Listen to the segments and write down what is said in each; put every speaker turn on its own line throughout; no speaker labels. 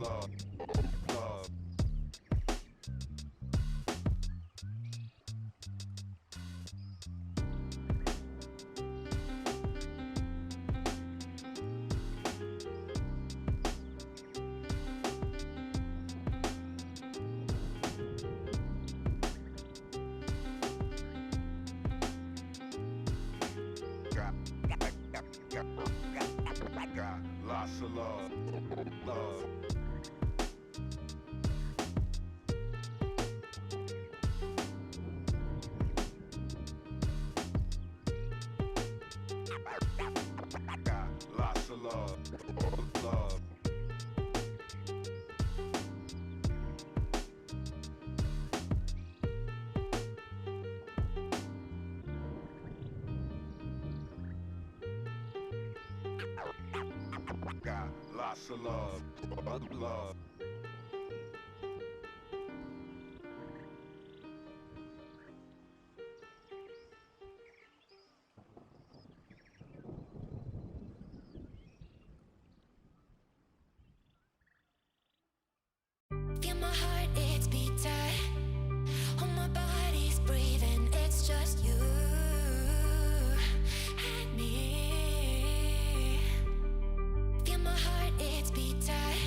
love, love. Got lots of love, love. Got lots of love, love. Got lots of love, love.
Feel my heart, it's beat tight. All my body's breathing, it's just you and me. Feel my heart, it's beat tight.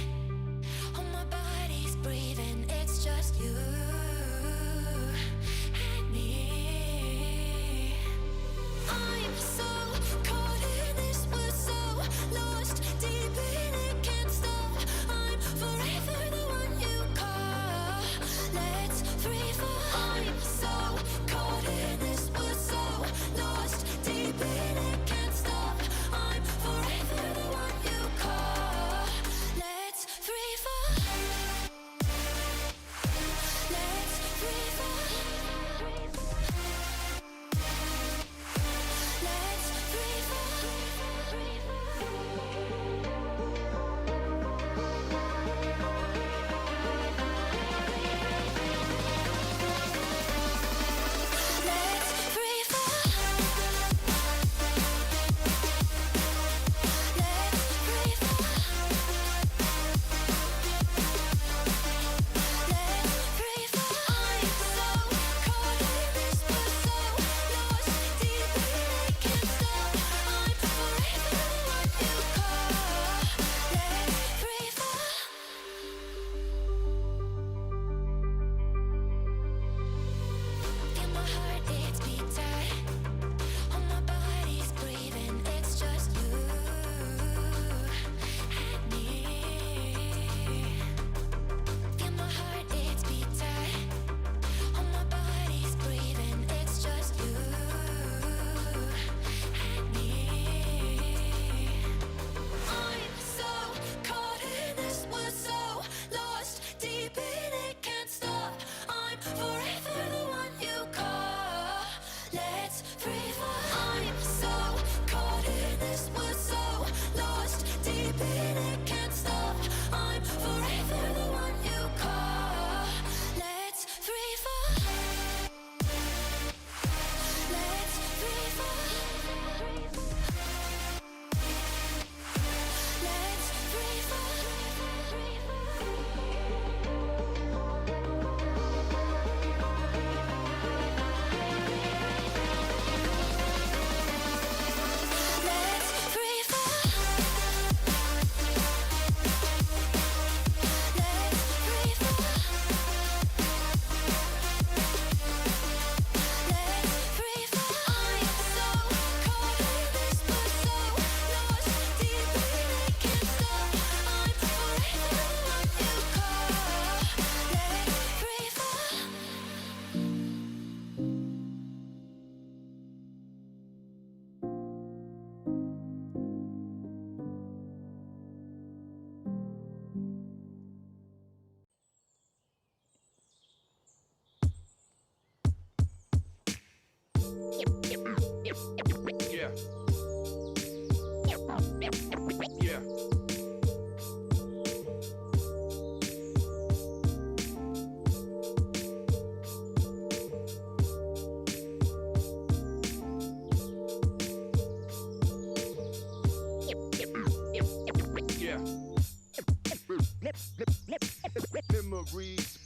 Memories.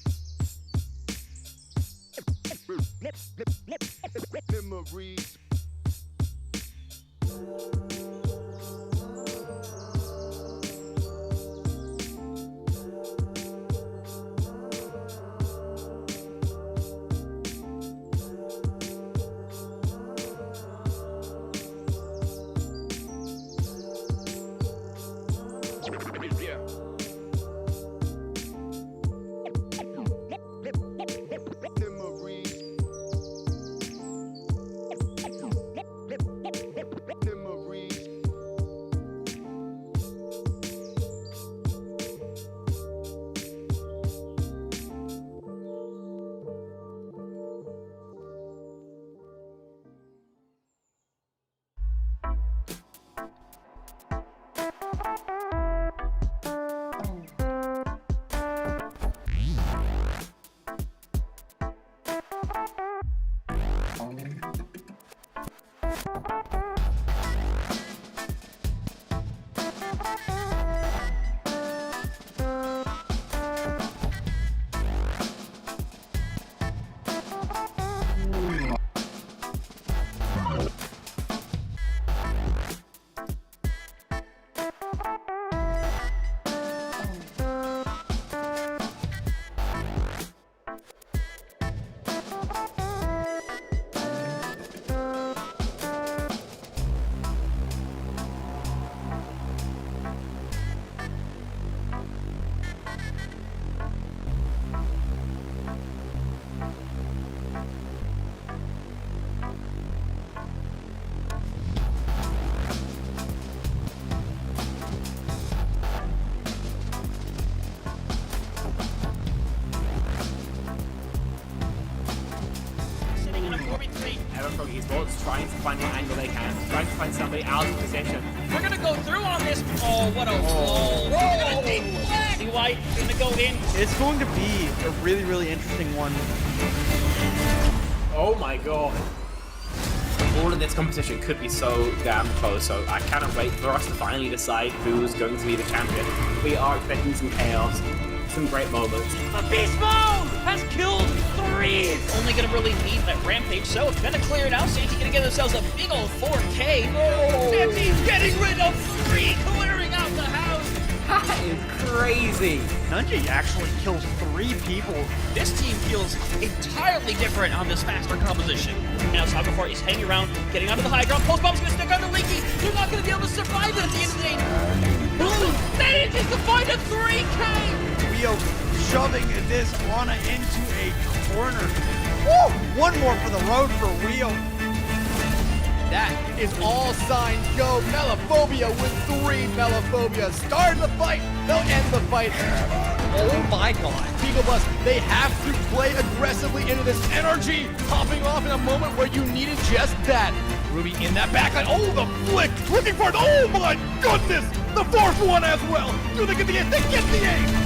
Memories. Yeah. Memories. Memories.
Sitting in a 4v3.
Everton Esports trying to find the angle they can, trying to find somebody out of position.
We're gonna go through on this. Oh, what a roll. Whoa. See White gonna go in.
It's going to be a really, really interesting one.
Oh my god. All of this competition could be so damn close, so I cannot wait for us to finally decide who's going to be the champion. We are expecting some chaos, some great moments.
A beast mode has killed 3. Only gonna really need that rampage, so it's gonna clear it out. Santi gonna get themselves a big old 4K. Oh. Santi's getting rid of 3, clearing out the house.
That is crazy.
Nunji actually kills 3 people.
This team feels entirely different on this faster composition. Now Sagafar is hanging around, getting onto the high ground. Post bomb's gonna stick on the Linky. They're not gonna be able to survive it at the end of the day. Blue manages to find a 3K.
Rio shoving this Ana into a corner. Woo! One more for the road for Rio.
That is all signs go. Melophobia with 3 Melophobia. Start the fight. They'll end the fight. Oh my god. Beagle Bus, they have to play aggressively into this energy. Popping off in a moment where you needed just that. Ruby in that backline. Oh, the flick. Looking for it. Oh my goodness. The 4th one as well. Do they get the ace? They get the ace.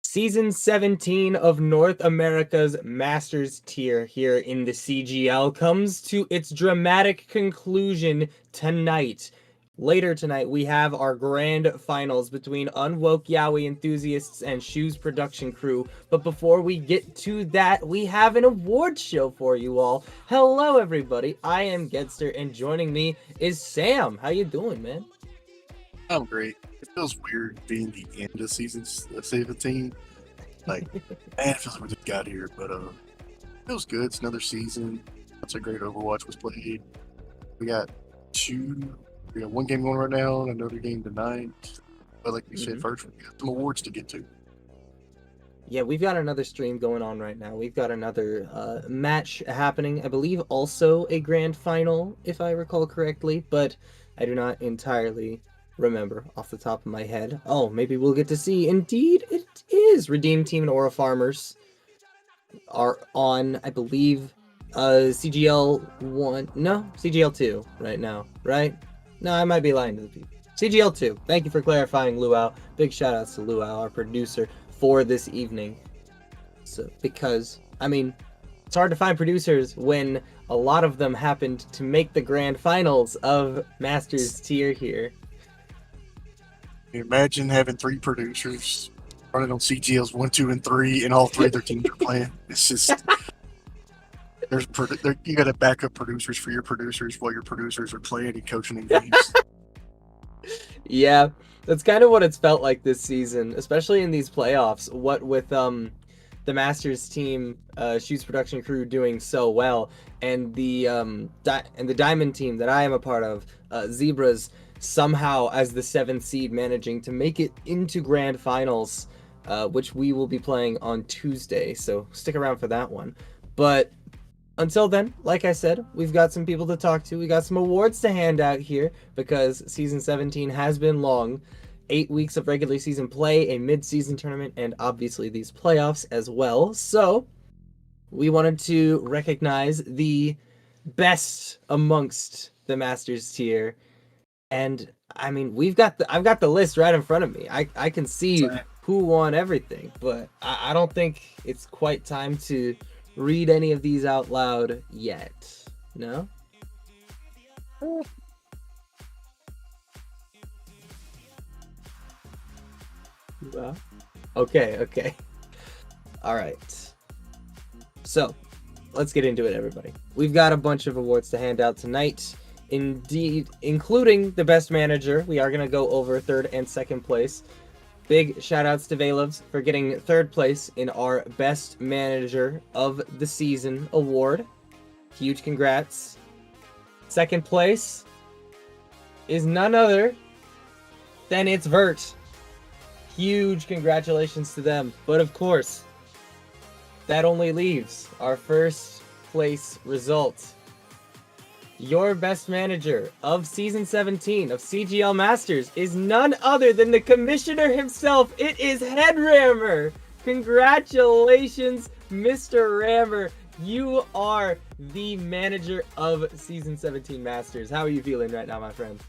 Season 17 of North America's Masters tier here in the CGL comes to its dramatic conclusion tonight. Later tonight, we have our grand finals between Unwoke Yaoi enthusiasts and Shoes production crew. But before we get to that, we have an award show for you all. Hello, everybody. I am Getster, and joining me is Sam. How you doing, man?
I'm great. It feels weird being the end of season 17. Like, man, it feels like we just got here, but it feels good. It's another season. That's a great Overwatch was played. We got one game going right now, and another game tonight. But like you said first, we got some awards to get to.
Yeah, we've got another stream going on right now. We've got another match happening. I believe also a grand final, if I recall correctly, but I do not entirely remember off the top of my head. Oh, maybe we'll get to see. Indeed, it is. Redeem Team and Aura Farmers are on, I believe, CGL 1. No, CGL 2 right now, right? No, I might be lying to the people. CGL 2. Thank you for clarifying, Luau. Big shout outs to Luau, our producer, for this evening. So, because, I mean, it's hard to find producers when a lot of them happened to make the grand finals of Masters tier here.
Imagine having 3 producers running on CGLs 1, 2, and 3, and all 3 of their teams are playing. It's just you got to back up producers for your producers while your producers are playing and coaching in games.
Yeah, that's kind of what it's felt like this season, especially in these playoffs. What with the Masters team, Shoots production crew doing so well, and the Diamond team that I am a part of, Zebras, somehow as the 7th seed managing to make it into grand finals, which we will be playing on Tuesday, so stick around for that one. But until then, like I said, we've got some people to talk to. We got some awards to hand out here because season 17 has been long. 8 weeks of regular season play, a mid-season tournament, and obviously these playoffs as well. So we wanted to recognize the best amongst the Masters tier. And I mean, I've got the list right in front of me. I can see who won everything, but I don't think it's quite time to read any of these out loud yet. No? Well, okay. All right. So, let's get into it, everybody. We've got a bunch of awards to hand out tonight. Indeed, including the best manager. We are going to go over 3rd and 2nd place. Big shout outs to Valevs for getting 3rd place in our best manager of the season award. Huge congrats. 2nd place is none other than it's Vert. Huge congratulations to them. But of course, that only leaves our 1st place result. Your best manager of Season 17 of CGL Masters is none other than the commissioner himself. It is Headrammer. Congratulations, Mr. Rammer. You are the manager of Season 17 Masters. How are you feeling right now, my friend?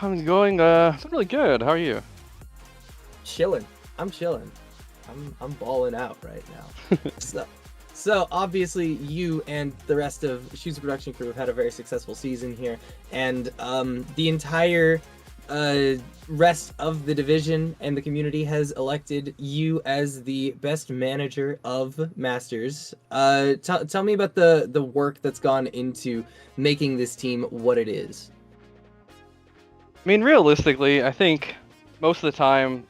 I'm going, really good. How are you?
Chilling. I'm chilling. I'm balling out right now. So obviously you and the rest of Shoots production crew have had a very successful season here, and the entire rest of the division and the community has elected you as the best manager of Masters. Tell me about the work that's gone into making this team what it is.
I mean, realistically, I think most of the time,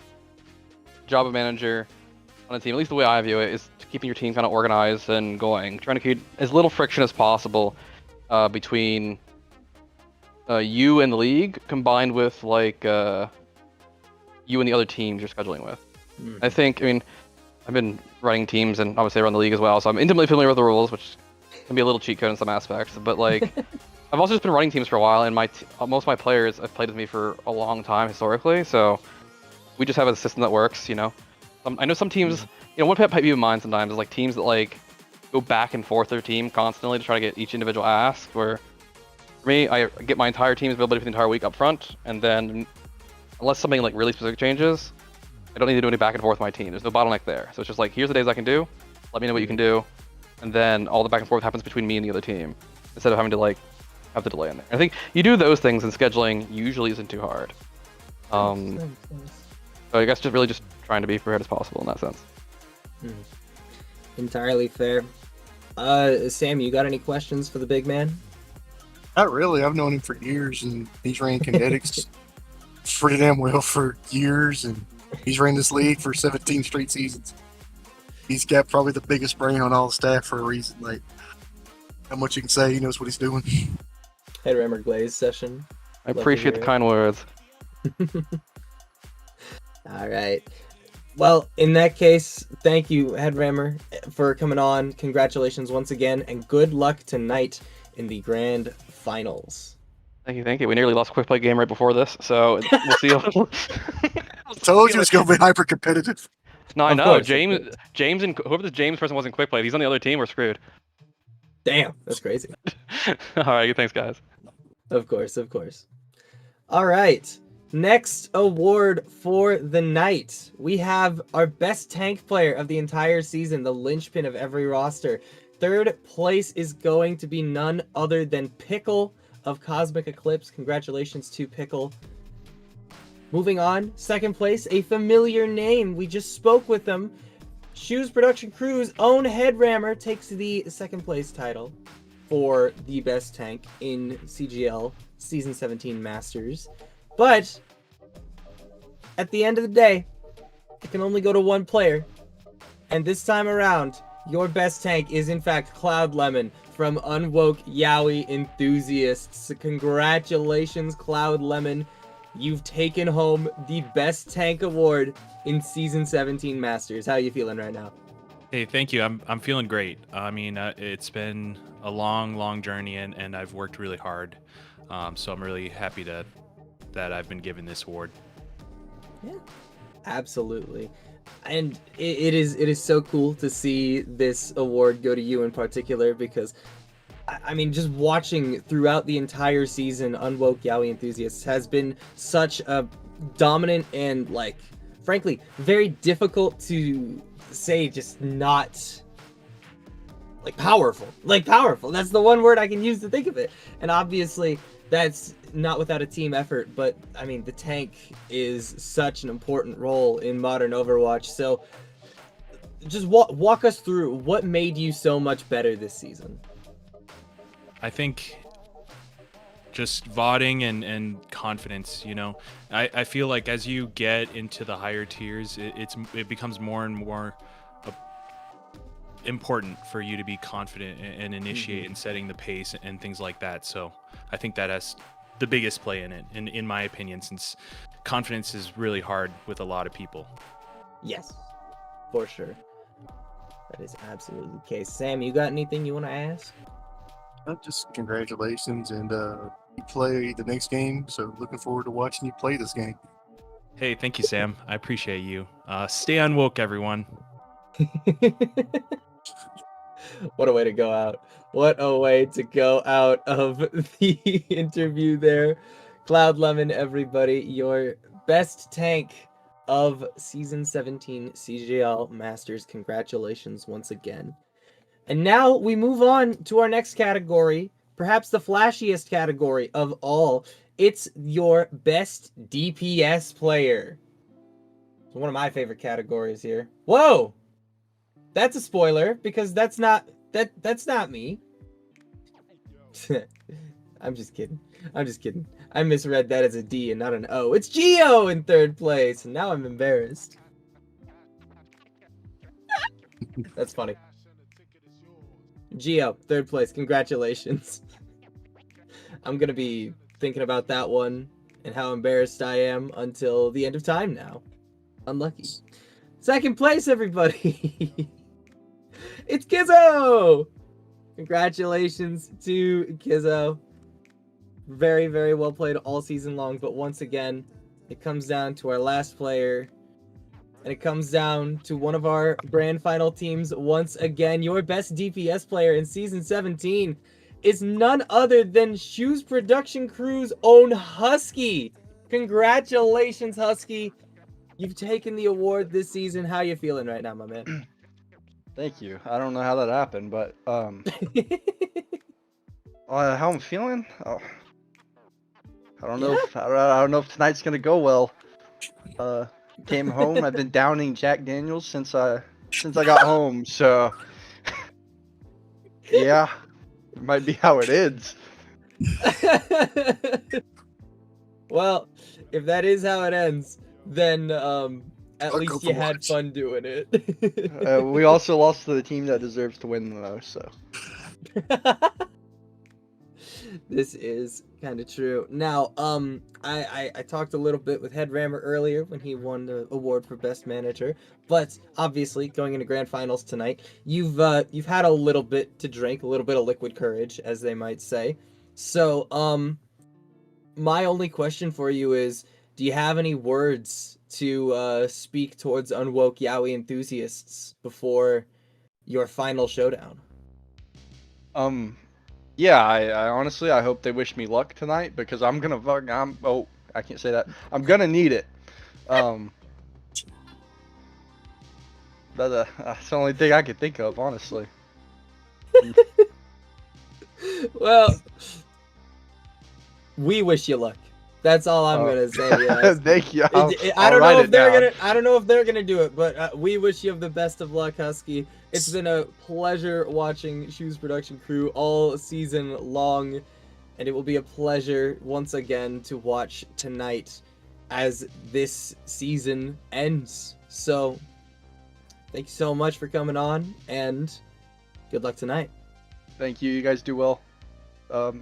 job of manager on a team, at least the way I view it, is keeping your team kind of organized and going, trying to keep as little friction as possible between you and the league, combined with like you and the other teams you're scheduling with. I think, I mean, I've been running teams and obviously I run the league as well, so I'm intimately familiar with the rules, which can be a little cheat code in some aspects. But like, I've also just been running teams for a while, and most of my players have played with me for a long time historically, so we just have a system that works, you know. I know some teams, you know, one pet peeve of mine sometimes is like teams that like go back and forth their team constantly to try to get each individual ask. Where for me, I get my entire team's availability for the entire week up front, and then unless something like really specific changes, I don't need to do any back and forth with my team. There's no bottleneck there. So it's just like, here's the days I can do. Let me know what you can do, and then all the back and forth happens between me and the other team instead of having to like have the delay in there. I think you do those things, and scheduling usually isn't too hard. So I guess just trying to be prepared as possible in that sense.
Entirely fair. Sam, you got any questions for the big man?
Not really. I've known him for years, and he's ran Kinetics pretty damn well for years, and he's ran this league for 17 straight seasons. He's got probably the biggest brain on all the staff for a reason. Like, how much you can say, he knows what he's doing.
Headrammer Glaze session.
I appreciate the kind words.
All right. Well, in that case, thank you, Headrammer, for coming on. Congratulations once again, and good luck tonight in the grand finals.
Thank you. We nearly lost a quick play game right before this, so we'll see.
Told you it's going to be hyper competitive.
No, I
Of
know.
course,
James and whoever this James person was in quick play, if he's on the other team, we're screwed.
Damn, that's crazy.
All right, thanks, guys.
Of course. All right. Next award for the night. We have our best tank player of the entire season, the linchpin of every roster. Third place is going to be none other than Pickle of Cosmic Eclipse. Congratulations to Pickle. Moving on, second place, a familiar name. We just spoke with them. Shoes Production Crew's own Headrammer takes the second place title for the best tank in CGL Season 17 Masters. But at the end of the day, it can only go to one player. And this time around, your best tank is in fact Cloud Lemon from Unwoke Yaoi Enthusiasts. Congratulations, Cloud Lemon. You've taken home the best tank award in Season 17 Masters. How are you feeling right now?
Hey, thank you. I'm feeling great. I mean, it's been a long journey, and I've worked really hard. So I'm really happy that I've been given this award.
Yeah, absolutely. And it is so cool to see this award go to you in particular, because I mean, just watching throughout the entire season, Unwoke Yaoi Enthusiasts has been such a dominant and, like, frankly, very difficult to say, just not, like, powerful. Like, powerful. That's the one word I can use to think of it. And obviously, that's not without a team effort, but, I mean, the tank is such an important role in modern Overwatch. So, just walk us through what made you so much better this season.
I think just VODing and confidence, you know. I feel like as you get into the higher tiers, it becomes more and more important for you to be confident and initiate and setting the pace and things like that. So I think that has the biggest play in it, in my opinion, since confidence is really hard with a lot of people.
Yes, for sure. That is absolutely the case. Sam, you got anything you want to ask?
Just congratulations, and you play the next game, so looking forward to watching you play this game.
Hey, thank you, Sam. I appreciate you. Stay unwoke, everyone.
What a way to go out. What a way to go out of the interview there. Cloud Lemon, everybody, your best tank of Season 17 CGL Masters. Congratulations once again. And now we move on to our next category, perhaps the flashiest category of all. It's your best DPS player. It's one of my favorite categories here. Whoa! That's a spoiler, because that's not me. I'm just kidding. I misread that as a D and not an O. It's Geo in third place, and now I'm embarrassed. That's funny. Geo, third place. Congratulations. I'm gonna be thinking about that one and how embarrassed I am until the end of time now. Unlucky. Second place, everybody. It's Kizzo! Congratulations to Kizzo. Very, very well played all season long, but once again, it comes down to our last player. And it comes down to one of our grand final teams once again. Your best DPS player in Season 17 is none other than Shoes Production Crew's own Husky. Congratulations, Husky. You've taken the award this season. How you feeling right now, my man?
Thank you. I don't know how that happened, but how I'm feeling? Oh, I don't know. I don't know if tonight's gonna go well. Came home. I've been downing Jack Daniels since I got home. So yeah, it might be how it ends.
Well, if that is how it ends, then at least you had fun doing it.
We also lost to the team that deserves to win the most. So
this is kind of true. Now, I talked a little bit with Headrammer earlier when he won the award for best manager, but obviously going into grand finals tonight, you've had a little bit to drink, a little bit of liquid courage, as they might say. So, my only question for you is, do you have any words to speak towards Unwoke Yaoi enthusiasts before your final showdown?
yeah, I honestly, I hope they wish me luck tonight, because I'm gonna I can't say that. I'm gonna need it. That's the only thing I could think of, honestly.
Well, we wish you luck. That's all I'm gonna say. Yes.
Thank you.
I don't know if they're gonna do it, but we wish you the best of luck, Husky. It's been a pleasure watching Shoes Production Crew all season long, and it will be a pleasure once again to watch tonight as this season ends. So, thank you so much for coming on, and good luck tonight.
Thank you. You guys do well. Have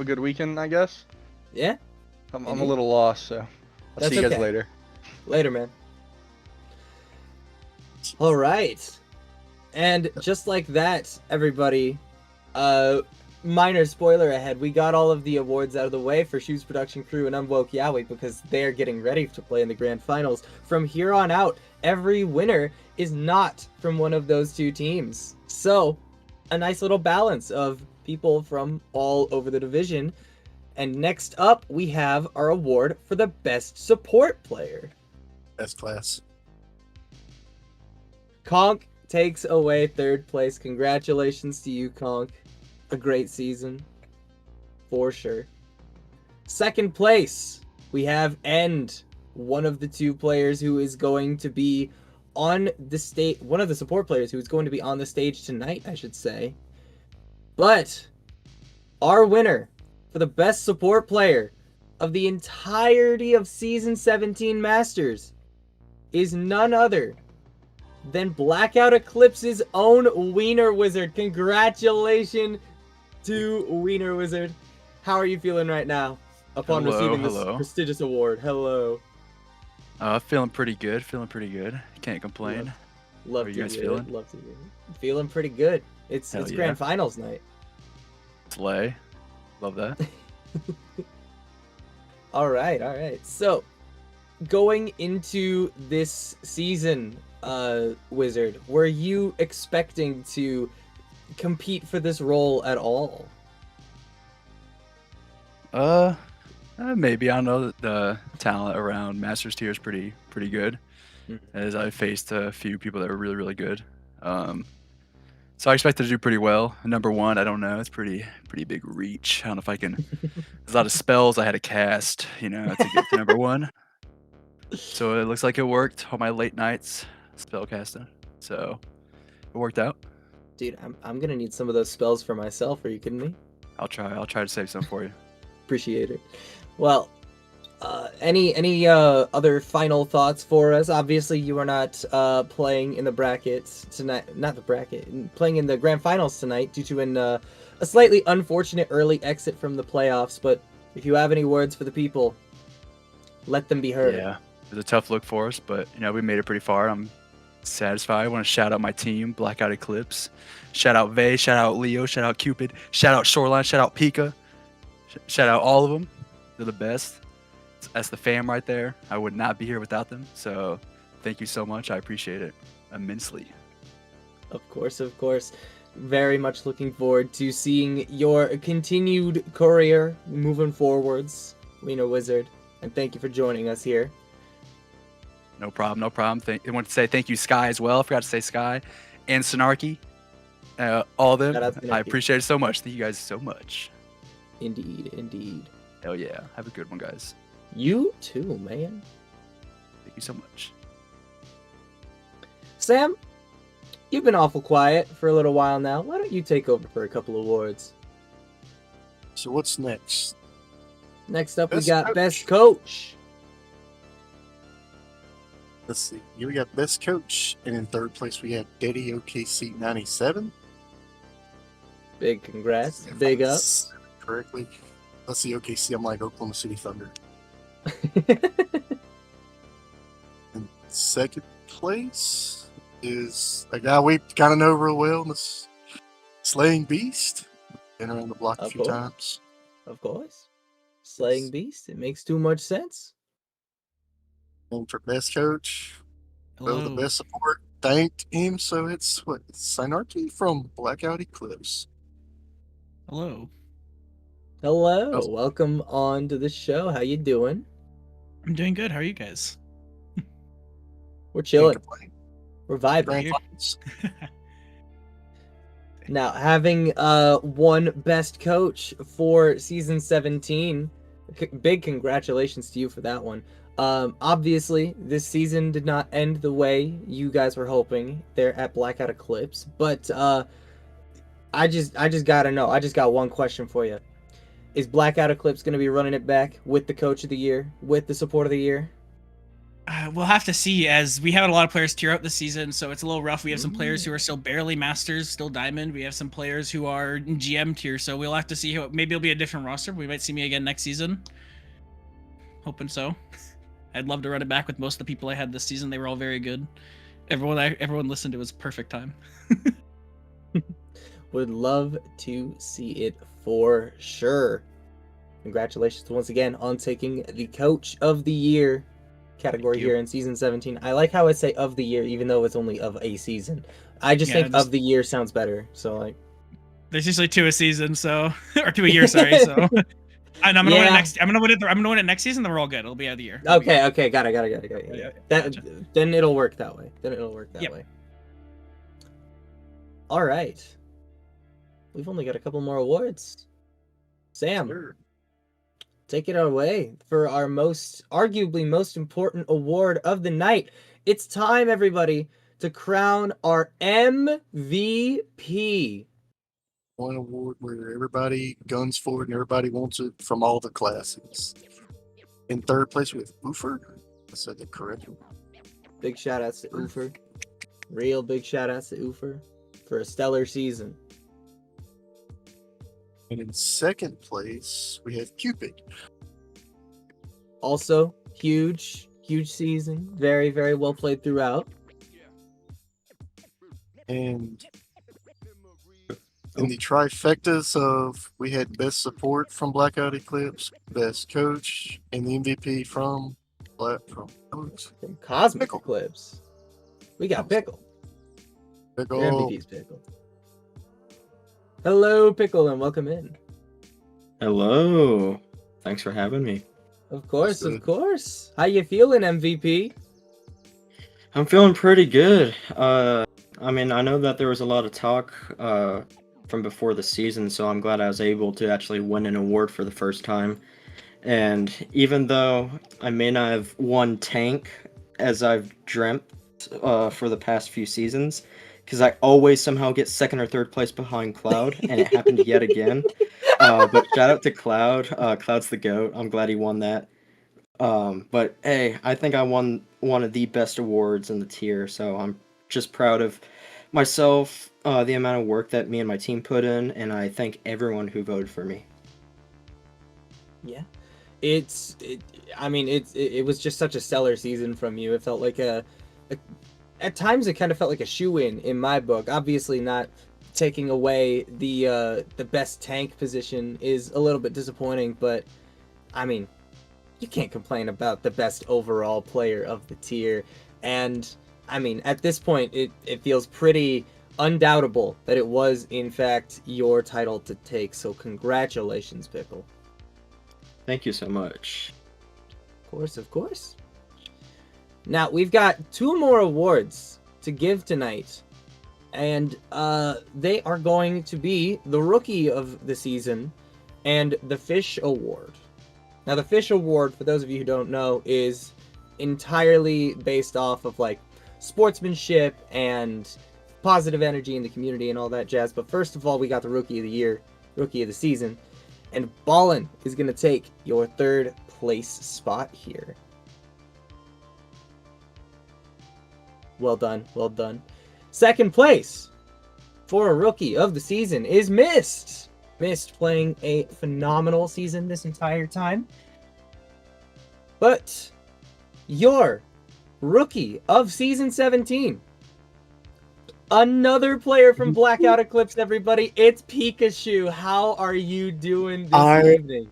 a good weekend, I guess.
Yeah.
I'm a little lost, so I'll see you guys later.
Later, man. All right. And just like that, everybody, minor spoiler ahead, we got all of the awards out of the way for Shoes Production Crew and Unwoke Yaoi because they're getting ready to play in the grand finals. From here on out, every winner is not from one of those two teams. So, a nice little balance of people from all over the division. And next up, we have our award for the best support player.
Best class.
Conk takes away third place. Congratulations to you, Conk. A great season. For sure. Second place, we have End, one of the two players who is going to be on the stage, one of the support players who is going to be on the stage tonight, I should say. But our winner for the best support player of the entirety of Season 17 Masters is none other than Blackout Eclipse's own Wiener Wizard. Congratulations to Wiener Wizard. How are you feeling right now upon receiving this prestigious award? Hello.
Feeling pretty good. Can't complain.
Love
How are
to
you guys
hear
feeling?
it. Love to hear it. Feeling pretty good. It's
Hell yeah.
grand finals night.
Slay. Love that.
All right. So, going into this season, Wizard, were you expecting to compete for this role at all?
Maybe. I don't know. The talent around Masters tier is pretty good. As I faced a few people that were really, really good. So I expected to do pretty well. Number one, I don't know. It's pretty big reach. I don't know if I can. There's a lot of spells I had to cast, to get to number one. So it looks like it worked. All my late nights spell casting. So it worked out.
Dude, I'm gonna need some of those spells for myself. Are you kidding me?
I'll try to save some for you.
Appreciate it. Well, any other final thoughts for us? Obviously, you are not playing in the brackets tonight. Not the bracket. Playing in the grand finals tonight due to a slightly unfortunate early exit from the playoffs. But if you have any words for the people, let them be heard.
Yeah, it was a tough look for us, but we made it pretty far. I'm satisfied. I want to shout out my team, Blackout Eclipse. Shout out Vay. Shout out Leo. Shout out Cupid. Shout out Shoreline. Shout out Pika. Shout out all of them. They're the best. That's the fam right there. I would not be here without them. So thank you so much. I appreciate it immensely.
Of course. Very much looking forward to seeing your continued career moving forwards, Wiener Wizard. And thank you for joining us here.
No problem. I want to say thank you, Sky, as well. I forgot to say Sky and Snarky. All of them. I appreciate it so much. Thank you guys so much.
Indeed.
Hell yeah. Have a good one, guys.
You too, man.
Thank you so much.
Sam, you've been awful quiet for a little while now. Why don't you take over for a couple awards?
So what's next?
Next up,
Best
we got
Coach.
Best Coach.
Let's see. Here we got Best Coach, and in third place we have Daddy OKC 97.
Big congrats.
If
Big
I
up.
said it correctly. Let's see, OKC, I'm like Oklahoma City Thunder. In second place is a guy we kind of know real well, Miss Slaying Beast. Been around the block a
Of
few
course.
times.
Of course. Slaying Beast. It makes too much sense.
And for Best Coach, well, the
Hello.
best support thanked him, so it's what? Synarchy from Blackout Eclipse.
Hello.
Hello, welcome on to the show. How you doing?
I'm doing good. How are you guys?
We're chilling.
Can't complain.
We're vibing.
Grand
Here.
Finals.
Now, having one best coach for season 17, big congratulations to you for that one. Obviously, this season did not end the way you guys were hoping there at Blackout Eclipse, but I just gotta know. I just got one question for you. Is Blackout Eclipse going to be running it back with the Coach of the Year, with the Support of the Year?
We'll have to see, as we have a lot of players tier out this season, so it's a little rough. We have some players who are still barely Masters, still Diamond. We have some players who are in GM tier, so we'll have to see. Maybe it'll be a different roster. We might see me again next season. Hoping so. I'd love to run it back with most of the people I had this season. They were all very good. Everyone listened to was perfect time.
Would love to see it for sure. Congratulations once again on taking the Coach of the Year category here in season 17. I like how I say of the year, even though it's only of a season. I just think of the year sounds better. So like,
there's usually 2 a season, so or 2 a year, sorry. So and I'm gonna win it next. I'm gonna win it next season. Then we're all good. It'll be out of the year.
Okay, got it.
Yeah,
That
gotcha.
Then it'll work that way. Way. All right. We've only got a couple more awards. Sam, take it away for our arguably most important award of the night. It's time, everybody, to crown our MVP.
One award where everybody guns forward and everybody wants it from all the classes. In third place with Oofer. I said that correctly.
Big shout outs to Oofer. Real big shout outs to Oofer for a stellar season.
And in second place, we have Cupid.
Also, huge season. Very, very well played throughout.
And in the trifectas of, we had best support from Blackout Eclipse, best coach, and the MVP from
Cosmic Eclipse. We got Pickle. Your MVP's Pickle. Hello, Pickle, and welcome in.
Hello. Thanks for having me.
Of course. How you feeling, MVP?
I'm feeling pretty good. I mean, I know that there was a lot of talk from before the season, so I'm glad I was able to actually win an award for the first time. And even though I may not have won Tank as I've dreamt for the past few seasons, because I always somehow get second or third place behind Cloud, and it happened yet again. But shout out to Cloud. Cloud's the GOAT. I'm glad he won that. But hey, I think I won one of the best awards in the tier, so I'm just proud of myself, the amount of work that me and my team put in, and I thank everyone who voted for me.
Yeah. It was just such a stellar season from you. It felt like at times it kind of felt like a shoe-in in my book. Obviously not taking away the best tank position is a little bit disappointing, but I mean, you can't complain about the best overall player of the tier. And I mean, at this point, it feels pretty undoubtable that it was in fact your title to take. So congratulations, Pickle.
Thank you so much.
Of course. Now, we've got 2 more awards to give tonight, and they are going to be the Rookie of the Season and the Fish Award. Now, the Fish Award, for those of you who don't know, is entirely based off of, like, sportsmanship and positive energy in the community and all that jazz. But first of all, we got the Rookie of the Year, Rookie of the Season, and Ballin is going to take your 3rd place spot here. Well done. Second place for a Rookie of the Season is Mist. Mist playing a phenomenal season this entire time. But your Rookie of Season 17, another player from Blackout Eclipse, everybody. It's Pikachu. How are you doing this evening?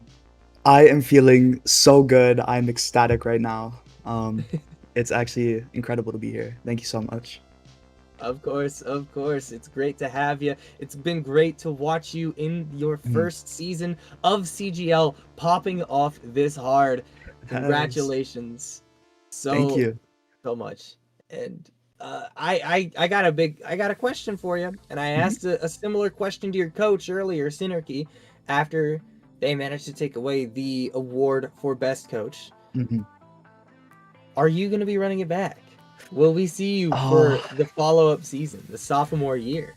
I am feeling so good. I'm ecstatic right now. It's actually incredible to be here. Thank you so much.
Of course, of course. It's great to have you. It's been great to watch you in your first season of CGL popping off this hard. Congratulations.
Thank you.
So much. And I got a question for you. And I asked a similar question to your coach earlier, Synergy, after they managed to take away the award for best coach. Are you going to be running it back? Will we see you for the follow-up season, the sophomore year?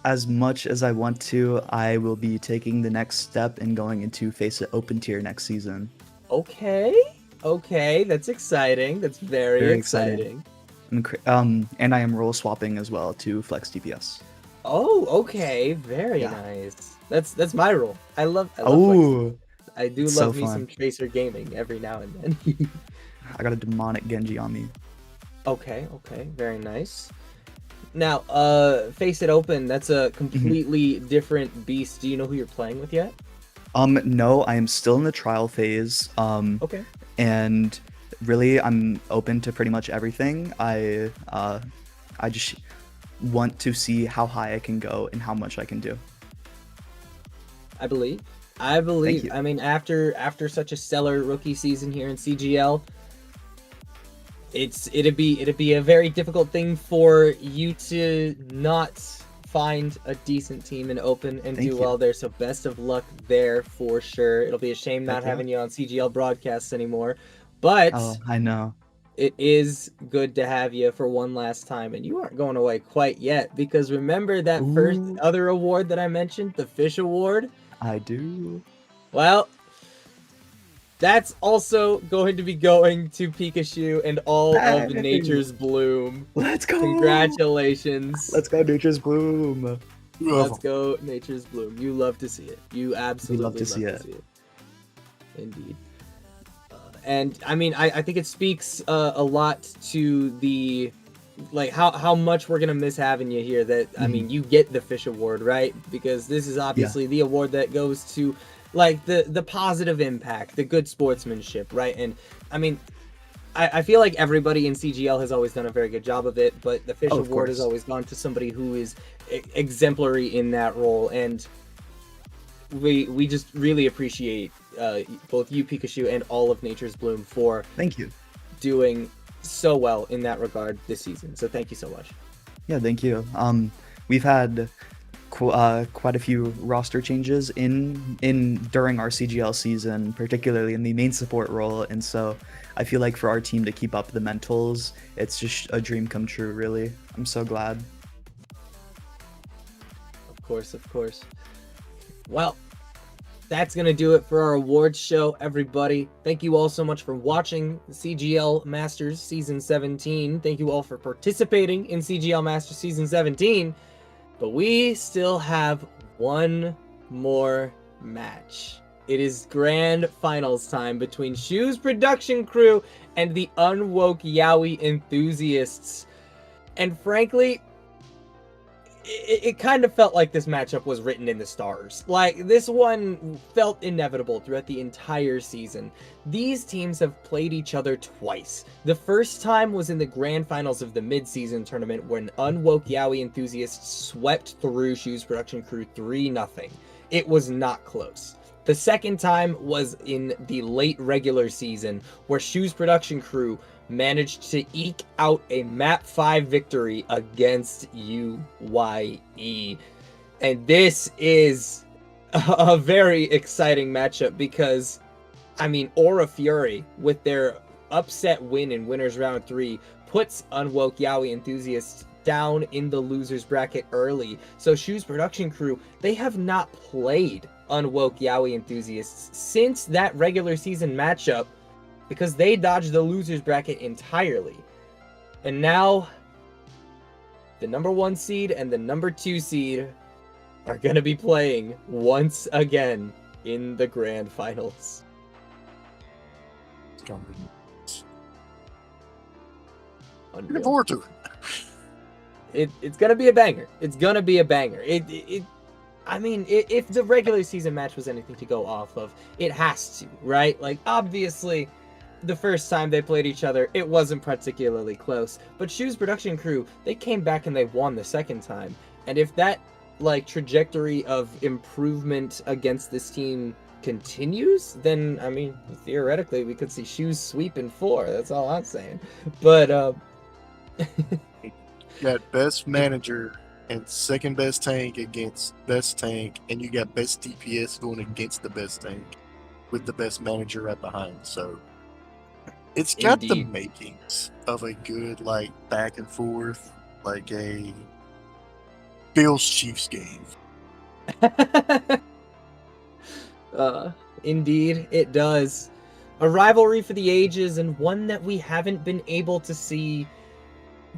As much as I want to, I will be taking the next step and going into Face It Open tier next season.
Okay, that's exciting. That's very exciting.
And I am role swapping as well to Flex DPS.
Oh, okay, very nice. That's my role. I love
Oh,
I do
so
love me
fun.
some Tracer gaming every now and then.
I got a demonic Genji on me.
Okay, very nice. Now, Face It Open, that's a completely different beast. Do you know who you're playing with yet?
No, I am still in the trial phase.
Okay.
And really, I'm open to pretty much everything. I just want to see how high I can go and how much I can do.
I believe.
Thank you.
I mean, after such a stellar rookie season here in CGL, it'd be a very difficult thing for you to not find a decent team in Open and do well there. So best of luck there for sure. It'll be a shame not having you on CGL broadcasts anymore, but
I know.
it is good to have you for one last time, and you aren't going away quite yet, because remember that first other award that I mentioned, the Fish Award?
I do.
Well, that's also going to be going to Pikachu and all of Nature's Bloom.
Let's go!
Congratulations.
Let's go, Nature's Bloom.
Let's go, Nature's Bloom. You love to see it. You absolutely
love to see it.
Indeed. And I mean, I think it speaks a lot to the, like, how much we're gonna miss having you here. That I mean, you get the Fish Award, right? Because this is obviously the award that goes to, like, the positive impact, the good sportsmanship, right? And I mean, I feel like everybody in CGL has always done a very good job of it, but the Fish Award has always gone to somebody who is exemplary in that role, and we just really appreciate both you, Pikachu, and all of Nature's Bloom for doing so well in that regard this season. So thank you so much.
Yeah, thank you. We've had quite a few roster changes during our CGL season, particularly in the main support role, and so I feel like for our team to keep up the mentals, it's just a dream come true, really. I'm so glad.
Of course. Well, that's going to do it for our awards show, everybody. Thank you all so much for watching CGL Masters Season 17. Thank you all for participating in CGL Masters Season 17. But we still have one more match. It is grand finals time between Shu's production crew and the Unwoke Yaoi enthusiasts. And frankly, it kind of felt like this matchup was written in the stars. Like, this one felt inevitable throughout the entire season. These teams have played each other twice. The first time was in the grand finals of the mid-season tournament when Unwoke Yaoi enthusiasts swept through Shu's production crew 3-0. It was not close. The second time was in the late regular season where Shu's production crew managed to eke out a map 5 victory against UYE. And this is a very exciting matchup because, I mean, Aura Fury, with their upset win in Winners Round 3, puts Unwoke Yaoi enthusiasts down in the losers bracket early. So Shu's production crew, they have not played Unwoke Yaoi enthusiasts since that regular season matchup, because they dodged the losers bracket entirely. And now, the number 1 seed and the number 2 seed are going to be playing once again in the grand finals.
Looking forward to it.
It's going to be a banger. It's going to be a banger. I mean, if the regular season match was anything to go off of, it has to, right? Like, obviously, the first time they played each other, it wasn't particularly close. But Shu's production crew, they came back and they won the second time. And if that like trajectory of improvement against this team continues, then I mean theoretically we could see Shu's sweep in 4. That's all I'm saying. But
You got best manager and second best tank against best tank, and you got best DPS going against the best tank with the best manager right behind. So it's got the
Indeed.
makings of a good like back and forth, like a Bills Chiefs game.
Indeed, it does. A rivalry for the ages, and one that we haven't been able to see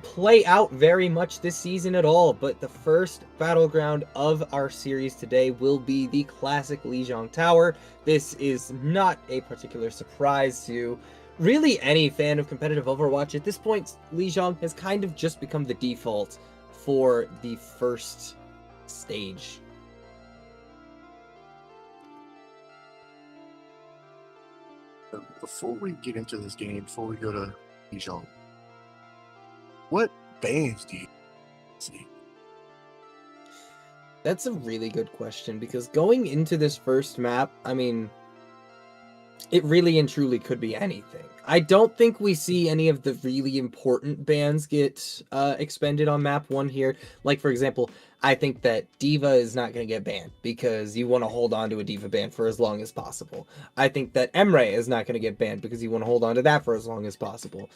play out very much this season at all. But the first battleground of our series today will be the classic Lijiang Tower. This is not a particular surprise to really any fan of competitive Overwatch. At this point, Lijiang has kind of just become the default for the first stage.
Before we get into this game, before we go to Dijon, what bands do you see?
That's a really good question, because going into this first map, I mean, it really and truly could be anything. I don't think we see any of the really important bans get expended on map 1 here. Like, for example, I think that D.Va is not going to get banned because you want to hold on to a D.Va ban for as long as possible. I think that Emre is not going to get banned because you want to hold on to that for as long as possible.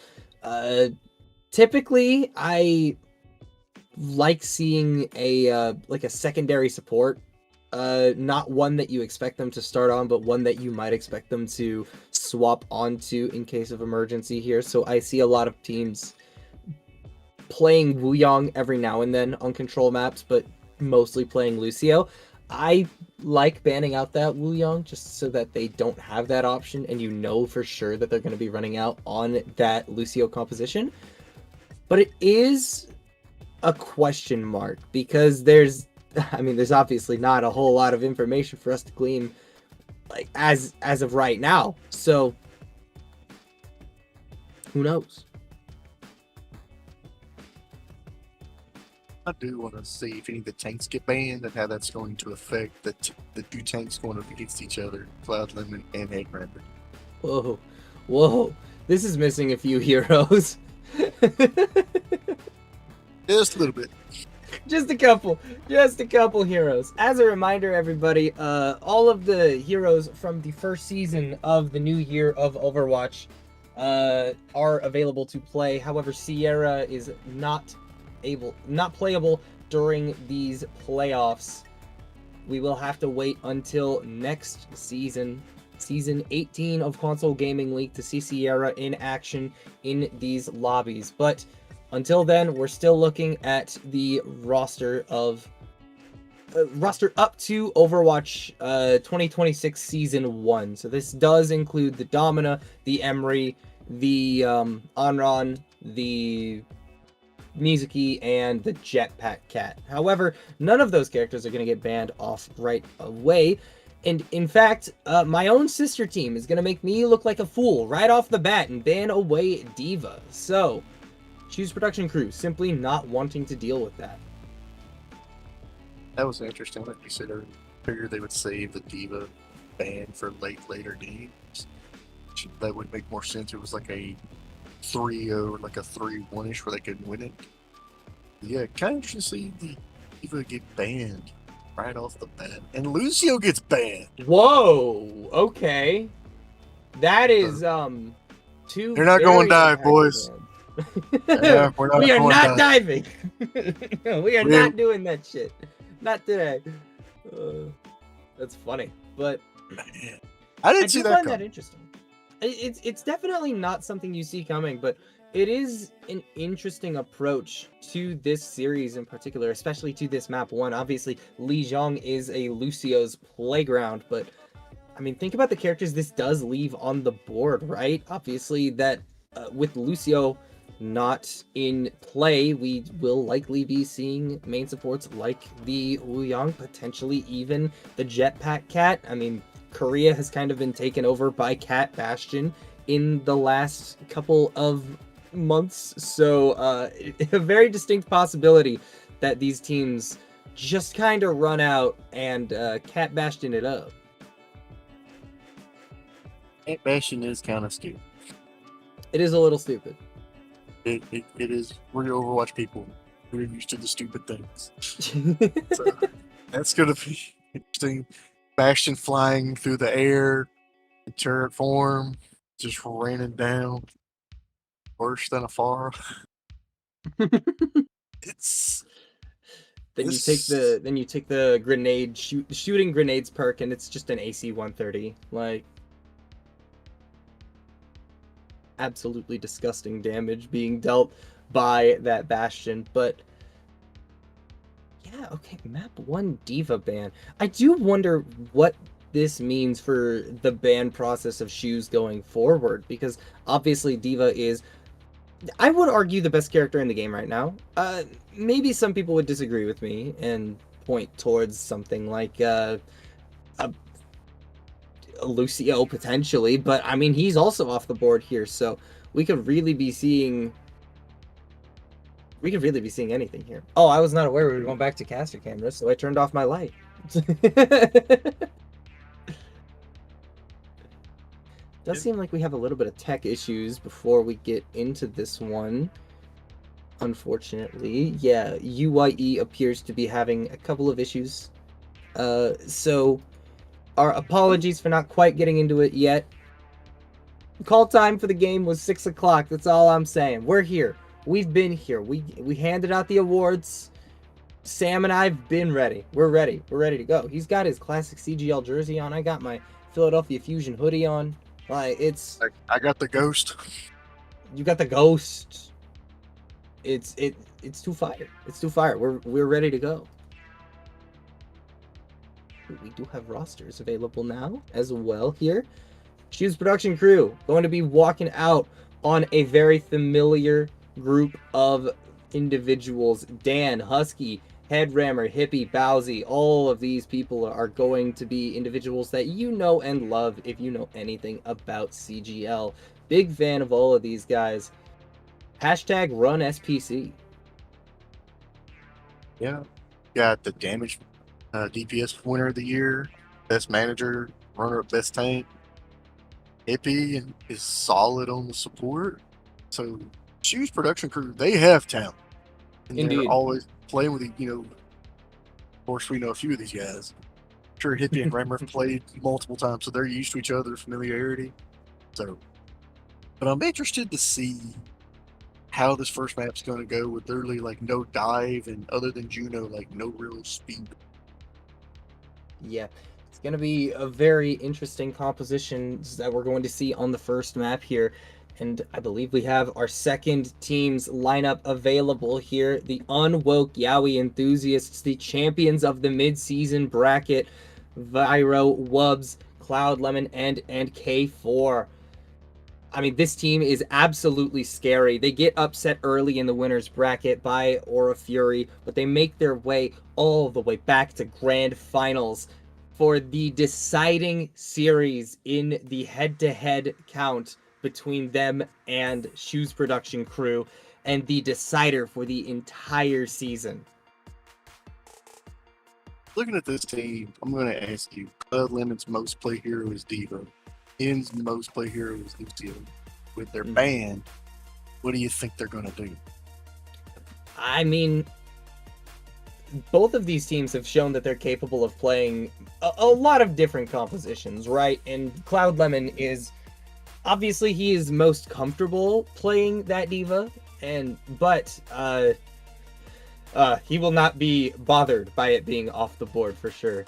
Typically, I like seeing a like a secondary support. Not one that you expect them to start on, but one that you might expect them to swap onto in case of emergency here. So I see a lot of teams playing Wuyong every now and then on control maps, but mostly playing Lucio. I like banning out that Wuyong just so that they don't have that option, and you know for sure that they're going to be running out on that Lucio composition. But it is a question mark, because there's obviously not a whole lot of information for us to glean, like, as of right now. So who knows?
I do want to see if any of the tanks get banned and how that's going to affect the two tanks going up against each other, Cloud Lemon and Egg Rampant.
Whoa. This is missing a few heroes.
Just a little bit.
Just a couple heroes. As a reminder, everybody, all of the heroes from the first season of the new year of Overwatch are available to play. However, Sierra is not playable during these playoffs. We will have to wait until next season, season 18 of Console Gaming League, to see Sierra in action in these lobbies. But until then, we're still looking at the roster up to Overwatch 2026 Season 1. So this does include the Domina, the Emery, the Onron, the Mizuki, and the Jetpack Cat. However, none of those characters are going to get banned off right away. And in fact, my own sister team is going to make me look like a fool right off the bat and ban away D.Va. So choose production crew simply not wanting to deal with that.
That was interesting. Like you said, I figured they would save the D.Va ban for later games. That would make more sense. It was like a 3-0 or like a 3-1-ish where they could win it. Yeah, kind of interesting to see the D.Va get banned right off the bat. And Lucio gets banned.
Whoa, okay. That is, two.
You're not going to dive, boys.
Yeah, we are not diving. We are not doing that shit. Not today. That's funny, but
I didn't see that
find
coming.
that interesting. It's definitely not something you see coming, but it is an interesting approach to this series in particular, especially to this map 1. Obviously, Lijiang is a Lucio's playground, but I mean, think about the characters this does leave on the board, right? Obviously, that with Lucio not in play, we will likely be seeing main supports like the Wuyong, potentially even the Jetpack Cat. I mean, Korea has kind of been taken over by Cat Bastion in the last couple of months. So a very distinct possibility that these teams just kind of run out and Cat Bastion it up.
Cat Bastion is kind of stupid.
It is a little stupid.
It is. We're Overwatch people. We're used to the stupid things. So that's gonna be interesting. Bastion flying through the air, in turret form, just raining down, worse than a far. It's
Then you take the grenade shooting grenades perk, and it's just an AC 130. Like, absolutely disgusting damage being dealt by that Bastion. But yeah, okay, map 1 D.Va ban. I do wonder what this means for the ban process of Shoes going forward, because obviously D.Va is, I would argue, the best character in the game right now. Maybe some people would disagree with me and point towards something like a Lucio potentially, but I mean, he's also off the board here, so we could really be seeing anything here. Oh, I was not aware we were going back to caster cameras, so I turned off my light. Does seem like we have a little bit of tech issues before we get into this one. Unfortunately, yeah, UYE appears to be having a couple of issues. So our apologies for not quite getting into it yet. Call time for the game was 6 o'clock. That's all I'm saying. We're here. We've been here. We handed out the awards. Sam and I've been ready. We're ready. We're ready to go. He's got his classic CGL jersey on. I got my Philadelphia Fusion hoodie on. Like, it's...
I got the ghost.
You got the ghost. It's too fire. It's too fire. We're ready to go. We do have rosters available now as well here. Shoes production crew going to be walking out on a very familiar group of individuals. Dan, Husky, Headrammer, Hippie, Bowsy, all of these people are going to be individuals that you know and love if you know anything about CGL. Big fan of all of these guys. Hashtag run SPC.
Yeah. Got the damage DPS winner of the year, best manager, runner up best tank. Hippie is solid on the support. So Shoes production crew, they have talent. And
Indeed.
they're always playing with, of course we know a few of these guys. I'm sure Hippie and Rammer have played multiple times, so they're used to each other's familiarity. So, but I'm interested to see how this first map's going to go with literally like no dive and other than Juno, like no real speed.
Yeah, it's going to be a very interesting composition that we're going to see on the first map here. And I believe we have our second team's lineup available here. The Unwoke Yaoi enthusiasts, the champions of the mid-season bracket. Viro, Wubs, Cloud Lemon, and K4. I mean, this team is absolutely scary. They get upset early in the winner's bracket by Aura Fury, but they make their way all the way back to grand finals for the deciding series in the head-to-head count between them and Shoes production crew, and the decider for the entire season.
Looking at this team, I'm going to ask you, Cloud Lemon's most play hero is D.Va. N's most play hero is Lucio. With their band, what do you think they're going to do?
I mean, both of these teams have shown that they're capable of playing a lot of different compositions, right? And Cloud Lemon is, obviously he is most comfortable playing that D.Va, but he will not be bothered by it being off the board for sure.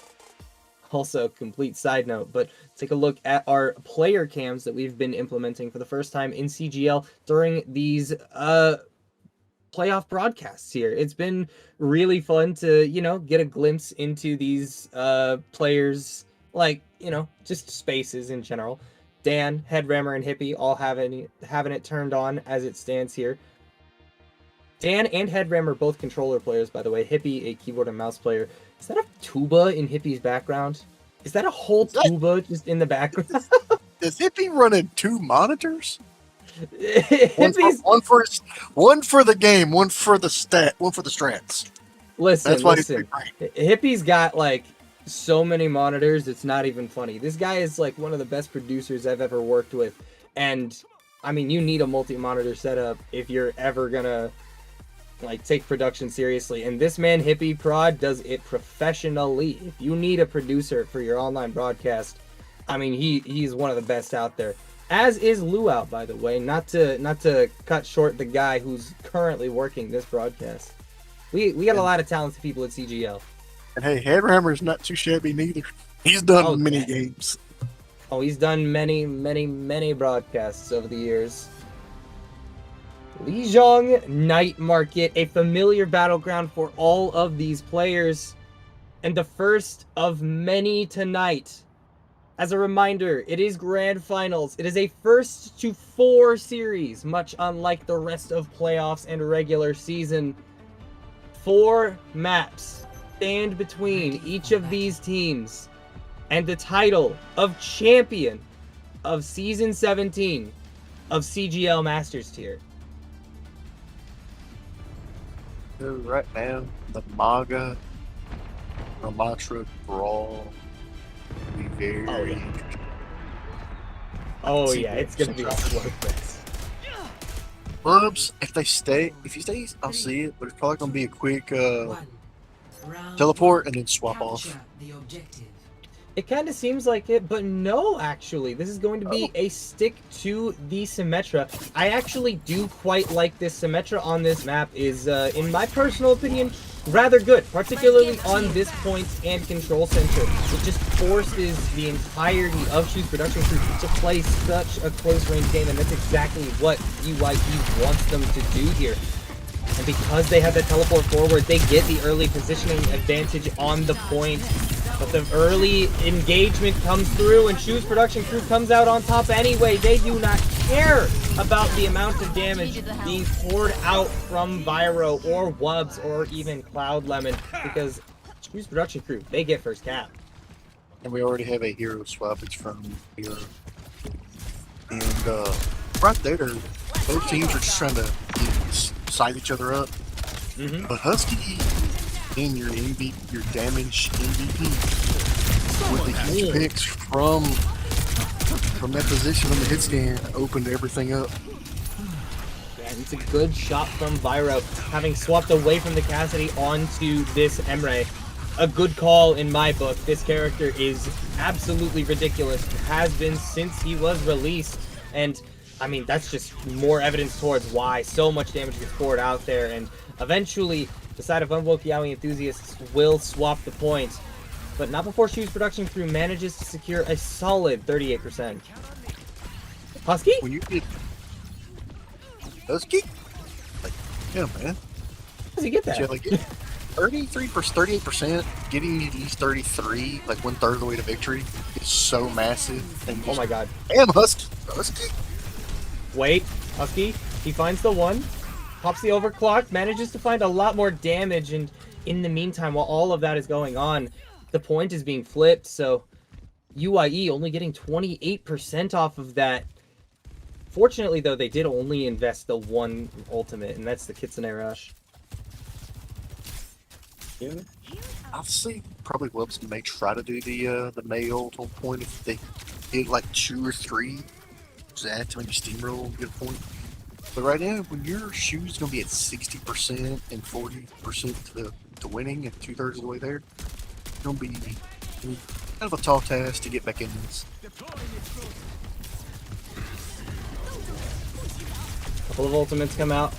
Also, complete side note, but take a look at our player cams that we've been implementing for the first time in CGL during these playoff broadcasts here. It's been really fun to, get a glimpse into these players, like, just spaces in general. Dan, Headrammer, and Hippie all having it turned on as it stands here. Dan and Headrammer both controller players, by the way. Hippie, a keyboard and mouse player. Is that a tuba in Hippie's background? Is that a whole tuba just in the background?
Does Hippie running 2 monitors?
Hippie's
One for the game, one for the strats.
listen,
That's why
listen. Hippie's got like so many monitors, it's not even funny. This guy is like one of the best producers I've ever worked with, and I mean, you need a multi-monitor setup if you're ever gonna like take production seriously. And this man, Hippie Prod, does it professionally. If you need a producer for your online broadcast, I mean, he's one of the best out there. As is Luau, by the way. Not to cut short the guy who's currently working this broadcast. We got a lot of talented people at CGL.
And hey, Headhammer's not too shabby neither. He's done many games.
Oh, he's done many broadcasts over the years. Lijiang Night Market, a familiar battleground for all of these players, and the first of many tonight. As a reminder, it is Grand Finals. It is a first to 4 series, much unlike the rest of playoffs and regular season. 4 maps stand between each of these teams and the title of champion of Season 17 of CGL Masters Tier.
So right now, the Maga Ramatra Brawl will be very interesting.
Oh yeah, it's gonna be a slugfest.
Bubs, if he stays, I'll see it, but it's probably gonna be a quick teleport and then swap off.
It kind of seems like it, but no, actually. This is going to be a stick to the Symmetra. I actually do quite like this Symmetra on this map. Is, in my personal opinion, rather good, particularly on this point and control center. It just forces the entirety of Shu's production crew to play such a close range game, and that's exactly what UYE wants them to do here. And because they have the teleport forward, they get the early positioning advantage on the point. But the early engagement comes through, and Shu's production crew comes out on top anyway. They do not care about the amount of damage being poured out from Vyro or Wubs or even Cloud Lemon, because Shu's production crew, they get first cap.
And we already have a hero swap. It's from Hero. And right there, both teams are just trying to side each other up. But Husky in your your damage MVP with the huge picks from that position on the hit scan opened everything up.
Yeah, it's a good shot from Vyro, having swapped away from the Cassidy onto this Emre. A good call in my book. This character is absolutely ridiculous. Has been since he was released, and I mean, that's just more evidence towards why so much damage gets poured out there, and eventually the side of Unwoke Yaoi enthusiasts will swap the points, but not before Shu's production crew manages to secure a solid 38%. Husky?
When you get Husky? Like, yeah, man.
How does he get that?
Yeah, like 38%, getting at least 33, like 1/3 of the way to victory, is so massive. And
Oh my god.
Damn, Husky.
Wait, Husky, he finds the one, pops the overclock, manages to find a lot more damage, and in the meantime, while all of that is going on, the point is being flipped, so UIE only getting 28% off of that. Fortunately, though, they did only invest the one ultimate, and that's the Kitsune Rush.
Yeah. I'll see. Probably Wubs may try to do the May ult on point if they hit like 2 or 3. That to maybe steamroll and get a point. But right now, when your Shu's gonna be at 60% and 40% to winning and 2/3 of the way there, it's gonna be kind of a tall task to get back in this.
A couple of ultimates come out,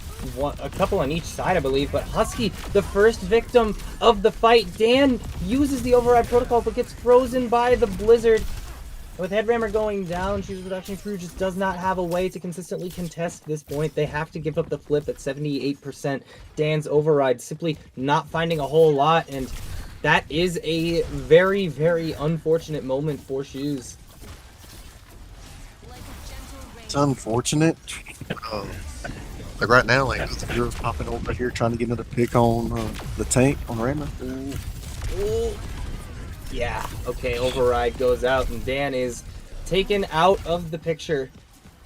a couple on each side, I believe, but Husky, the first victim of the fight. Dan uses the override protocol but gets frozen by the blizzard. With Headrammer going down, Shu's production crew just does not have a way to consistently contest this point. They have to give up the flip at 78%. Dan's override simply not finding a whole lot, and that is a very, very unfortunate moment for Shu's.
It's unfortunate. Like right now, like the hero's popping over here trying to get another pick on the tank on Rammer.
Yeah, okay, override goes out, and Dan is taken out of the picture.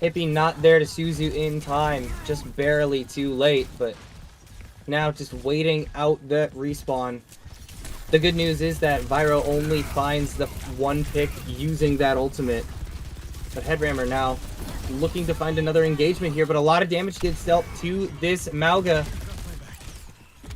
Hippie not there to Suzu in time, just barely too late, but now just waiting out that respawn. The good news is that Vyro only finds the one pick using that ultimate. But Headrammer now looking to find another engagement here, but a lot of damage gets dealt to this Mauga.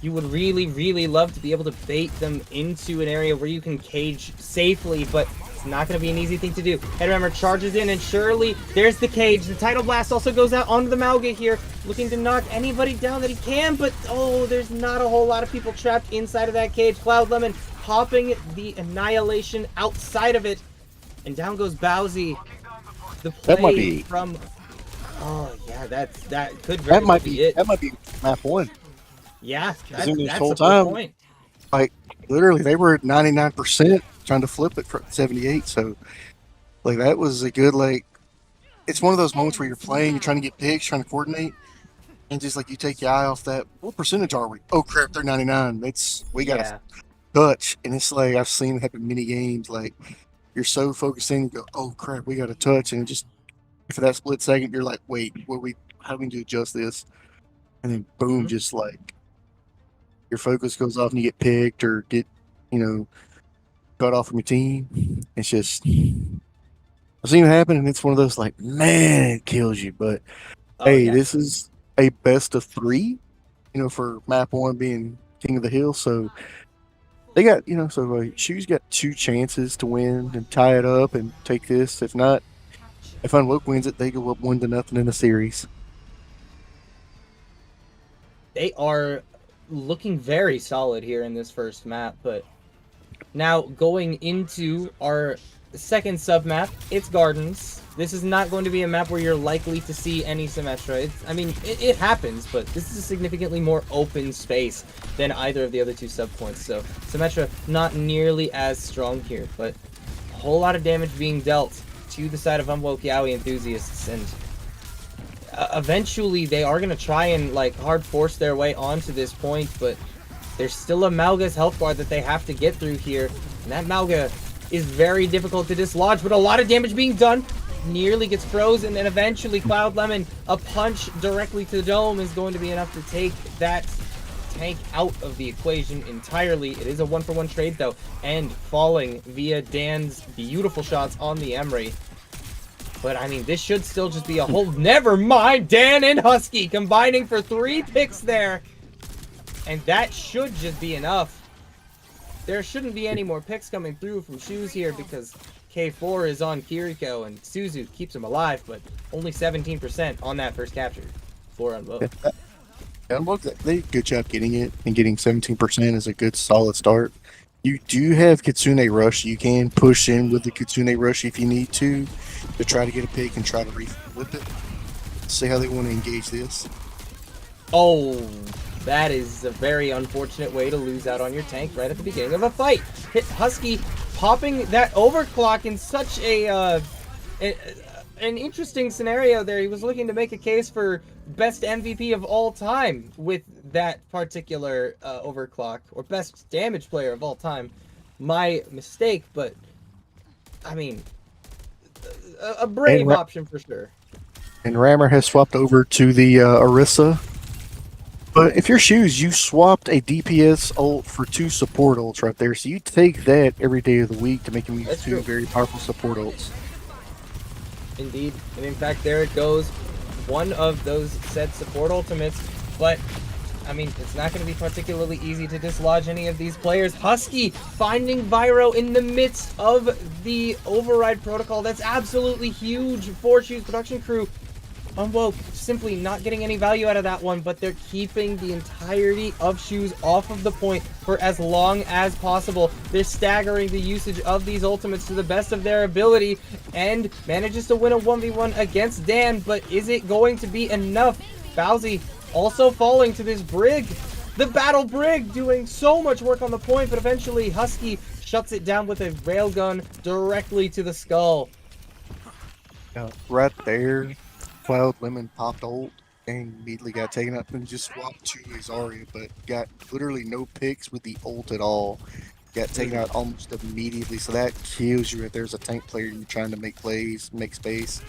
You would really, really love to be able to bait them into an area where you can cage safely, but it's not going to be an easy thing to do. Headrammer charges in, and surely there's the cage. The Tidal Blast also goes out onto the Mauga here, looking to knock anybody down that he can, but oh, there's not a whole lot of people trapped inside of that cage. Cloud Lemon popping the Annihilation outside of it, and down goes Bowsy. The play
That might be
from... Oh, yeah, that could very well be it.
That might be map 1.
Yeah, that's
this
a
whole
good
time,
point.
like literally, they were at 99% trying to flip it for 78. So, like that was a good It's one of those moments where you're playing, you're trying to get picks, trying to coordinate, and just like you take your eye off that. What percentage are we? Oh crap, they're 99. We got to touch, and it's like I've seen it happen many games. Like you're so focused in, you go, oh crap, we got to touch, and just for that split second, you're like, wait, how do we do adjust this? And then boom, just like your focus goes off and you get picked or get, cut off from your team. It's just I've seen it happen, and it's one of those like, man, it kills you. But this is a best of 3, for map 1 being King of the Hill. So they got, Shoes got 2 chances to win and tie it up and take this. If not, if Unwoke wins it, they go up 1-0 in the series.
They are looking very solid here in this first map, but now going into our second sub map, it's Gardens. This is not going to be a map where you're likely to see any Symmetra. It happens, but this is a significantly more open space than either of the other 2 sub points, so Symmetra not nearly as strong here, but a whole lot of damage being dealt to the side of Unwoke Yaoi enthusiasts, and eventually they are going to try and hard force their way onto this point, but there's still a Mauga's health bar that they have to get through here, and that Mauga is very difficult to dislodge, but a lot of damage being done. Nearly gets frozen, and eventually Cloud Lemon, a punch directly to the dome is going to be enough to take that tank out of the equation entirely. It is a 1-for-1 trade though, and falling via Dan's beautiful shots on the Emery. But this should still just be a whole... Never mind! Dan and Husky combining for 3 picks there. And that should just be enough. There shouldn't be any more picks coming through from Shoes here because K4 is on Kiriko and Suzu keeps him alive, but only 17% on that first capture for Unwoke.
Unwoke, they did a good job getting it, and getting 17% is a good solid start. You do have Kitsune Rush. You can push in with the Kitsune Rush if you need to try to get a pick and try to flip it. See how they want to engage this.
Oh, that is a very unfortunate way to lose out on your tank right at the beginning of a fight. Hit Husky popping that overclock in such an interesting scenario there. He was looking to make a case for best MVP of all time with that particular overclock, or best damage player of all time. My mistake, but a brave option for sure.
And Rammer has swapped over to the Orisa. But if you're Shoes, you swapped a DPS ult for 2 support ults right there. So you take that every day of the week to make him use 2 very powerful support ults.
Indeed. And in fact, there it goes. One of those said support ultimates. But, it's not going to be particularly easy to dislodge any of these players. Husky finding Vyro in the midst of the override protocol. That's absolutely huge for Shoes production crew. Unwoke simply not getting any value out of that one, but they're keeping the entirety of Shoes off of the point for as long as possible. They're staggering the usage of these ultimates to the best of their ability and manages to win a 1v1 against Dan, but is it going to be enough? Bowsy also falling to this Brig. The Battle Brig doing so much work on the point, but eventually Husky shuts it down with a railgun directly to the skull.
Right there. Cloud Lemon popped ult and immediately got taken up and just swapped to his Zarya, but got literally no picks with the ult at all. got taken out almost immediately. So that kills you if there's a tank player you're trying to make plays, make space,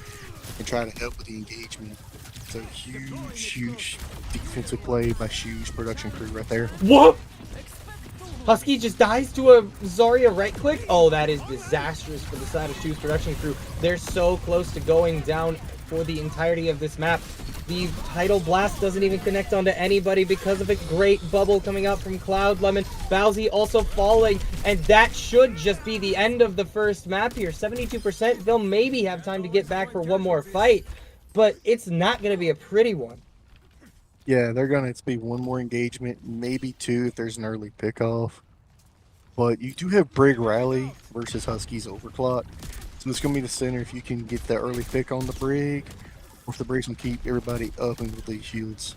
and try to help with the engagement. It's a huge defensive play by Shu's production crew right there.
What? Husky just dies to a Zarya right click? Oh, that is disastrous for the side of Shu's production crew. They're so close to going down for the entirety of this map. The Tidal Blast doesn't even connect onto anybody because of a great bubble coming out from Cloud Lemon. Bowsy also falling, and that should just be the end of the first map here. 72%, they'll maybe have time to get back for one more fight, but it's not going to be a pretty one.
Yeah, they're gonna be one more engagement, maybe two if there's an early pickoff. But you do have Brig Rally versus Husky's Overclock. So it's gonna be the center if you can get the early pick on the Brig, or if the Brig's gonna keep everybody up and with these shields.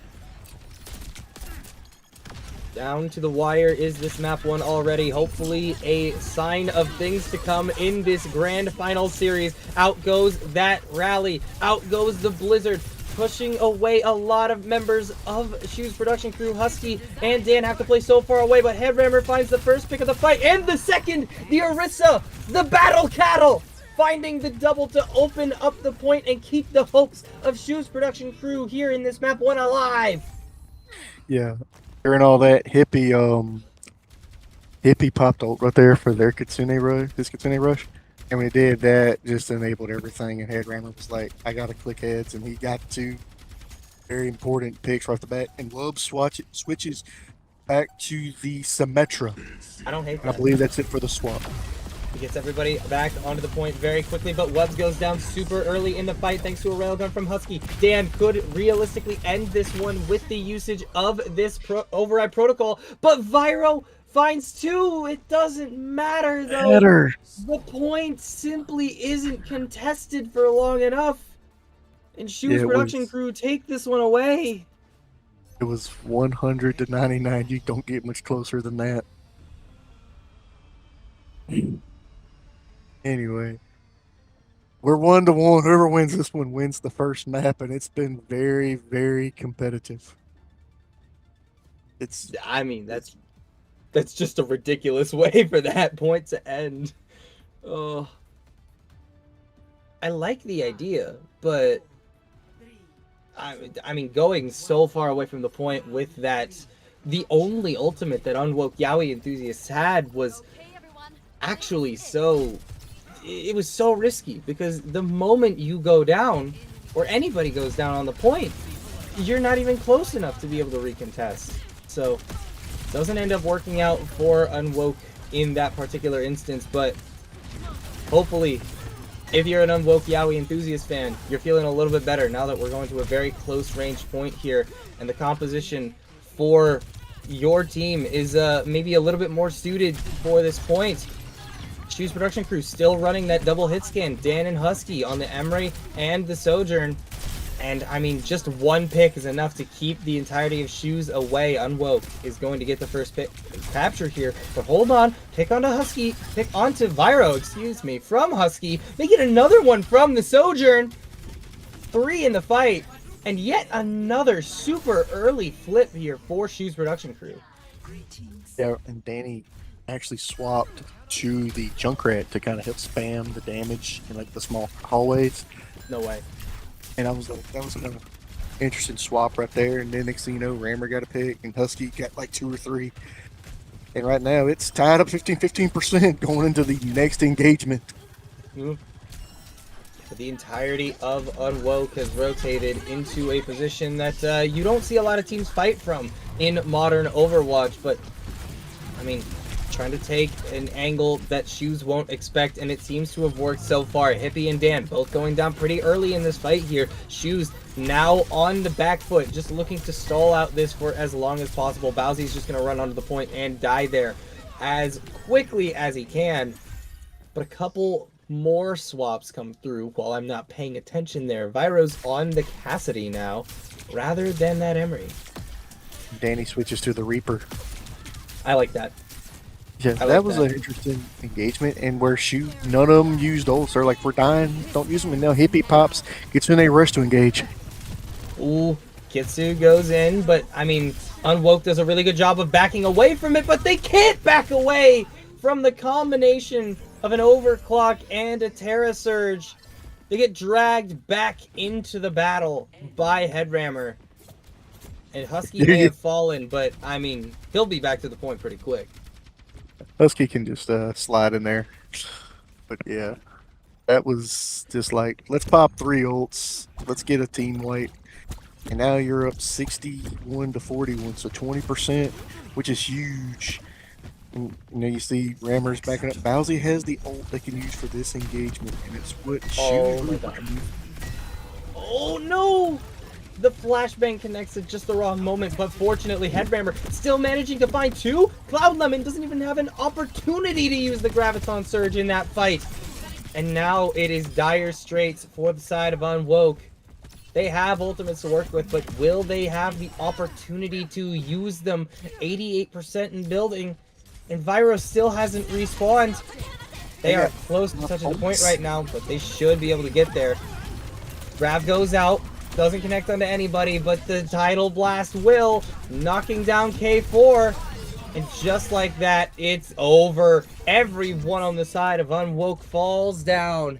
Down to the wire is this map one already. Hopefully a sign of things to come in this grand final series. Out goes that rally. Out goes the Blizzard. Pushing away a lot of members of Shu's production crew. Husky and Dan have to play so far away, but Headrammer finds the first pick of the fight, and the second, the Orisa, the Battle Cattle, finding the double to open up the point and keep the hopes of Shu's production crew here in this map one alive.
Yeah, during all that, Hippie popped ult right there for their Kitsune rush, his Kitsune rush. And when he did that, just enabled everything. And Headrammer was like, I gotta click heads. And he got two very important picks right off the bat. And Wub switches back to the Symmetra.
I don't hate
that. I believe that's it for the swap.
He gets everybody back onto the point very quickly, but Wubs goes down super early in the fight thanks to a railgun from Husky. Dan could realistically end this one with the usage of this override protocol, but Vyro finds two. It doesn't matter though. The point simply isn't contested for long enough. And Shu's production crew take this one away.
It was 100 to 99. You don't get much closer than that. Anyway, we're 1-1. Whoever wins this one wins the first map, and it's been very competitive.
I mean, that's just a ridiculous way for that point to end. Oh, I like the idea, but I mean, going so far away from the point with that, the only ultimate that Unwoke Yaoi enthusiasts had was actually it was so risky, because the moment you go down, or anybody goes down on the point, you're not even close enough to be able to recontest. So doesn't end up working out for Unwoke in that particular instance, but hopefully, if you're an Unwoke Yaoi enthusiast fan, you're feeling a little bit better now that we're going to a very close range point here, and the composition for your team is maybe a little bit more suited for this point. Shu's production crew still running that double hit scan, Dan and Husky on the Emery and the Sojourn. And I mean, just one pick is enough to keep the entirety of Shu's away. Unwoke is going to get the first pick capture here, but hold on, pick onto Vyro, excuse me, from Husky. They get another one from the Sojourn. 3 in the fight, and yet another super early flip here for Shu's production crew.
Yeah, and Danny actually swapped to the Junkrat to kind of help spam the damage in like the small hallways.
No way.
And I was like, that was kind of interesting swap right there. And then next thing you know, Rammer got a pick and Husky got like 2 or 3. And right now it's tied up 15% going into the next engagement.
The entirety of Unwoke has rotated into a position that you don't see a lot of teams fight from in modern Overwatch, but I mean, trying to take an angle that Shoes won't expect, and it seems to have worked so far. Hippie and Dan both going down pretty early in this fight here. Shoes now on the back foot, just looking to stall out this for as long as possible. Bowsy's just going to run onto the point and die there as quickly as he can. But a couple more swaps come through while I'm not paying attention there. Vyro's on the Cassidy now, rather than that Emery.
Danny switches to the Reaper.
I like that.
Yeah, that was an interesting engagement, and where none of them used ults. They're like, we're dying, don't use them, and now Hippie pops, gets in a rush to engage.
Ooh, Kitsu goes in, but I mean, Unwoke does a really good job of backing away from it, but they can't back away from the combination of an overclock and a Terra Surge. They get dragged back into the battle by Headrammer. And Husky may have fallen, but, I mean, he'll be back to the point pretty quick.
Husky can just slide in there. But yeah, that was just like, let's pop 3 ults, let's get a team wipe. And now you're up 61 to 41, so 20%, which is huge. And, you know, you see Rammer's backing up. Bowsy has the ult they can use for this engagement, and it's what
Oh
should
my god. Oh no! The flashbang connects at just the wrong moment, but fortunately Headrammer still managing to find 2. Cloud Lemon doesn't even have an opportunity to use the Graviton Surge in that fight. And now it is dire straits for the side of Unwoke. They have ultimates to work with, but will they have the opportunity to use them? 88% in building, and Vyro still hasn't respawned. They are close to touching the point right now, but they should be able to get there. Grav goes out, doesn't connect onto anybody, but the Tidal Blast will, knocking down K4. And just like that, it's over. Everyone on the side of Unwoke falls down.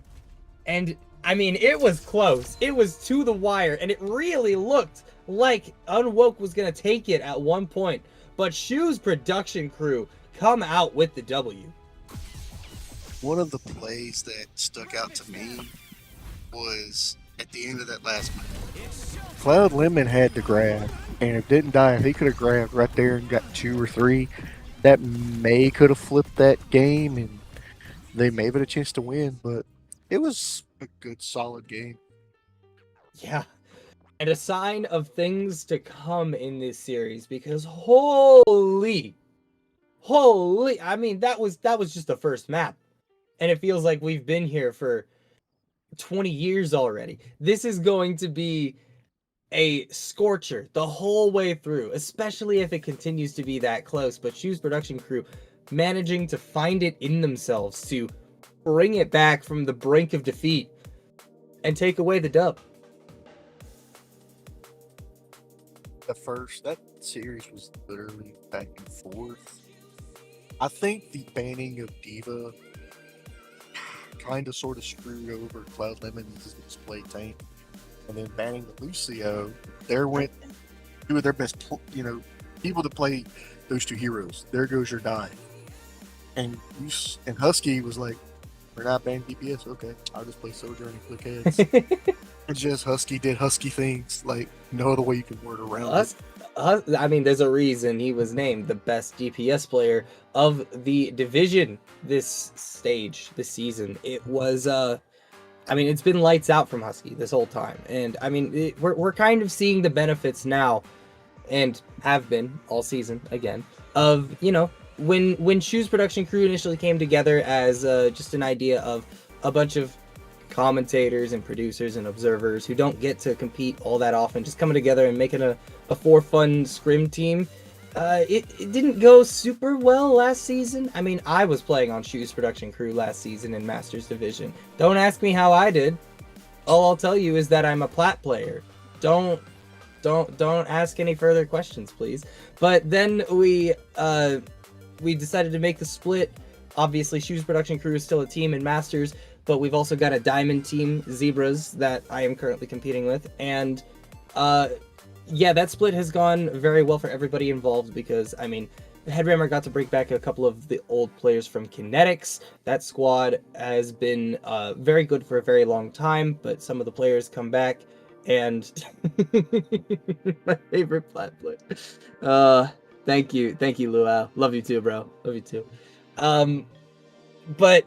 And I mean, it was close. It was to the wire, and it really looked like Unwoke was going to take it at one point. But Shu's production crew come out with the W.
One of the plays that stuck out to me was at the end of that last minute. Cloud Lemon had to grab, and if didn't die, if he could have grabbed right there and got 2 or 3, that may could have flipped that game, and they may have had a chance to win, but it was a good, solid game.
Yeah. And a sign of things to come in this series, because holy, I mean, that was just the first map. And it feels like we've been here for 20 years already. This is going to be a scorcher the whole way through, especially if it continues to be that close. But Shu's production crew managing to find it in themselves to bring it back from the brink of defeat and take away the dub.
That series was literally back and forth. I think the banning of Diva kind of sort of screwed over Cloud Lemon and his display tank. And then banning the Lucio, there went 2 of their best, people to play those 2 heroes. There goes your die. And Husky was like, we're not banning DPS. Okay, I'll just play Soldier and click heads. It's just Husky did Husky things. Like, no other way you can word around it.
I mean, there's a reason he was named the best DPS player of the division this season. It was, I mean, it's been lights out from Husky this whole time. And, I mean, we're kind of seeing the benefits now, and have been all season, again, of, when Shu's production crew initially came together as just an idea of a bunch of commentators and producers and observers who don't get to compete all that often, just coming together and making a for fun scrim team. It didn't go super well last season. I mean, I was playing on Shu's production crew last season in Masters Division. Don't ask me how I did. All I'll tell you is that I'm a plat player. Don't ask any further questions, please. But then we decided to make the split. Obviously, Shu's production crew is still a team in Masters, but we've also got a Diamond team, Zebras, that I am currently competing with. And yeah, that split has gone very well for everybody involved because, I mean, Headrammer got to bring back a couple of the old players from Kinetics. That squad has been very good for a very long time, but some of the players come back, and my favorite plat player. Thank you, Luau. Love you too, bro. Love you too. But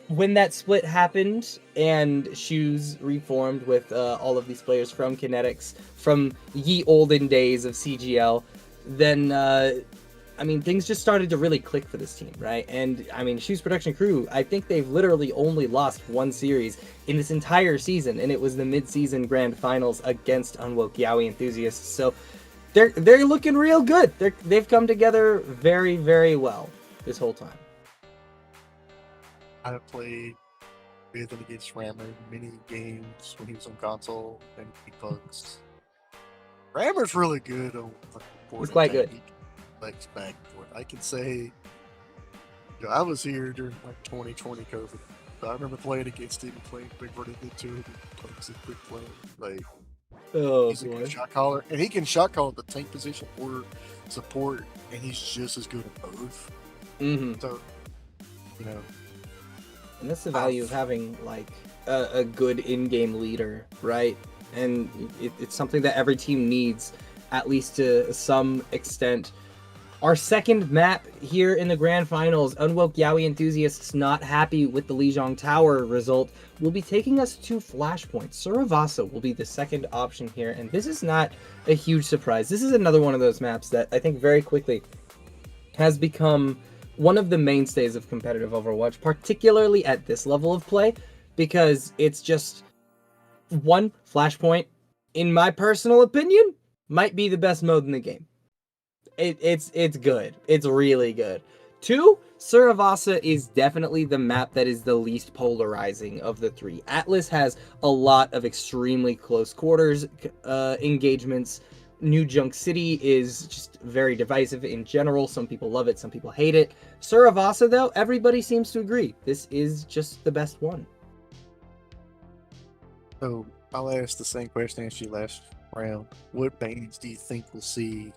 when that split happened and Shoes reformed with all of these players from Kinetics, from ye olden days of CGL, then, I mean, things just started to really click for this team, right? And, I mean, Shoes production crew, I think they've literally only lost 1 series in this entire season, and it was the mid-season grand finals against Unwoke Yaoi enthusiasts. So they're looking real good. They've come together very, very well this whole time.
I played with him against Rammer many games when he was on console and he bugs. Rammer's really good on
He's quite good.
Legs back and forth. I can say I was here during like 2020 COVID. I remember playing against him, playing Big Bird into him, playing some quick play. Like, he's a good shot caller, and he can shot call at the tank position or support, and he's just as good at both.
Mm-hmm.
So, you know,
and that's the value of having like a good in-game leader, right? And it's something that every team needs, at least to some extent. Our second map here in the Grand Finals, Unwoke Yaoi enthusiasts not happy with the Lijiang Tower result, will be taking us to Flashpoint. Suravasa will be the second option here, and this is not a huge surprise. This is another one of those maps that I think very quickly has become one of the mainstays of competitive Overwatch, particularly at this level of play, because it's just, one, Flashpoint, in my personal opinion, might be the best mode in the game. It's good. It's really good. 2, Suravasa is definitely the map that is the least polarizing of the 3. Atlas has a lot of extremely close quarters engagements. New Junk City is just very divisive in general. Some people love it, some people hate it. Suravasa, though, everybody seems to agree. This is just the best one.
so I'll ask the same question as you last round. What bans do you think we'll see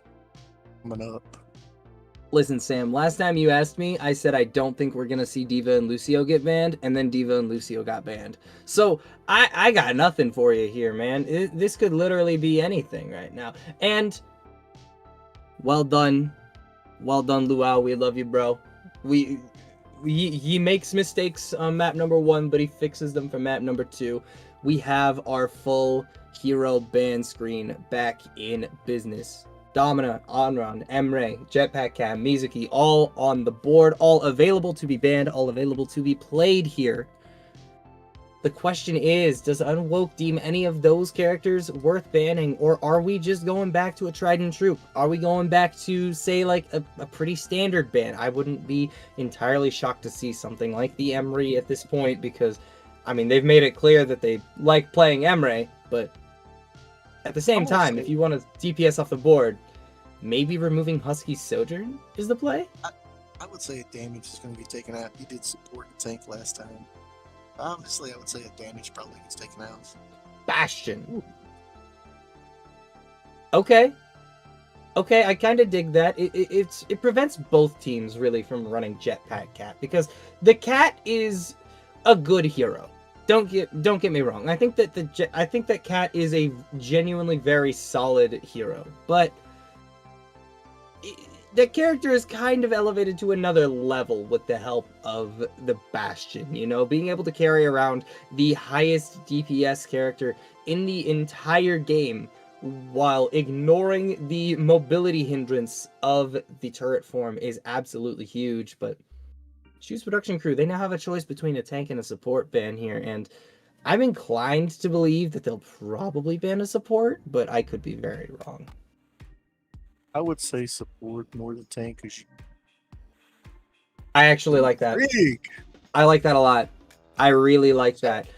coming up?
Listen, Sam, last time you asked me, I said I don't think we're going to see D.Va and Lucio get banned, and then D.Va and Lucio got banned. So I got nothing for you here, man. This could literally be anything right now. And well done. Well done, Luau. We love you, bro. He makes mistakes on map number 1, but he fixes them for map number 2. We have our full hero ban screen back in business. Domina, Onron, Emre, Jetpack Cam, Mizuki, all on the board, all available to be banned, all available to be played here. The question is, does Unwoke deem any of those characters worth banning, or are we just going back to a tried and true? Are we going back to, say, like a pretty standard ban? I wouldn't be entirely shocked to see something like the Emre at this point, because, I mean, they've made it clear that they like playing Emre, but at the same time, if you want to DPS off the board, maybe removing Husky's Sojourn is the play?
I would say a damage is going to be taken out. He did support the tank last time. Honestly, I would say a damage probably gets taken out.
Bastion. Okay. Okay, I kind of dig that. It prevents both teams, really, from running Jetpack Cat, because the Cat is a good hero. Don't get me wrong. I think that Cat is a genuinely very solid hero, but the character is kind of elevated to another level with the help of the Bastion. You know, being able to carry around the highest DPS character in the entire game while ignoring the mobility hindrance of the turret form is absolutely huge. But Shoes Production Crew, they now have a choice between a tank and a support ban here, and I'm inclined to believe that they'll probably ban a support, but I could be very wrong.
I would say support more than tank, because
I actually like that. I like that a lot. I really like that.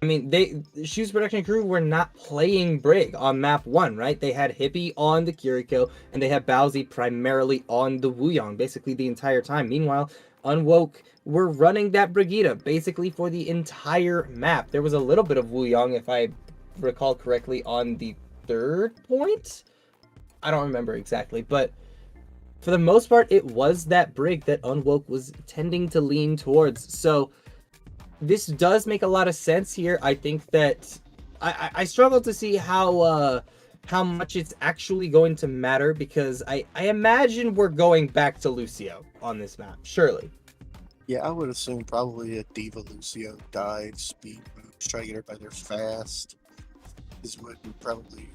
I mean, Shoes Production Crew were not playing Brig on map 1, right? They had Hippie on the Kiriko, and they had Bowsy primarily on the Wuyong, basically the entire time. Meanwhile, Unwoke were running that Brigitte basically for the entire map. There was a little bit of Wuyong, if I recall correctly, on the 3rd point? I don't remember exactly, but for the most part, it was that Brig that Unwoke was tending to lean towards. So this does make a lot of sense here. I think that I struggle to see how much it's actually going to matter, because I imagine we're going back to Lucio on this map, surely.
Yeah, I would assume probably a D.Va Lucio dive, speed moves, try to get everybody there fast is what we probably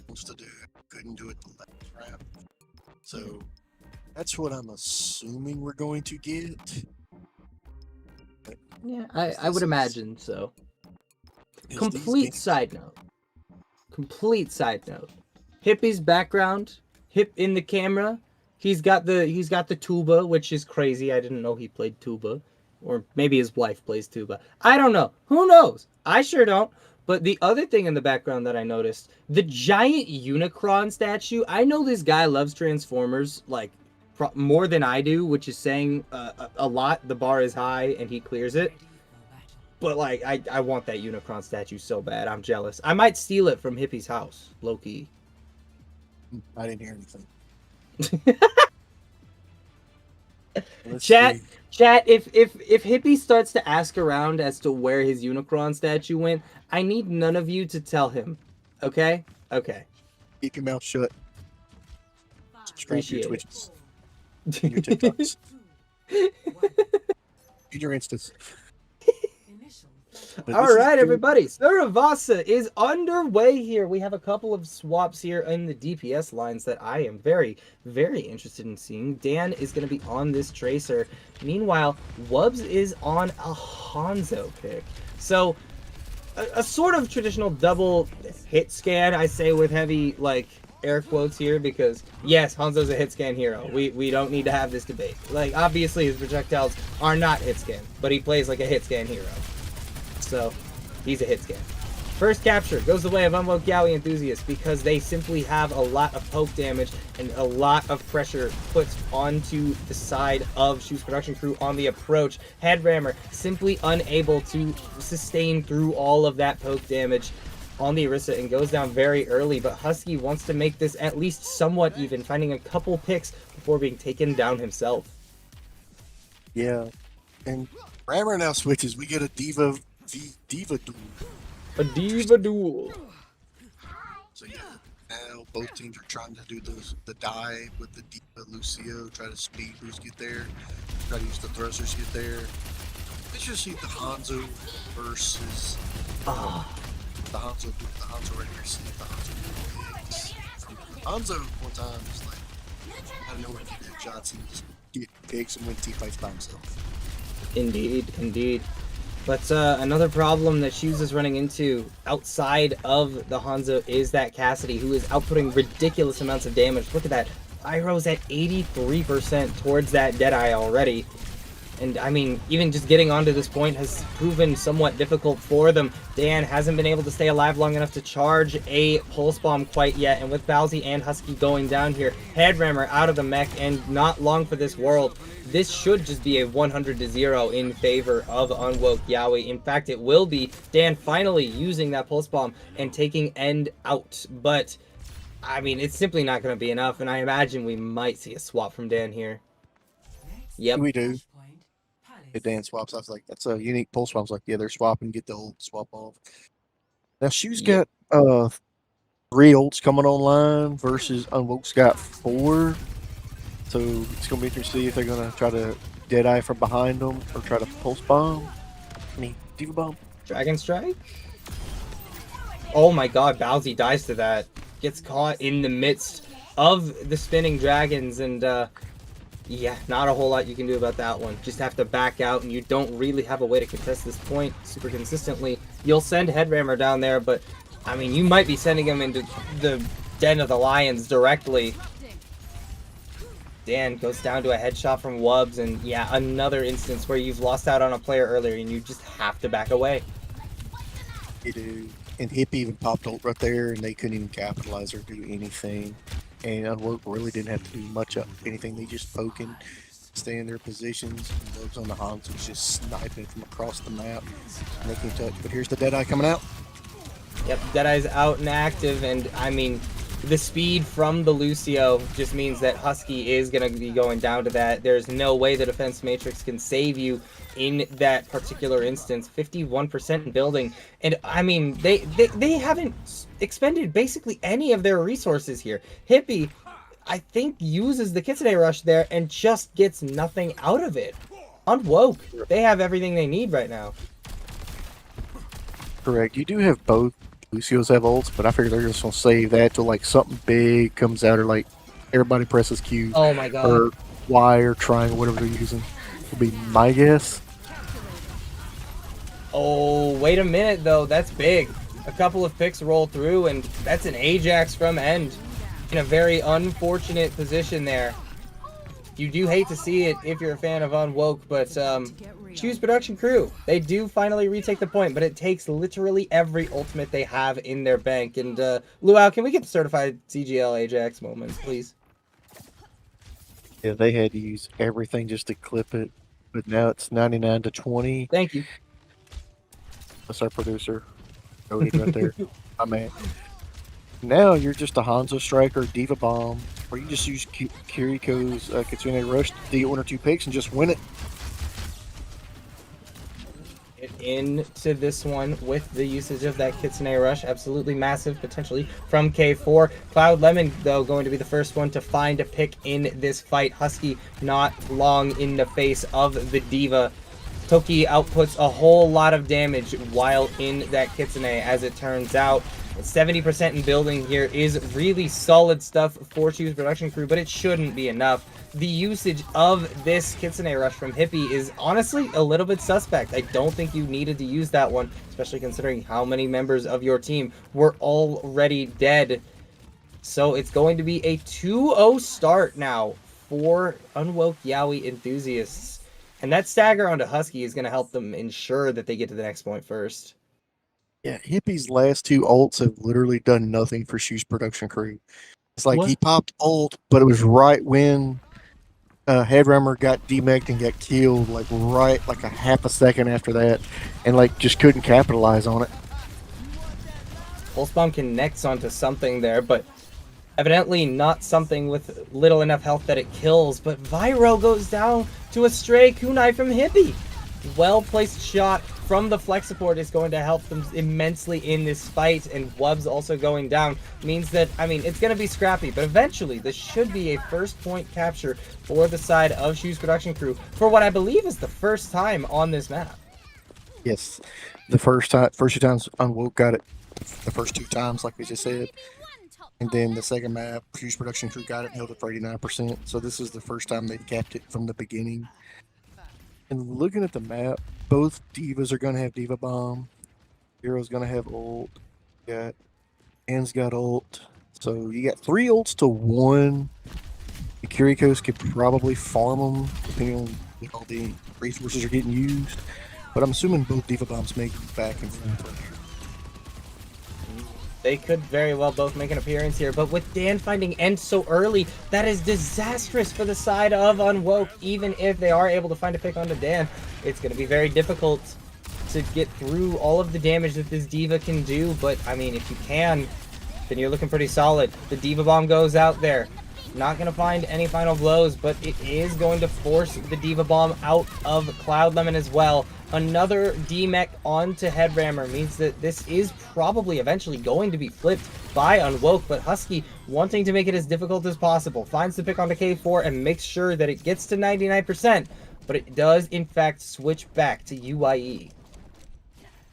wants to do. Couldn't do it the last round. So that's what I'm assuming we're going to get. But
yeah, I would imagine so. Complete side note. Hippie's background, Hip in the camera. He's got the tuba, which is crazy. I didn't know he played tuba. Or maybe his wife plays tuba. I don't know. Who knows? I sure don't. But the other thing in the background that I noticed, the giant Unicron statue. I know this guy loves Transformers, like, more than I do, which is saying a lot. The bar is high, and he clears it. But, like, I want that Unicron statue so bad. I'm jealous. I might steal it from Hippie's house, low-key.
I didn't hear anything.
Chat, if Hippie starts to ask around as to where his Unicron statue went, I need none of you to tell him. Okay? Okay.
Keep your mouth shut. Subscribe to your
Appreciate
Twitches. And your TikToks. And your Instas.
All right, everybody. Suravasa is underway here. We have a couple of swaps here in the DPS lines that I am very, very interested in seeing. Dan is going to be on this Tracer. Meanwhile, Wubs is on a Hanzo pick. So, a sort of traditional double hit scan, I say with heavy, like, air quotes here, because, yes, Hanzo's a hit scan hero. We don't need to have this debate. Like, obviously, his projectiles are not hit scan, but he plays like a hit scan hero. So, he's a hit scan. First capture goes the way of Unwoke Yaoi enthusiasts because they simply have a lot of poke damage and a lot of pressure put onto the side of Shoes Production Crew on the approach. Headrammer simply unable to sustain through all of that poke damage on the Orisa and goes down very early, but Husky wants to make this at least somewhat even, finding a couple picks before being taken down himself.
Yeah, and Rammer now switches. We get a Diva duel.
A Diva duel.
So yeah, now both teams are trying to do the dive with the Diva Lucio, try to speed boost get there, try to use the thrusters get there. Let's just see the Hanzo versus the Hanzo right here. See the Hanzo. Hanzo one time is like I don't know where to get shots and just get pigs and win team fights by himself.
Indeed. But another problem that Shoes is running into outside of the Hanzo is that Cassidy, who is outputting ridiculous amounts of damage. Look at that. Iroh's at 83% towards that Deadeye already. And, I mean, even just getting onto this point has proven somewhat difficult for them. Dan hasn't been able to stay alive long enough to charge a Pulse Bomb quite yet. And with Bowsy and Husky going down here, Headrammer out of the mech and not long for this world. This should just be a 100-0 in favor of Unwoke Yaoi. In fact, it will be. Dan finally using that Pulse Bomb and taking End out. But, I mean, it's simply not going to be enough. And I imagine we might see a swap from Dan here. Yep.
We do. If Dan swaps, I was like, that's a unique pulse swap. I was like, yeah, they're swapping, get the old swap off. Now, Shoes got 3 ults coming online versus Unwoke's got 4. So it's going to be interesting to see if they're going to try to Deadeye from behind them or try to Pulse Bomb. Diva Bomb.
Dragon Strike? Oh my god, Bowsy dies to that. Gets caught in the midst of the spinning dragons and, yeah, not a whole lot you can do about that one. Just have to back out, and you don't really have a way to contest this point super consistently. You'll send Headrammer down there, but, I mean, you might be sending him into the Den of the Lions directly. Dan goes down to a headshot from Wubs, and yeah, another instance where you've lost out on a player earlier, and you just have to back away.
You do. And Hippie even popped ult right there, and they couldn't even capitalize or do anything. And Unwoke really didn't have to do much of anything. They just poking, stay in their positions. And Wubs on the Hans was just sniping from across the map, making touch. But here's the Deadeye coming out.
Yep, Deadeye's out and active, and I mean, the speed from the Lucio just means that Husky is going to be going down to that. There's no way the defense matrix can save you in that particular instance. 51% building, and I mean, they haven't expended basically any of their resources here. Hippie, I think, uses the Kitsune Rush there and just gets nothing out of it. Unwoke, they have everything they need right now.
Correct. You do have both Lucios have ults, but I figure they're just gonna save that till like something big comes out, or like everybody presses Q.
Oh my god.
Or Y or triangle, whatever they're using. Would be my guess.
Oh, wait a minute though. That's big. A couple of picks roll through, and that's an Ajax from End in a very unfortunate position there. You do hate to see it if you're a fan of Unwoke, but Shoes Production Crew, they do finally retake the point, but it takes literally every ultimate they have in their bank. And Luau, can we get the certified CGL Ajax moment, please?
Yeah, they had to use everything just to clip it, but now it's 99 to 20.
Thank you.
That's our producer, Cody, right there. My man. Now you're just a Hanzo Striker, Diva Bomb, or you just use Kiriko's Kitsune Rush to get 1 or 2 picks and just win it.
Into this one with the usage of that Kitsune Rush. Absolutely massive, potentially, from K4. Cloud Lemon, though, going to be the first one to find a pick in this fight. Husky not long in the face of the Diva. Toki outputs a whole lot of damage while in that Kitsune, as it turns out. 70% in building here is really solid stuff for Shoes Production Crew, but it shouldn't be enough. The usage of this Kitsune Rush from Hippie is honestly a little bit suspect. I don't think you needed to use that one, especially considering how many members of your team were already dead. So it's going to be a 2-0 start now for Unwoke Yaoi enthusiasts. And that stagger onto Husky is going to help them ensure that they get to the next point first.
Yeah, Hippie's last 2 ults have literally done nothing for Shoes Production Crew. It's like he popped ult, but it was right when Headrammer got demeched and got killed, like a half a second after that, and like just couldn't capitalize on it.
Pulse Bomb connects onto something there, but evidently not something with little enough health that it kills. But Vyro goes down to a stray kunai from Hippie. Well-placed shot from the flex support is going to help them immensely in this fight, and Wubs also going down means that, I mean, it's going to be scrappy, but eventually this should be a first point capture for the side of Shoes Production Crew for what I believe is the first time on this map.
Yes, the first 2 times Unwoke got it the first 2 times, like we just said. And then the second map, Fuse Production Crew got it and held it for 89%. So this is the first time they've capped it from the beginning. And looking at the map, both Divas are going to have Diva Bomb. Hero's going to have ult. An's got ult. So you got 3 ults to 1. The Kirikos could probably farm them, depending on all the resources are getting used. But I'm assuming both Diva Bombs make it back and forth.
They could very well both make an appearance here, but with Dan finding End so early, that is disastrous for the side of Unwoke. Even if they are able to find a pick onto Dan, it's going to be very difficult to get through all of the damage that this Diva can do, but I mean, if you can, then you're looking pretty solid. The Diva Bomb goes out there. Not going to find any final blows, but it is going to force the Diva Bomb out of Cloud Lemon as well. Another D-Mech onto Headrammer means that this is probably eventually going to be flipped by Unwoke, but Husky, wanting to make it as difficult as possible, finds the pick onto K4 and makes sure that it gets to 99%, but it does in fact switch back to UIE.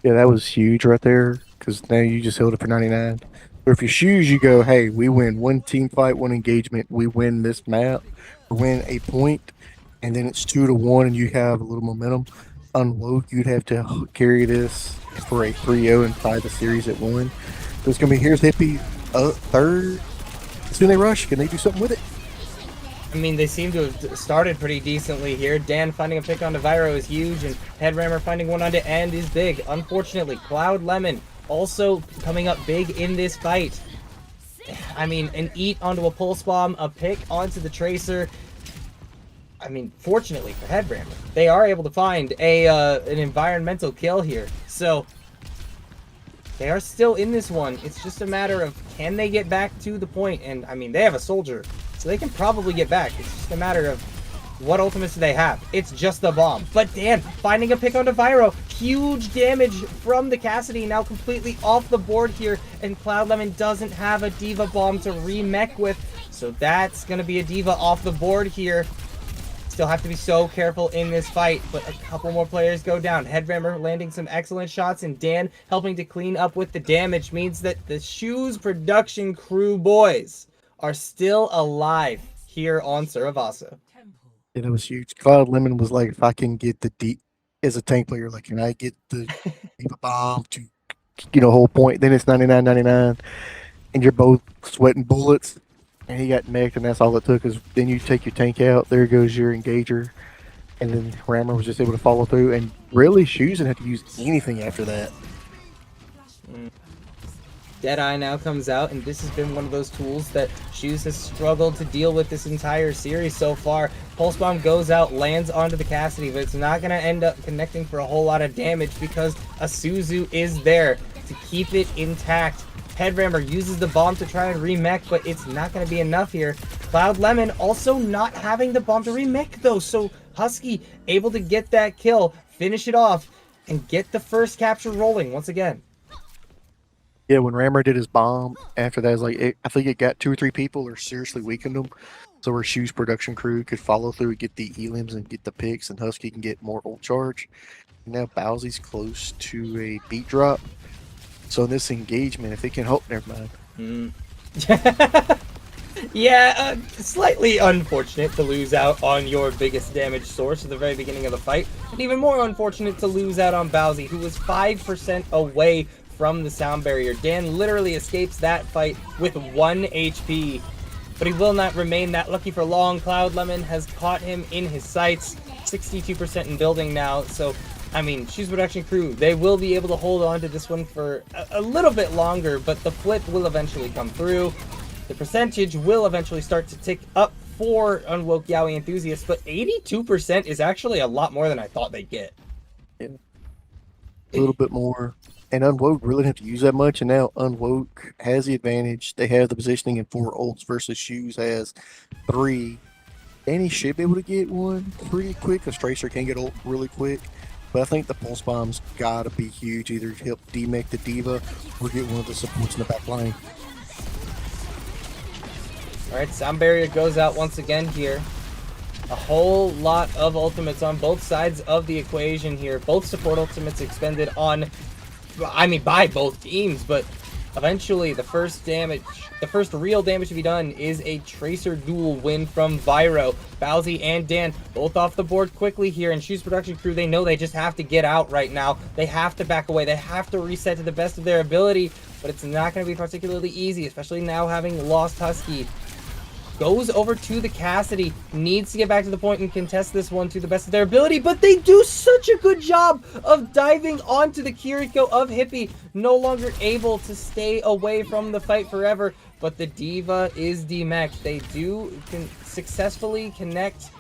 Yeah, that was huge right there, because now you just held it for 99. Or if you Shoes, you go, hey, we win 1 team fight, 1 engagement, we win this map, or win a point, and then it's 2 to 1 and you have a little momentum. Unwoke, you'd have to carry this for a 3-0 and tie the series at 1. So it's going to be, here's Hippie, third. Soon they rush. Can they do something with it?
I mean, they seem to have started pretty decently here. Dan finding a pick onto Vyro is huge, and Headrammer finding one onto End is big. Unfortunately, Cloud Lemon also coming up big in this fight. I mean, an eat onto a Pulse Bomb, a pick onto the Tracer. I mean, fortunately for Headrammer, they are able to find an environmental kill here. So, they are still in this one. It's just a matter of, can they get back to the point? And, I mean, they have a soldier, so they can probably get back. It's just a matter of what ultimates do they have. It's just the bomb. But Dan, finding a pick onto Vyro. Huge damage from the Cassidy, now completely off the board here. And Cloud Lemon doesn't have a Diva Bomb to remech with. So that's going to be a Diva off the board here. Still have to be so careful in this fight, but a couple more players go down. Headrammer landing some excellent shots, and Dan helping to clean up with the damage means that the Shoes Production Crew boys are still alive here on Saravasa.
Yeah, that was huge. Cloud Lemon was like, if I can get the deep as a tank player, like, can I get the Diva Bomb to, whole point? Then it's 99-99, and you're both sweating bullets. And he got mech, and that's all it took. Is then you take your tank out, there goes your engager, and then Rammer was just able to follow through. And really, Shoes didn't have to use anything after that.
Deadeye now comes out, and this has been one of those tools that Shoes has struggled to deal with this entire series so far. Pulse Bomb goes out, lands onto the Cassidy, but it's not going to end up connecting for a whole lot of damage because a Suzu is there to keep it intact. Headrammer uses the bomb to try and remech, but it's not going to be enough here. Cloud Lemon also not having the bomb to remech though, so Husky able to get that kill, finish it off, and get the first capture rolling once again.
Yeah, when Rammer did his bomb, after that, I think it got 2 or 3 people or seriously weakened them. So our Shoes production crew could follow through, get the elims and get the picks, and Husky can get more ult charge. And now Bowsy's close to a beat drop. So in this engagement, if they can help, never mind.
Yeah, slightly unfortunate to lose out on your biggest damage source at the very beginning of the fight. And even more unfortunate to lose out on Bowsy, who was 5% away from the sound barrier. Dan literally escapes that fight with 1 HP. But he will not remain that lucky for long. Cloud Lemon has caught him in his sights. 62% in building now, so I mean, Shoes Production Crew, they will be able to hold on to this one for a little bit longer, but the flip will eventually come through. The percentage will eventually start to tick up for Unwoke Yaoi enthusiasts, but 82% is actually a lot more than I thought they'd get.
Yeah. A little bit more. And Unwoke really didn't have to use that much, and now Unwoke has the advantage. They have the positioning in 4 ults versus Shoes has 3. Danny should be able to get one pretty quick, because Tracer can get ult really quick. But I think the Pulse Bomb's gotta be huge, either help demech the D.Va or get one of the supports in the back line.
Alright, Sound Barrier goes out once again here. A whole lot of ultimates on both sides of the equation here. Both support ultimates expended on, I mean, by both teams, but eventually the first real damage to be done is a Tracer duel win from Vyro. Bowsy and Dan both off the board quickly here, and Shoes Production Crew, they know they just have to get out right now. They have to back away. They have to reset to the best of their ability, but it's not going to be particularly easy, especially now having lost Husky. Goes over to the Cassidy, needs to get back to the point and contest this one to the best of their ability, but they do such a good job of diving onto the Kiriko of Hippie, no longer able to stay away from the fight forever, but the D.Va is demeched. They can successfully connect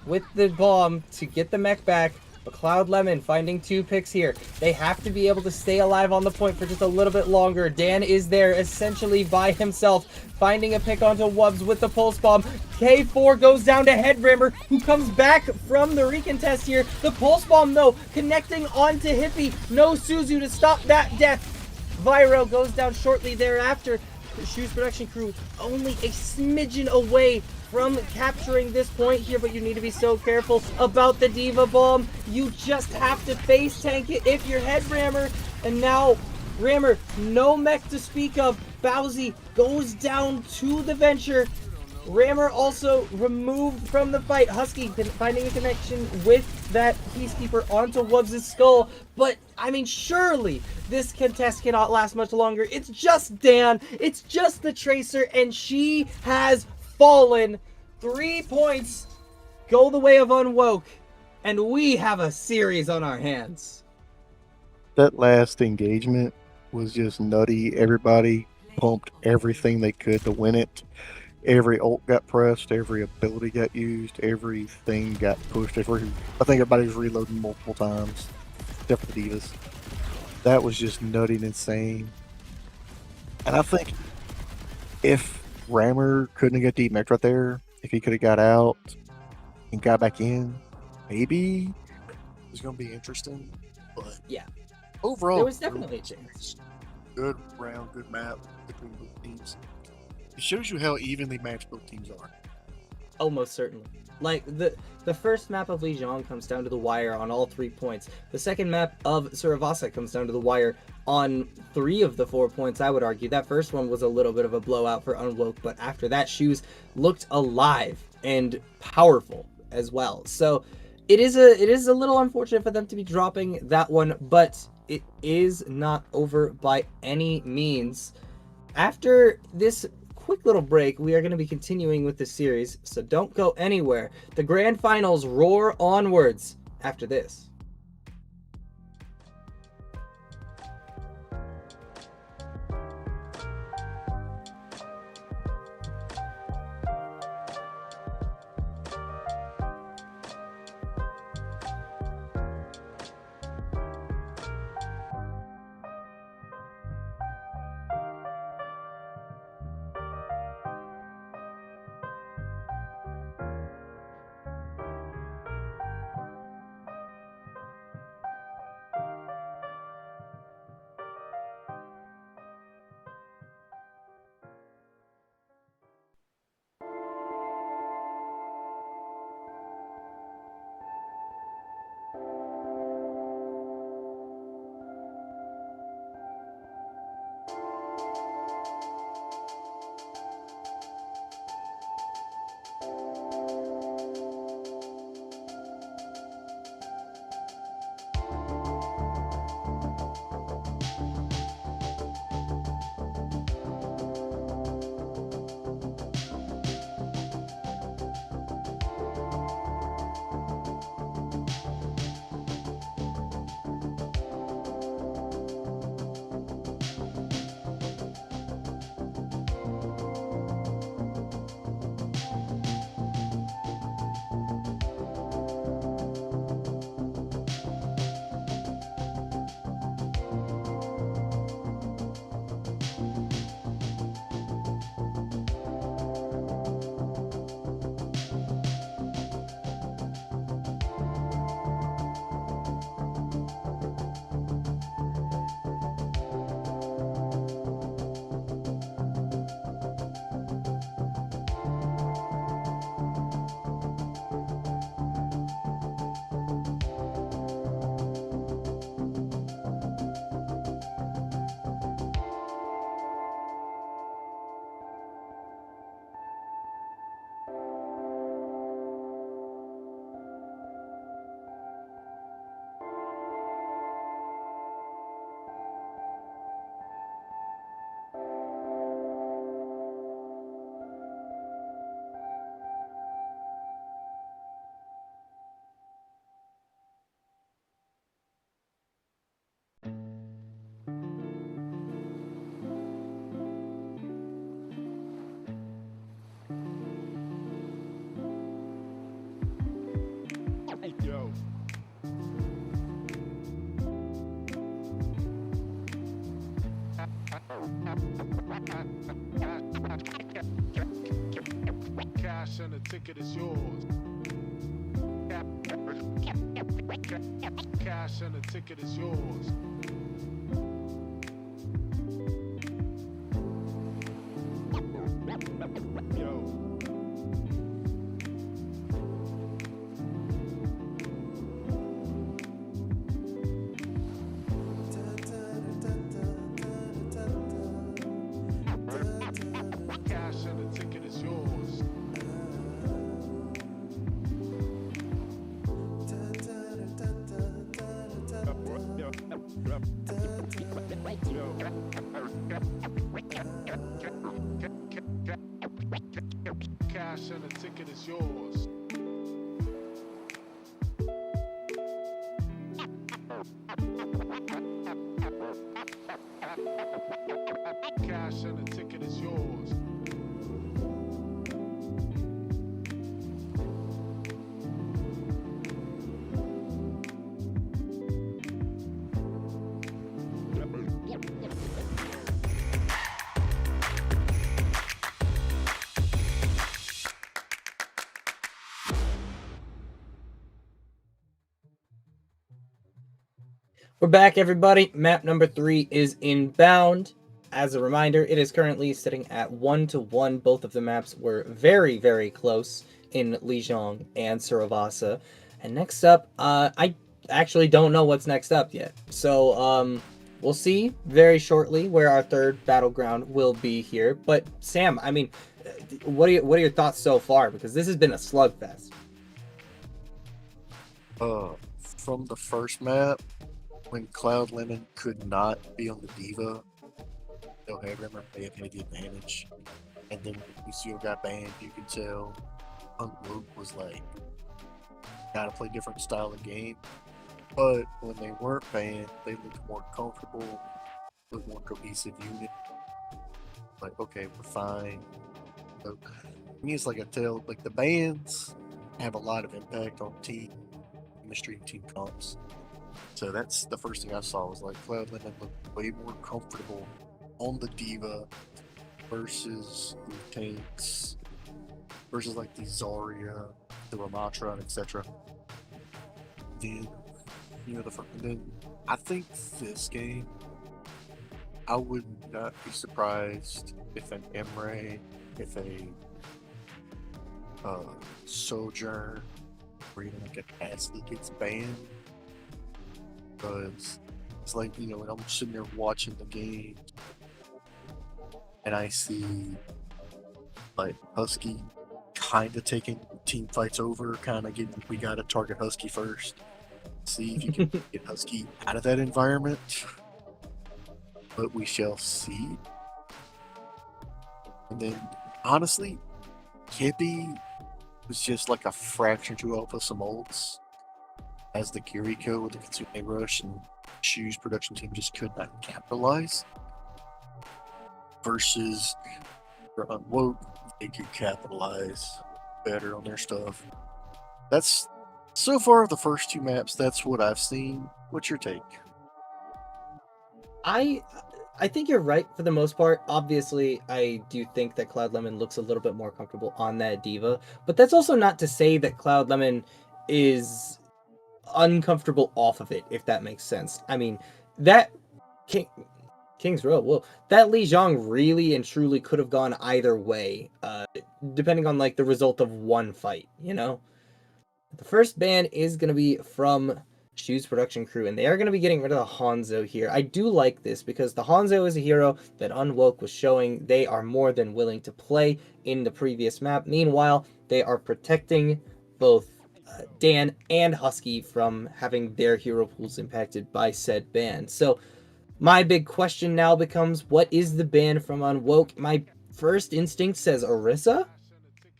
with the bomb to get the mech back, but Cloud Lemon finding 2 picks here. They have to be able to stay alive on the point for just a little bit longer. Dan is there essentially by himself, finding a pick onto Wubs with the Pulse Bomb. K4 goes down to Headrammer, who comes back from the recontest here. The Pulse Bomb, though, connecting onto Hippie. No Suzu to stop that death. Vyro goes down shortly thereafter. The Shoes Production Crew only a smidgen away from capturing this point here, but you need to be so careful about the D.Va bomb. You just have to face tank it if you're Headrammer. And now Rammer, no mech to speak of. Bowsy goes down to the Venture. Rammer also removed from the fight. Husky finding a connection with that Peacekeeper onto Wubs' skull. But, I mean, surely this contest cannot last much longer. It's just Dan. It's just the Tracer, and she has fallen. 3 points go the way of Unwoke, and we have a series on our hands.
That last engagement was just nutty. Everybody pumped everything they could to win it. Every ult got pressed, every ability got used, everything got pushed. I think everybody was reloading multiple times, except for the Divas. That was just nutty and insane. And I think if Rammer couldn't have got demech right there, if he could have got out and got back in, maybe it was going to be interesting. But
yeah,
overall,
there was definitely a chance.
Good round, good map between both teams. It shows you how evenly matched both teams are.
Almost certainly. Like, the first map of Lijiang comes down to the wire on all 3 points. The second map of Suravasa comes down to the wire on 3 of the 4 points, I would argue. That first one was a little bit of a blowout for Unwoke, but after that, Shoes looked alive and powerful as well. So it is a little unfortunate for them to be dropping that one, but it is not over by any means. After this quick little break, we are going to be continuing with the series, so don't go anywhere. The grand finals roar onwards after this.
Yo. Cash and the ticket is yours. Cash and the ticket is yours. Yo. Cash and the ticket is yours. Cash and the ticket is yours. Cash and the ticket is yours.
We're back, everybody. Map number 3 is inbound. As a reminder, it is currently sitting at 1-1. Both of the maps were very, very close in Lijiang and Suravasa. And next up, I actually don't know what's next up yet. So, we'll see very shortly where our third battleground will be here. But Sam, I mean, what are your thoughts so far? Because this has been a slugfest.
From the first map, when Cloud Lemon could not be on the Diva, no Headrummer may have had the advantage. And then when Lucio got banned, you could tell Unwoke was like, gotta play different style of game. But when they weren't banned, they looked more comfortable with more cohesive unit. Like, okay, we're fine. So, to me, it's like a tale. Like, the bans have a lot of impact on team chemistry and team comps. So that's the first thing I saw was like Cloud Lemon looked way more comfortable on the Diva versus the tanks, versus like the Zarya, the Ramatra, etc. Then, then I think this game, I would not be surprised if an Emre, if a Sojourn, or even like an Ashley gets banned because it's like, you know, when I'm sitting there watching the game and I see like Husky kind of taking team fights over, kind of getting, we got to target Husky first. See if you can get Husky out of that environment. But we shall see. And then, honestly, Kippy was just like a fraction too off of some ults. As the Kiriko with the Kitsune Rush and Shoes production team just could not capitalize. Versus for Unwoke, they could capitalize better on their stuff. That's so far the first two maps, that's what I've seen. What's your take?
I think you're right for the most part. Obviously, I do think that Cloud Lemon looks a little bit more comfortable on that Diva, but that's also not to say that Cloud Lemon is uncomfortable off of it, if that makes sense. I mean, that King's Row, whoa, that Li Zhang really and truly could have gone either way, depending on like the result of one fight, you know? The first ban is going to be from Shoes production crew, and they are going to be getting rid of the Hanzo here. I do like this because the Hanzo is a hero that Unwoke was showing they are more than willing to play in the previous map. Meanwhile, they are protecting both Dan and Husky from having their hero pools impacted by said ban. So my big question now becomes, what is the ban from Unwoke? My first instinct says Orisa,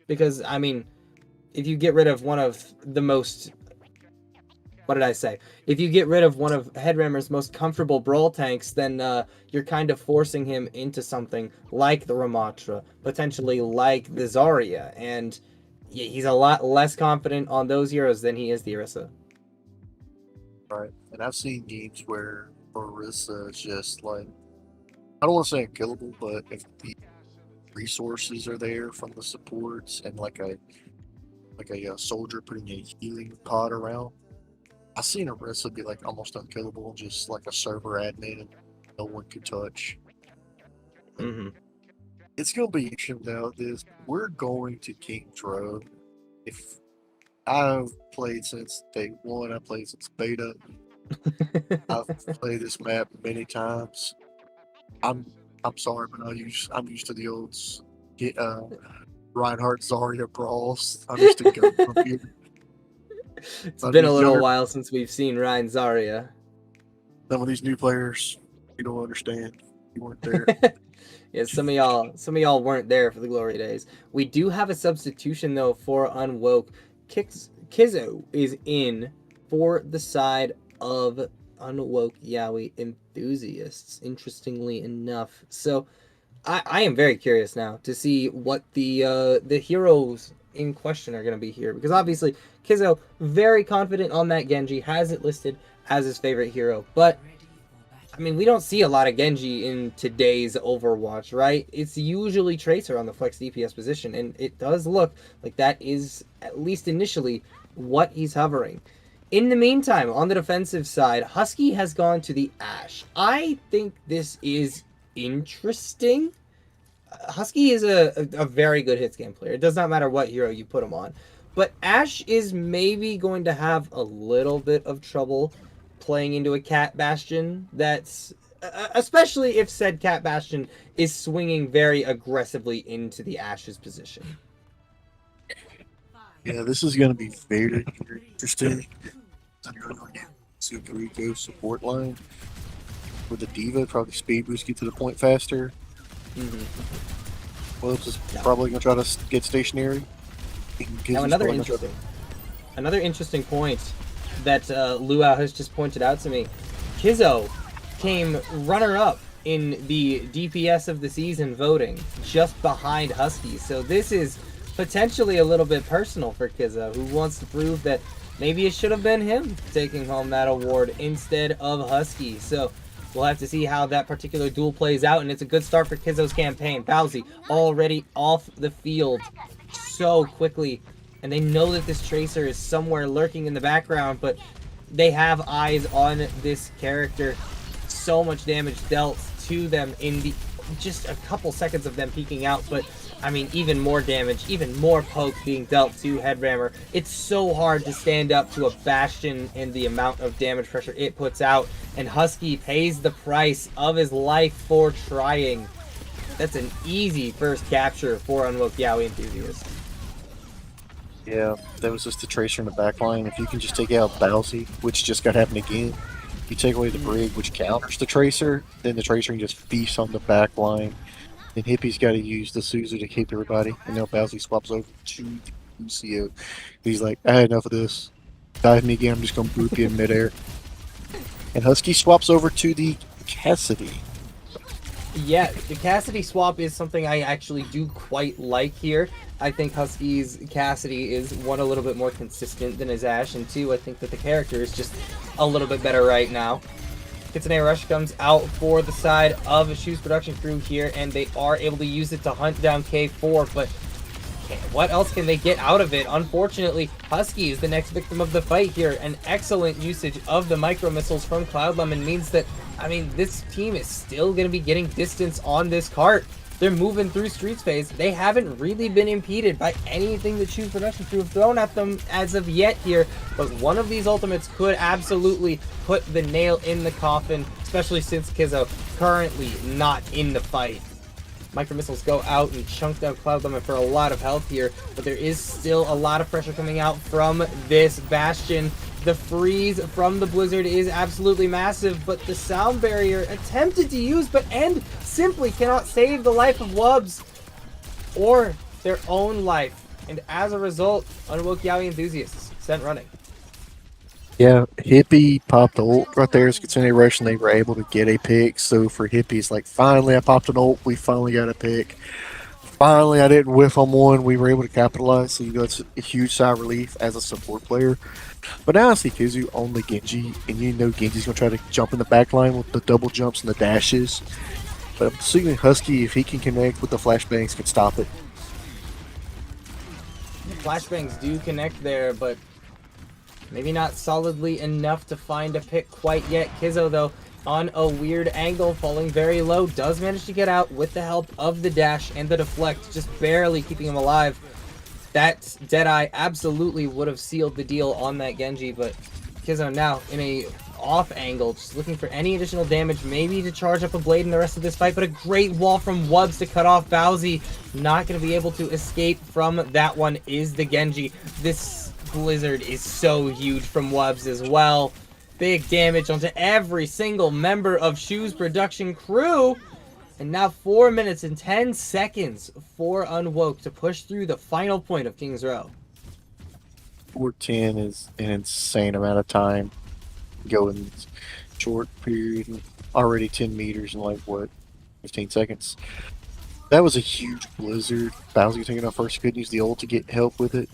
because I mean, if you get rid of one of the most, what did I say? If you get rid of one of Headrammer's most comfortable brawl tanks, then you're kind of forcing him into something like the Ramatra, potentially like the Zarya, and he's a lot less confident on those heroes than he is the Orisa.
Right, and I've seen games where Orisa is just like, I don't want to say unkillable, but if the resources are there from the supports and like a soldier putting a healing pod around, I've seen Orisa be like almost unkillable, just like a server admin and no one could touch.
Mm-hmm.
It's gonna be interesting now. This we're going to King's Row. If I've played since day one, I played since beta. I've played this map many times. I'm sorry, but I'm used to the old Reinhardt Zarya brawls. I'm used to go from here.
It's been a little while since we've seen Ryan Zarya.
Some of these new players, you don't understand. You weren't there.
Yeah, some of y'all weren't there for the glory days. We do have a substitution though for Unwoke. Kizzo is in for the side of Unwoke Yaoi enthusiasts, interestingly enough. So I am very curious now to see what the heroes in question are going to be here, because obviously Kizzo very confident on that Genji, has it listed as his favorite hero, but I mean, we don't see a lot of Genji in today's Overwatch, right? It's usually Tracer on the flex DPS position, and it does look like that is, at least initially, what he's hovering. In the meantime, on the defensive side, Husky has gone to the Ashe. I think this is interesting. Husky is a very good hits game player. It does not matter what hero you put him on. But Ashe is maybe going to have a little bit of trouble playing into a Cat Bastion that's, especially if said Cat Bastion is swinging very aggressively into the Ashe's position.
Yeah, this is going to be very, very interesting. Super Rico support line with the Diva, probably speed boost, get to the point faster.
Mm-hmm.
Williams is probably going to try to get stationary.
Now another interesting point that Luau has just pointed out to me. Kizzo came runner-up in the DPS of the season voting, just behind Husky. So this is potentially a little bit personal for Kizzo, who wants to prove that maybe it should have been him taking home that award instead of Husky. So we'll have to see how that particular duel plays out, and it's a good start for Kizzo's campaign. Bowsy already off the field so quickly, and they know that this Tracer is somewhere lurking in the background, but they have eyes on this character. So much damage dealt to them in the just a couple seconds of them peeking out, but I mean, even more damage, even more poke being dealt to Headrammer. It's so hard to stand up to a Bastion and the amount of damage pressure it puts out, and Husky pays the price of his life for trying. That's an easy first capture for Unwoke Yaoi enthusiasts.
Yeah, that was just the Tracer in the back line. If you can just take out Bowsy, which just got happened again, you take away the Brig, which counters the Tracer, then the Tracer can just feast on the back line. Then Hippie's got to use the Suzu to keep everybody, and now Bowsy swaps over to the Lucio. He's like, I had enough of this. Dive me again, I'm just going to boop you in midair. And Husky swaps over to the Cassidy.
Yeah, the Cassidy swap is something I actually do quite like here. I think Husky's Cassidy is, one, a little bit more consistent than his Ashe, and two, I think that the character is just a little bit better right now. Kitsune Rush comes out for the side of Shoes Production Crew here, and they are able to use it to hunt down K4, but what else can they get out of it? Unfortunately, Husky is the next victim of the fight here. An excellent usage of the micro missiles from Cloud Lemon means that, I mean, this team is still going to be getting distance on this cart. They're moving through Streets phase. They haven't really been impeded by anything that Shoes Production Crew have thrown at them as of yet here, but one of these ultimates could absolutely put the nail in the coffin, especially since Kizzo currently not in the fight. Micro missiles go out and chunk down Cloud Lemon for a lot of health here, but there is still a lot of pressure coming out from this Bastion. The freeze from the Blizzard is absolutely massive, but the sound barrier attempted to use, but End simply cannot save the life of Wubs or their own life. And as a result, Unwoke Yaoi enthusiasts sent running.
Yeah, Hippie popped the ult right there as Kitsune Rush, and they were able to get a pick. So for Hippie, it's like, finally I popped an ult, we finally got a pick. Finally I didn't whiff on one, we were able to capitalize. So, you know, it's a huge sigh of relief as a support player. But now I see Kizu on the Genji, and you know Genji's going to try to jump in the back line with the double jumps and the dashes. But I'm assuming Husky, if he can connect with the flashbangs, can stop it.
Flashbangs do connect there, but maybe not solidly enough to find a pick quite yet. Kizzo, though, on a weird angle, falling very low, does manage to get out with the help of the dash and the deflect, just barely keeping him alive. That Deadeye absolutely would have sealed the deal on that Genji, but Kizzo now in a off angle, just looking for any additional damage, maybe to charge up a blade in the rest of this fight, but a great wall from Wubs to cut off Bowsy. Not going to be able to escape from that one is the Genji. This Blizzard is so huge from Wubs as well. Big damage onto every single member of Shoes Production Crew. And now 4 minutes and 10 seconds for Unwoke to push through the final point of King's Row.
4:10 is an insane amount of time going short period. Already 10 meters in like, what, 15 seconds. That was a huge blizzard. Bowsy taking off first, couldn't use the ult to get help with it.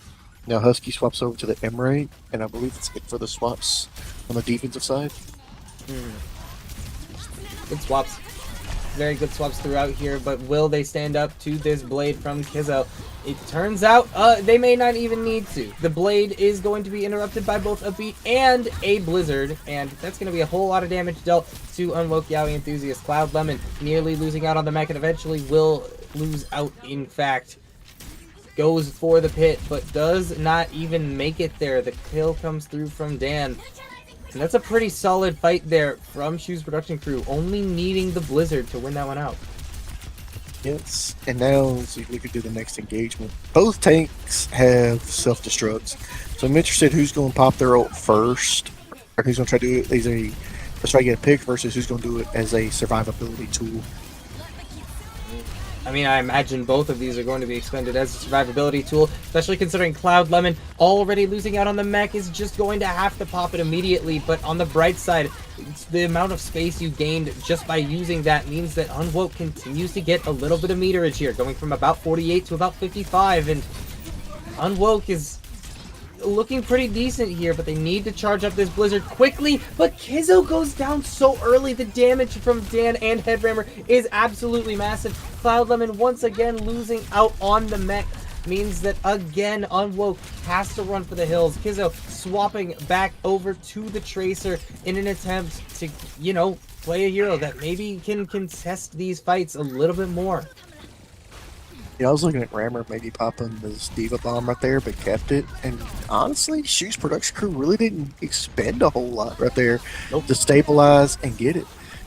Now Husky swaps over to the Emerald, and I believe it's it for the swaps on the defensive side.
Good swaps. Very good swaps throughout here, but will they stand up to this blade from Kizzo? It turns out they may not even need to. The blade is going to be interrupted by both a beat and a blizzard, and that's going to be a whole lot of damage dealt to Unwoke Yaoi enthusiast. Cloud Lemon nearly losing out on the mech, and eventually will lose out, in fact. Goes for the pit, but does not even make it there. The kill comes through from Dan. And that's a pretty solid fight there from Shoes Production Crew, only needing the Blizzard to win that one out.
Yes, and now let's see if we can do the next engagement. Both tanks have self-destructs, so I'm interested who's going to pop their ult first, or who's going to try to do it as a, let's try to get a pick, versus who's going to do it as a survivability tool.
I mean, I imagine both of these are going to be expended as a survivability tool, especially considering Cloud Lemon already losing out on the mech is just going to have to pop it immediately. But on the bright side, the amount of space you gained just by using that means that Unwoke continues to get a little bit of meterage here, going from about 48 to about 55, and Unwoke is looking pretty decent here, but they need to charge up this Blizzard quickly. But Kizzo goes down so early. The damage from Dan and Headrammer is absolutely massive. Cloud Lemon once again losing out on the mech means that again Unwoke has to run for the hills. Kizzo swapping back over to the Tracer in an attempt to, you know, play a hero that maybe can contest these fights a little bit more.
I was looking at Rammer maybe popping this Diva Bomb right there, but kept it. And honestly, Shoes production crew really didn't expend a whole lot right there to stabilize and get it.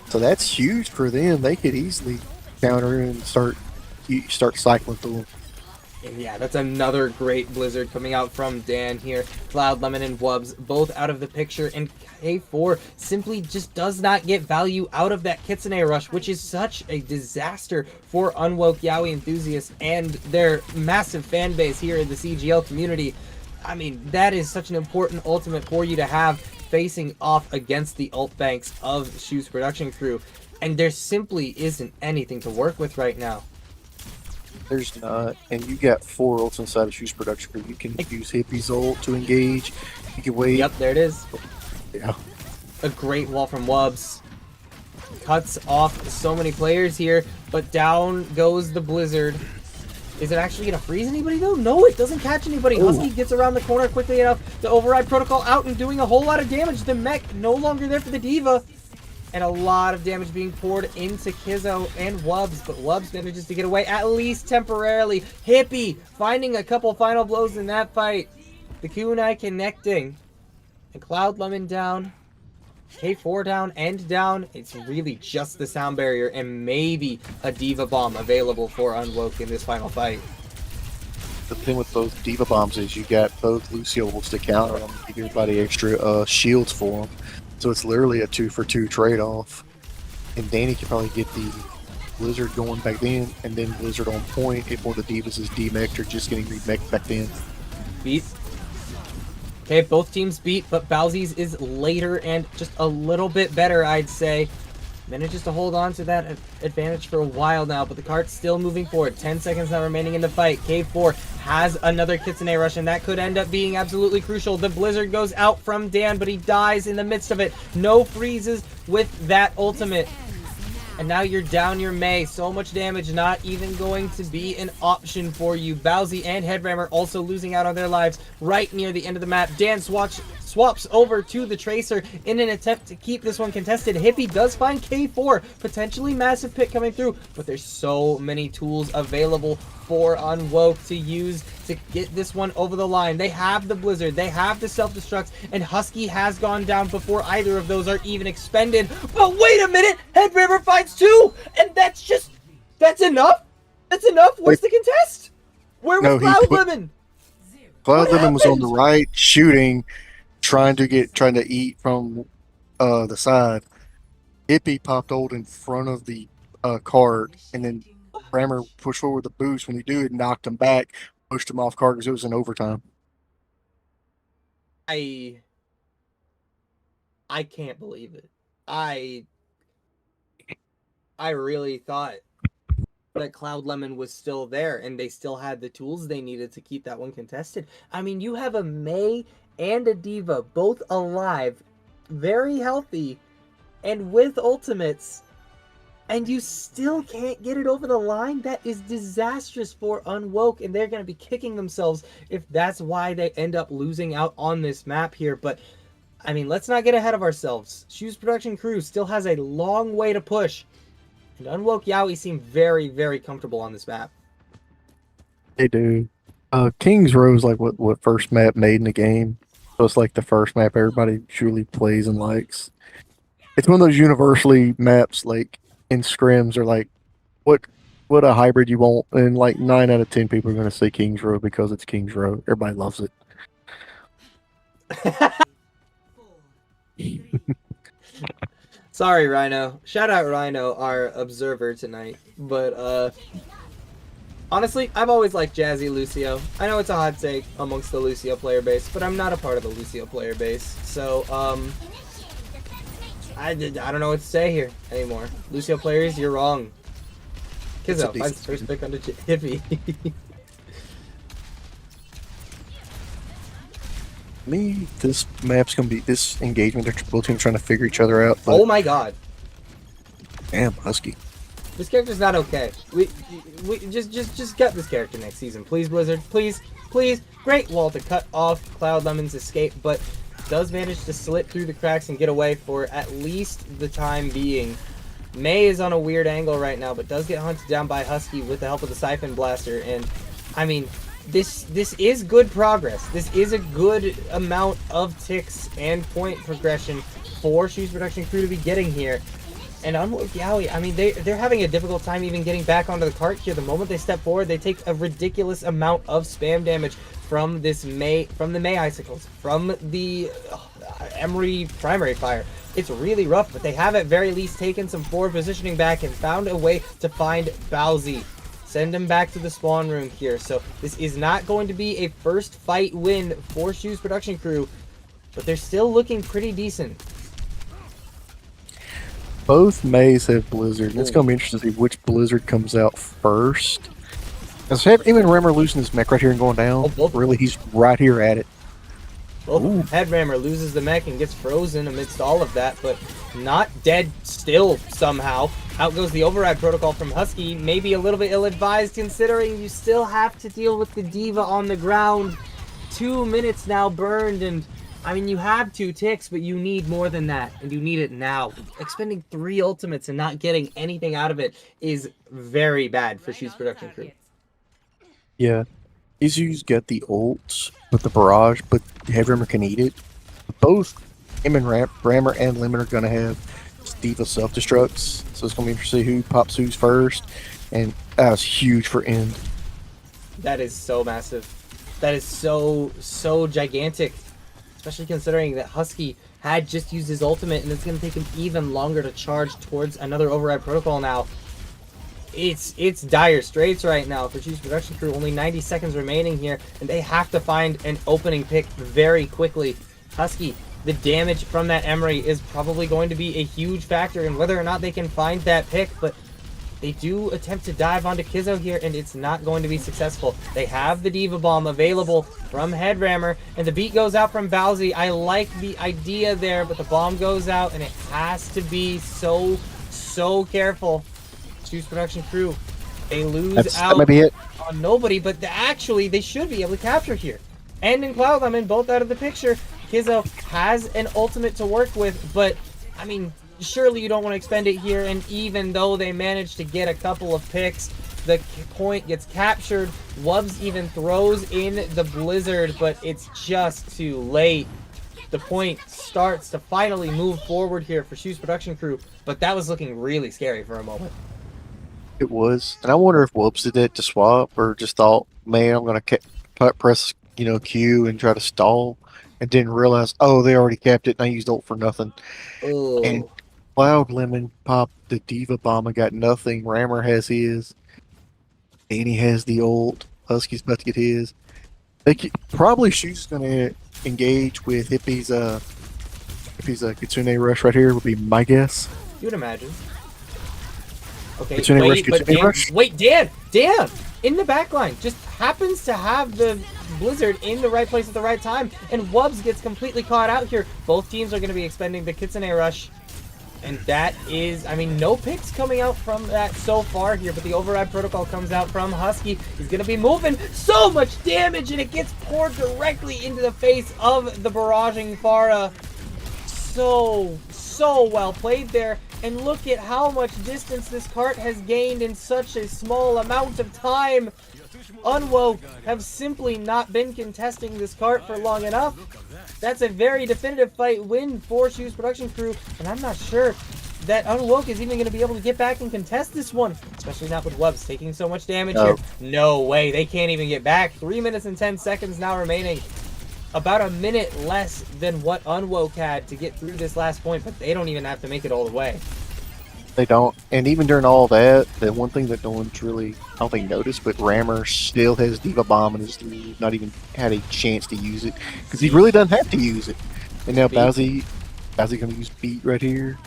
So that's huge for them. They could easily counter and start cycling through them.
And yeah, that's another great Blizzard coming out from Dan here. Cloud, Lemon, and Wubs both out of the picture, and K4 simply just does not get value out of that Kitsune Rush, which is such a disaster for Unwoke Yaoi enthusiasts and their massive fan base here in the CGL community. I mean, that is such an important ultimate for you to have facing off against the ult banks of Shoes production crew, and there simply isn't anything to work with right now.
There's not, and you got 4 ults inside of Shoes production crew. You can use Hippie's ult to engage. You can wait.
Yep, there it is.
Yeah.
A great wall from Wubs. Cuts off so many players here, but down goes the Blizzard. Is it actually going to freeze anybody though? No, it doesn't catch anybody.
Ooh.
Husky gets around the corner quickly enough to override Protocol out and doing a whole lot of damage. The mech no longer there for the Diva. And a lot of damage being poured into Kizzo and Wubs, but Wubs manages to get away, at least temporarily. Hippie finding a couple final blows in that fight. The Kunai connecting. And Cloud Lemon down. K4 down and down. It's really just the sound barrier and maybe a Diva Bomb available for Unwoke in this final fight.
The thing with those Diva Bombs is you got both Lucio ults to counter them, give everybody extra shields for them. So it's literally a 2-for-2 trade-off. And Danny can probably get the Blizzard going back then, and then Blizzard on point if one of the Divas is demeched or just getting remeched back then.
Beat. Okay, both teams beat, but Bowsies is later and just a little bit better, I'd say. Manages to hold on to that advantage for a while now, but the cart's still moving forward. 10 seconds now remaining in the fight. K4 has another Kitsune Rush, and that could end up being absolutely crucial. The Blizzard goes out from Dan, but he dies in the midst of it. No freezes with that ultimate. And now you're down your Mei. So much damage, not even going to be an option for you. Bowsy and Headrammer also losing out on their lives right near the end of the map. Dan swaps over to the Tracer in an attempt to keep this one contested. Hippie does find K4. Potentially massive pick coming through, but there's so many tools available for Unwoke to use to get this one over the line. They have the Blizzard, they have the self-destructs, and Husky has gone down before either of those are even expended. But wait a minute! Headrammer finds 2! And that's enough? That's enough? Where's the contest? Where was Cloud Lemon?
Cloud Lemon was on the right, shooting, trying to eat from the side. Hippie popped old in front of the cart, and then Rammer pushed forward the boost. When he did, it knocked him back, pushed him off cart because it was in overtime.
I can't believe it. I really thought that Cloud Lemon was still there and they still had the tools they needed to keep that one contested. I mean, you have a Mei and a Diva both alive, very healthy, and with ultimates, and you still can't get it over the line? That is disastrous for Unwoke, and they're going to be kicking themselves if that's why they end up losing out on this map here. But, I mean, let's not get ahead of ourselves. Shoes production crew still has a long way to push, and Unwoke Yaoi seem very, very comfortable on this map.
They do. King's Row is like what first map made in the game. So it's like the first map everybody truly plays and likes. It's one of those universally maps like in scrims are like what a hybrid you want, and like 9 out of 10 people are going to say King's Row because it's King's Row. Everybody loves it.
Sorry, Rhino. Shout out Rhino, our observer tonight. But honestly, I've always liked Jazzy Lucio. I know it's a hot take amongst the Lucio player base, but I'm not a part of the Lucio player base. So I don't know what to say here anymore. Lucio players, you're wrong. Kizzo finds first pick under Hippie.
This map's gonna be this engagement. They're both teams trying to figure each other out. But
oh my god!
Damn, Husky.
This character's not okay. We just get this character next season, please, Blizzard. Please. Great wall to cut off Cloud Lemon's escape, but does manage to slip through the cracks and get away for at least the time being. May is on a weird angle right now, but does get hunted down by Husky with the help of the Siphon Blaster. And, I mean, this is good progress. This is a good amount of ticks and point progression for Shoes Production Crew to be getting here. And Unwoke Yaoi, I mean, they're having a difficult time even getting back onto the cart here. The moment they step forward, they take a ridiculous amount of spam damage from the May Icicles, from the Emery Primary Fire. It's really rough, but they have at very least taken some forward positioning back and found a way to find Bowsy. Send him back to the spawn room here. So this is not going to be a first fight win for Shoes Production Crew, but they're still looking pretty decent.
Both Mays have Blizzard, and it's going to be interesting to see which Blizzard comes out first. Because even Rammer losing his mech right here and going down, really, he's right here at it.
Well, Headrammer loses the mech and gets frozen amidst all of that, but not dead still somehow. Out goes the override protocol from Husky, maybe a little bit ill-advised considering you still have to deal with the Diva on the ground. 2 minutes now burned, and I mean, you have 2 ticks, but you need more than that, and you need it now. Expending 3 ultimates and not getting anything out of it is very bad for Shoes Production Crew.
Yeah. Izu's got the ult with the barrage, but Headrammer can eat it. Both him and Rammer and Lemon are going to have Diva self-destructs, so it's going to be interesting to see who pops who's first, and that was huge for End.
That is so massive. That is so gigantic. Especially considering that Husky had just used his ultimate, and it's going to take him even longer to charge towards another override protocol now. It's dire straits right now for Shoes Production Crew. Only 90 seconds remaining here, and they have to find an opening pick very quickly. Husky, the damage from that Emery is probably going to be a huge factor in whether or not they can find that pick, but they do attempt to dive onto Kizzo here, and it's not going to be successful. They have the Diva Bomb available from Headrammer, and the beat goes out from Bowsy. I like the idea there, but the bomb goes out, and it has to be so careful. Shoes Production Crew, they lose out on nobody, but actually they should be able to capture here. And in Cloud Lemon, both out of the picture. Kizzo has an ultimate to work with, but I mean, surely you don't want to expend it here, and even though they managed to get a couple of picks, the point gets captured. Wubs even throws in the Blizzard, but it's just too late. The point starts to finally move forward here for Shoes Production Crew, but that was looking really scary for a moment.
It was, and I wonder if Whoops did that to swap, or just thought, man, I'm going to press, Q and try to stall, and didn't realize, oh, they already capped it, and I used ult for nothing.
Oh.
And Cloud Lemon popped the Diva Bomb and got nothing. Rammer has his. Danny has the ult. Husky's about to get his. Probably Shoes is going to engage with Hippie's Kitsune Rush right here would be my guess.
You would imagine. Okay,
Kitsune Rush.
Wait, Dan, in the backline, just happens to have the Blizzard in the right place at the right time, and Wubs gets completely caught out here. Both teams are going to be expending the Kitsune Rush, and that is, I mean, no picks coming out from that so far here, but the Override Protocol comes out from Husky. He's going to be moving so much damage, and it gets poured directly into the face of the barraging Pharah. So well played there. And look at how much distance this cart has gained in such a small amount of time. Unwoke have simply not been contesting this cart for long enough. That's a very definitive fight win for Shoes Production Crew, and I'm not sure that Unwoke is even going to be able to get back and contest this one, especially not with Wubs taking so much damage here. No way, they can't even get back. 3 minutes and 10 seconds now remaining. About a minute less than what Unwoke had to get through this last point, but they don't even have to make it all the way.
They don't. And even during all that, the one thing that no one's really, I don't think, noticed, but Rammer still has Diva Bomb and has not even had a chance to use it, because he really doesn't have to use it. And now Bowsy going to use Beat right here.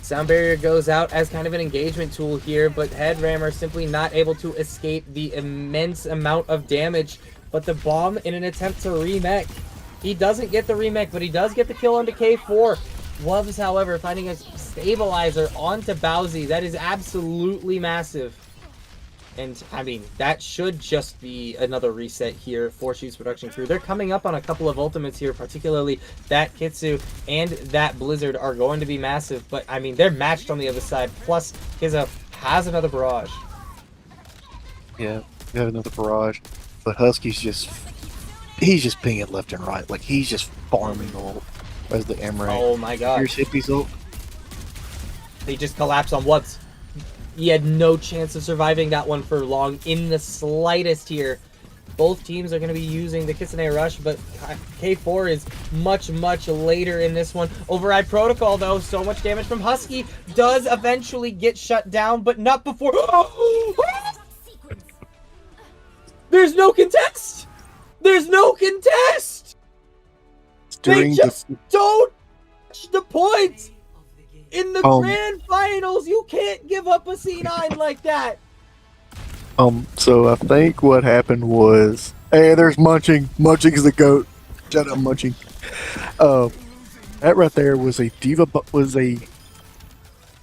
Sound Barrier goes out as kind of an engagement tool here, but Headrammer simply not able to escape the immense amount of damage. But the bomb in an attempt to remech. He doesn't get the remech, but he does get the kill onto K4. Wubs, however, finding a stabilizer onto Bowsy. That is absolutely massive. And, I mean, that should just be another reset here for Shoes Production Crew. They're coming up on a couple of ultimates here, particularly that Kitsu and that Blizzard are going to be massive. But, I mean, they're matched on the other side. Plus, Kiza has another barrage.
Yeah, we have another barrage. But Husky's he's just pinging left and right. Like, he's just farming ult as the Emre.
Oh my god.
Here's Hippie's ult.
They just collapse on once. He had no chance of surviving that one for long in the slightest here. Both teams are going to be using the Kitsune Rush, but K4 is much, much later in this one. Override Protocol, though, so much damage from Husky does eventually get shut down, but not before... There's no contest! There's no contest! They just don't touch the point! In the grand finals, you can't give up a C9 like that.
So I think what happened was, hey, there's Munching. Munching is the GOAT. Shut up, Munching. That right there was a diva.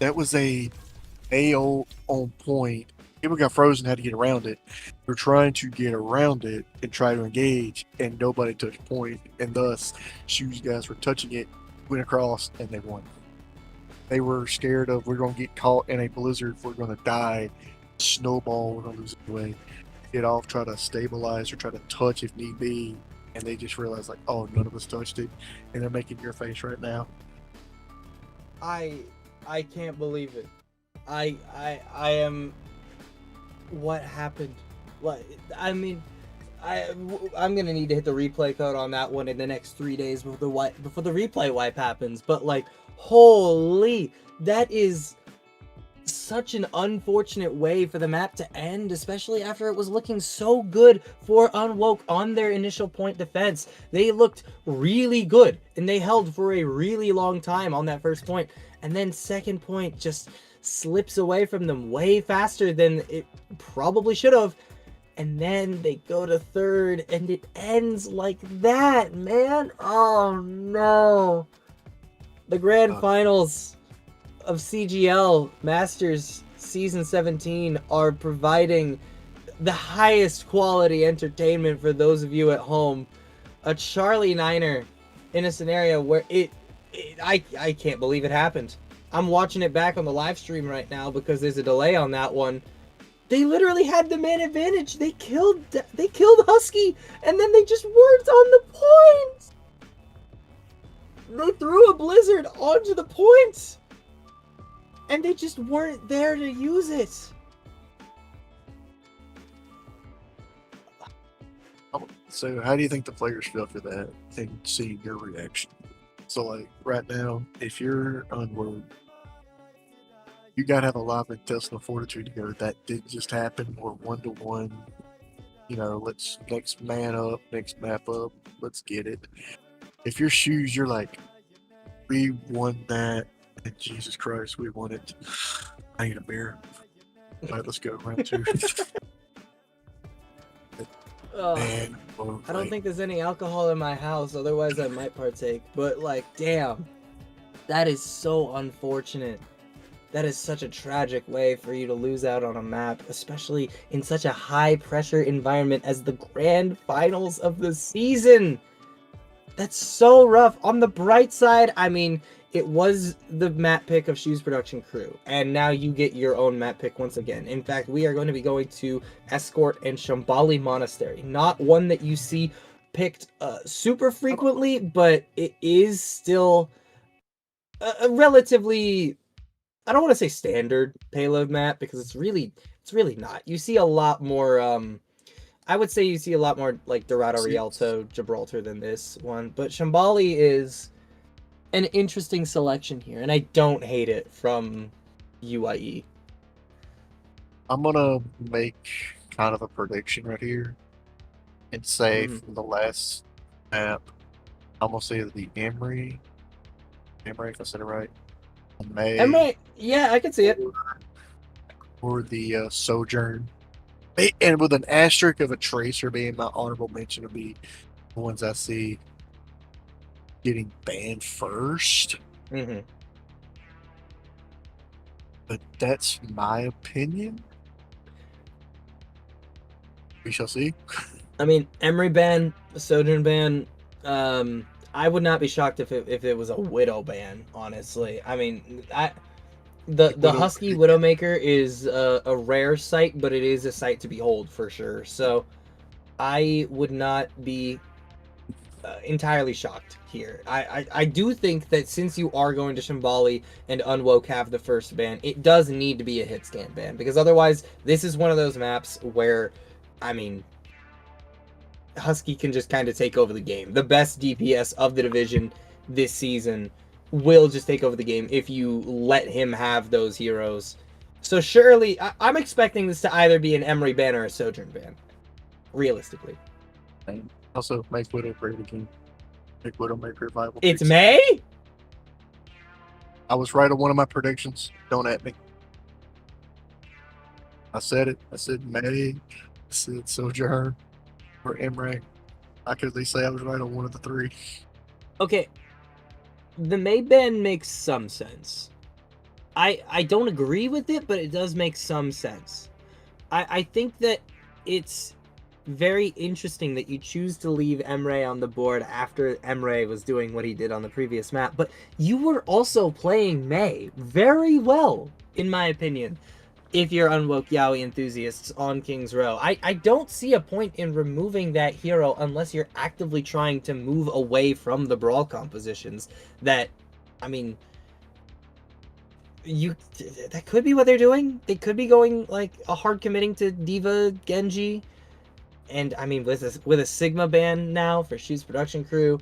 That was a AO on point. People got frozen, had to get around it. We're trying to get around it and try to engage, and nobody touched point, and thus, Shoes guys were touching it, went across, and they won. They were scared of, we're going to get caught in a blizzard, we're going to die, snowball, we're going to lose anyway. Get off, try to stabilize, or try to touch if need be, and they just realized, like, oh, none of us touched it, and they're making your face right now.
I can't believe it. I am... What happened? Like, I mean, I'm gonna need to hit the replay code on that one in the next 3 days before the replay wipe happens. But like, holy, that is such an unfortunate way for the map to end, especially after it was looking so good for Unwoke on their initial point defense. They looked really good, and they held for a really long time on that first point. And then second point just slips away from them way faster than it probably should have. And then they go to third, and it ends like that, man. Oh, no. The grand finals of CGL Masters Season 17 are providing the highest quality entertainment for those of you at home. A Charlie Niner in a scenario where I can't believe it happened. I'm watching it back on the live stream right now because there's a delay on that one. They literally had the man advantage. They killed Husky, and then they just weren't on the point. They threw a blizzard onto the point, and they just weren't there to use it.
So how do you think the players feel for that and seeing your reaction? So like right now, if you're Unwoke, you gotta have a lot of intestinal fortitude to go, that did just happen, or 1-to-1. You know, let's next man up, next map up, let's get it. If you're Shoes, you're like, we won that, and Jesus Christ, we won it. I need a beer. All right, let's go round two. Man,
I don't think there's any alcohol in my house, otherwise I might partake. But like, damn, that is so unfortunate. That is such a tragic way for you to lose out on a map, especially in such a high pressure environment as the grand finals of the season. That's so rough. On the bright side, I mean, it was the map pick of Shoes Production Crew, and now you get your own map pick once again. In fact, we are going to be going to Escort and Shambali Monastery. Not one that you see picked super frequently, but it is still a relatively, I don't want to say standard payload map, because it's really not. You see a lot more, I would say you see a lot more like Dorado, Rialto, Gibraltar than this one, but Shambali is an interesting selection here, and I don't hate it from UIE.
I'm gonna make kind of a prediction right here and say for the last map, I'm gonna say the Emery, if I said it right,
Emery, yeah, I can see it.
Or the Sojourn, and with an asterisk of a Tracer being my honorable mention, would be the ones I see getting banned first. But that's my opinion. We shall see.
I mean, Emery ban, Sojourn ban. I would not be shocked if it was a Widow ban. Honestly, I mean, the Husky Widowmaker is a rare sight, but it is a sight to behold for sure. So I would not be entirely shocked here. I do think that since you are going to Shambali and Unwoke have the first ban, it does need to be a hit scan ban, because otherwise this is one of those maps where, I mean, Husky can just kind of take over the game. The best DPS of the division this season will just take over the game if you let him have those heroes. So surely, I'm expecting this to either be an Emery ban or a Sojourn ban, realistically.
And also, make Widow great again. Make Widowmaker viable.
It's May?
I was right on one of my predictions. Don't at me. I said it. I said May. I said Sojourn or Emre. I could at least say I was right on one of the three.
Okay. The May ban makes some sense. I don't agree with it, but it does make some sense. I think that it's very interesting that you choose to leave Emre on the board after Emre was doing what he did on the previous map, but you were also playing May very well, in my opinion, if you're Unwoke Yaoi enthusiasts on King's Row. I don't see a point in removing that hero unless you're actively trying to move away from the Brawl compositions that, I mean, that could be what they're doing. They could be going like a hard committing to Diva Genji. And I mean, with a Sigma ban now for Shoes Production Crew,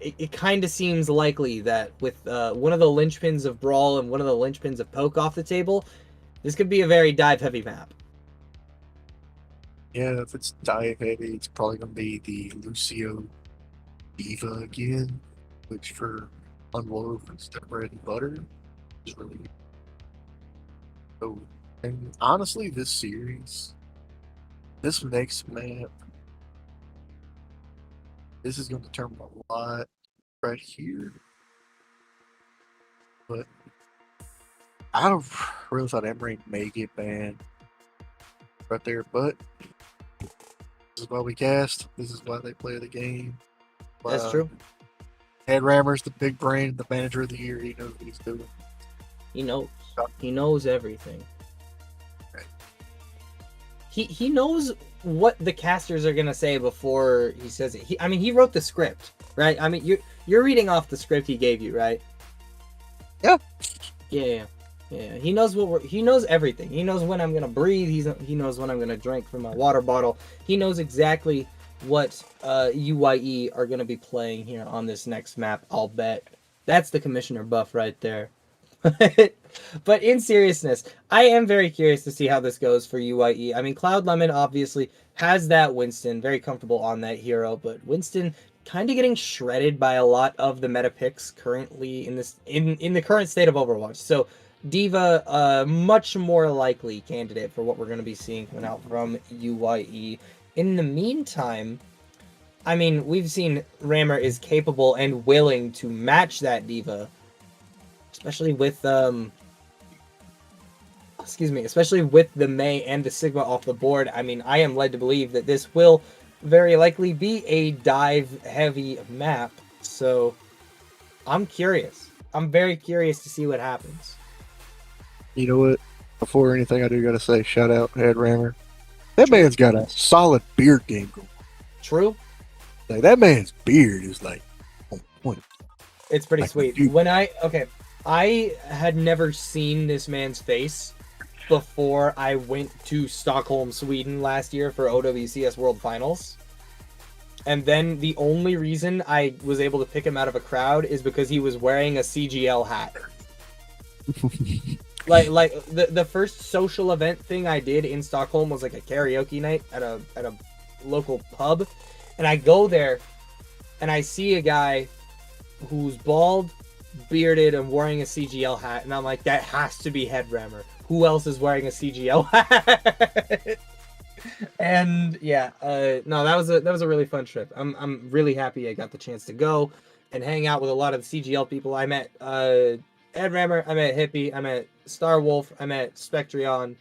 it kind of seems likely that with one of the linchpins of Brawl and one of the linchpins of Poke off the table, this could be a very dive-heavy map.
Yeah, if it's dive heavy, it's probably going to be the Lucio Diva again, which for Unwoke is the bread and butter. It's really so. And honestly, this series, this next map, this is going to determine a lot right here. But I don't really thought Emery may get banned right there, but this is why we cast. This is why they play the game.
That's true.
Head Rammer's the big brain, the manager of the year. He knows what he's doing.
He knows. He knows everything.
Right.
He knows what the casters are gonna say before he says it. I mean, he wrote the script, right? I mean, you're reading off the script he gave you, right?
Yeah.
Yeah. He knows he knows everything. He knows when I'm gonna breathe. He knows when I'm gonna drink from my water bottle. He knows exactly what UYE are gonna be playing here on this next map. I'll bet. That's the commissioner buff right there. But in seriousness, I am very curious to see how this goes for UYE. I mean, Cloud Lemon obviously has that Winston, very comfortable on that hero, but Winston kind of getting shredded by a lot of the meta picks currently in the current state of Overwatch. So Diva, much more likely candidate for what we're going to be seeing coming out from UYE. In the meantime, I mean, we've seen Rammer is capable and willing to match that Diva, especially with especially with the May and the Sigma off the board. I mean, I am led to believe that this will very likely be a dive-heavy map. So I'm curious. I'm very curious to see what happens.
You know what? Before anything, I do gotta say, shout out Head Rammer. That man's got a solid beard game going.
True.
Like that man's beard is like on point.
It's pretty sweet. When I had never seen this man's face before I went to Stockholm, Sweden last year for OWCS World Finals. And then the only reason I was able to pick him out of a crowd is because he was wearing a CGL hat. like the first social event thing I did in Stockholm was like a karaoke night at a local pub, and I go there and I see a guy who's bald, bearded, and wearing a CGL hat, and I'm like, that has to be Head Rammer. Who else is wearing a CGL hat? And yeah, no, that was a really fun trip. I'm really happy I got the chance to go and hang out with a lot of the CGL people. I met Ed Rammer, I met Hippie, I met Star Wolf, I met Spectreon.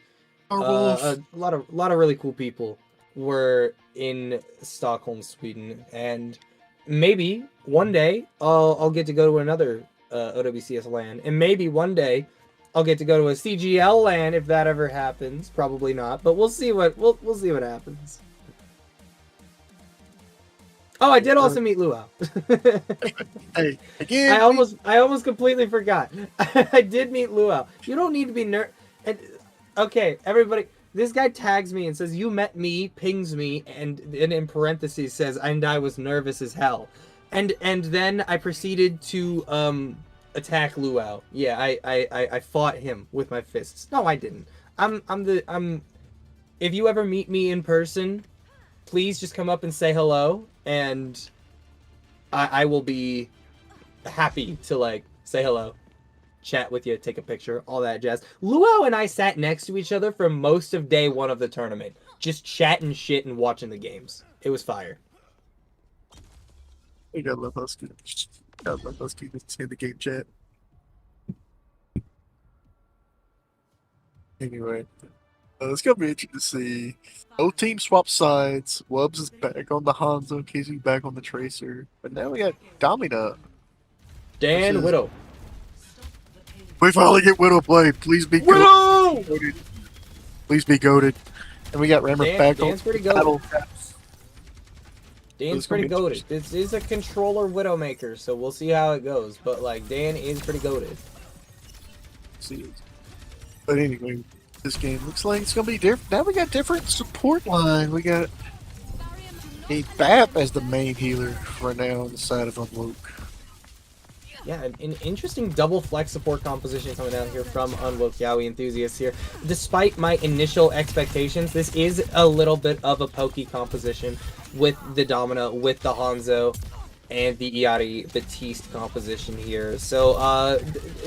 a lot of really cool people were in Stockholm, Sweden, and maybe one day I'll get to go to another OWCS LAN, and maybe one day I'll get to go to a CGL LAN if that ever happens. Probably not, but we'll see what we'll see what happens. Oh, I did also meet Luau.
Hey, again,
I almost completely forgot. I did meet Luau. You don't need to be okay, everybody. This guy tags me and says you met me, pings me, and in parentheses says and I was nervous as hell, and then I proceeded to attack Luau. Yeah, I fought him with my fists. No, I didn't. If you ever meet me in person, please just come up and say hello, and I will be happy to like say hello, chat with you, take a picture, all that jazz. Luau and I sat next to each other for most of day one of the tournament, just chatting shit and watching the games. It was fire.
You gotta love Husky. Gotta love Husky in the game chat. Anyway, it's gonna be interesting to see. Both teams swap sides. Wubbs is back on the Hanzo, Casey back on the Tracer. But now we got Domina.
Dan Widow.
We finally get Widow play. Please be
Widow!
goated. Please be goated. And we got Rammer back on
Dan's pretty
battle.
goated. Dan's pretty goated. This is a controller Widowmaker, so we'll see how it goes. But like Dan is pretty goated.
See. But anyway, this game looks like it's gonna be different. Now we got different support line. We got a BAP as the main healer right now on the side of Unwoke.
Yeah, an interesting double flex support composition coming out here from Unwoke Yaoi enthusiasts here. Despite my initial expectations, this is a little bit of a pokey composition with the Domina, with the Hanzo, and the Iari Batiste composition here. So,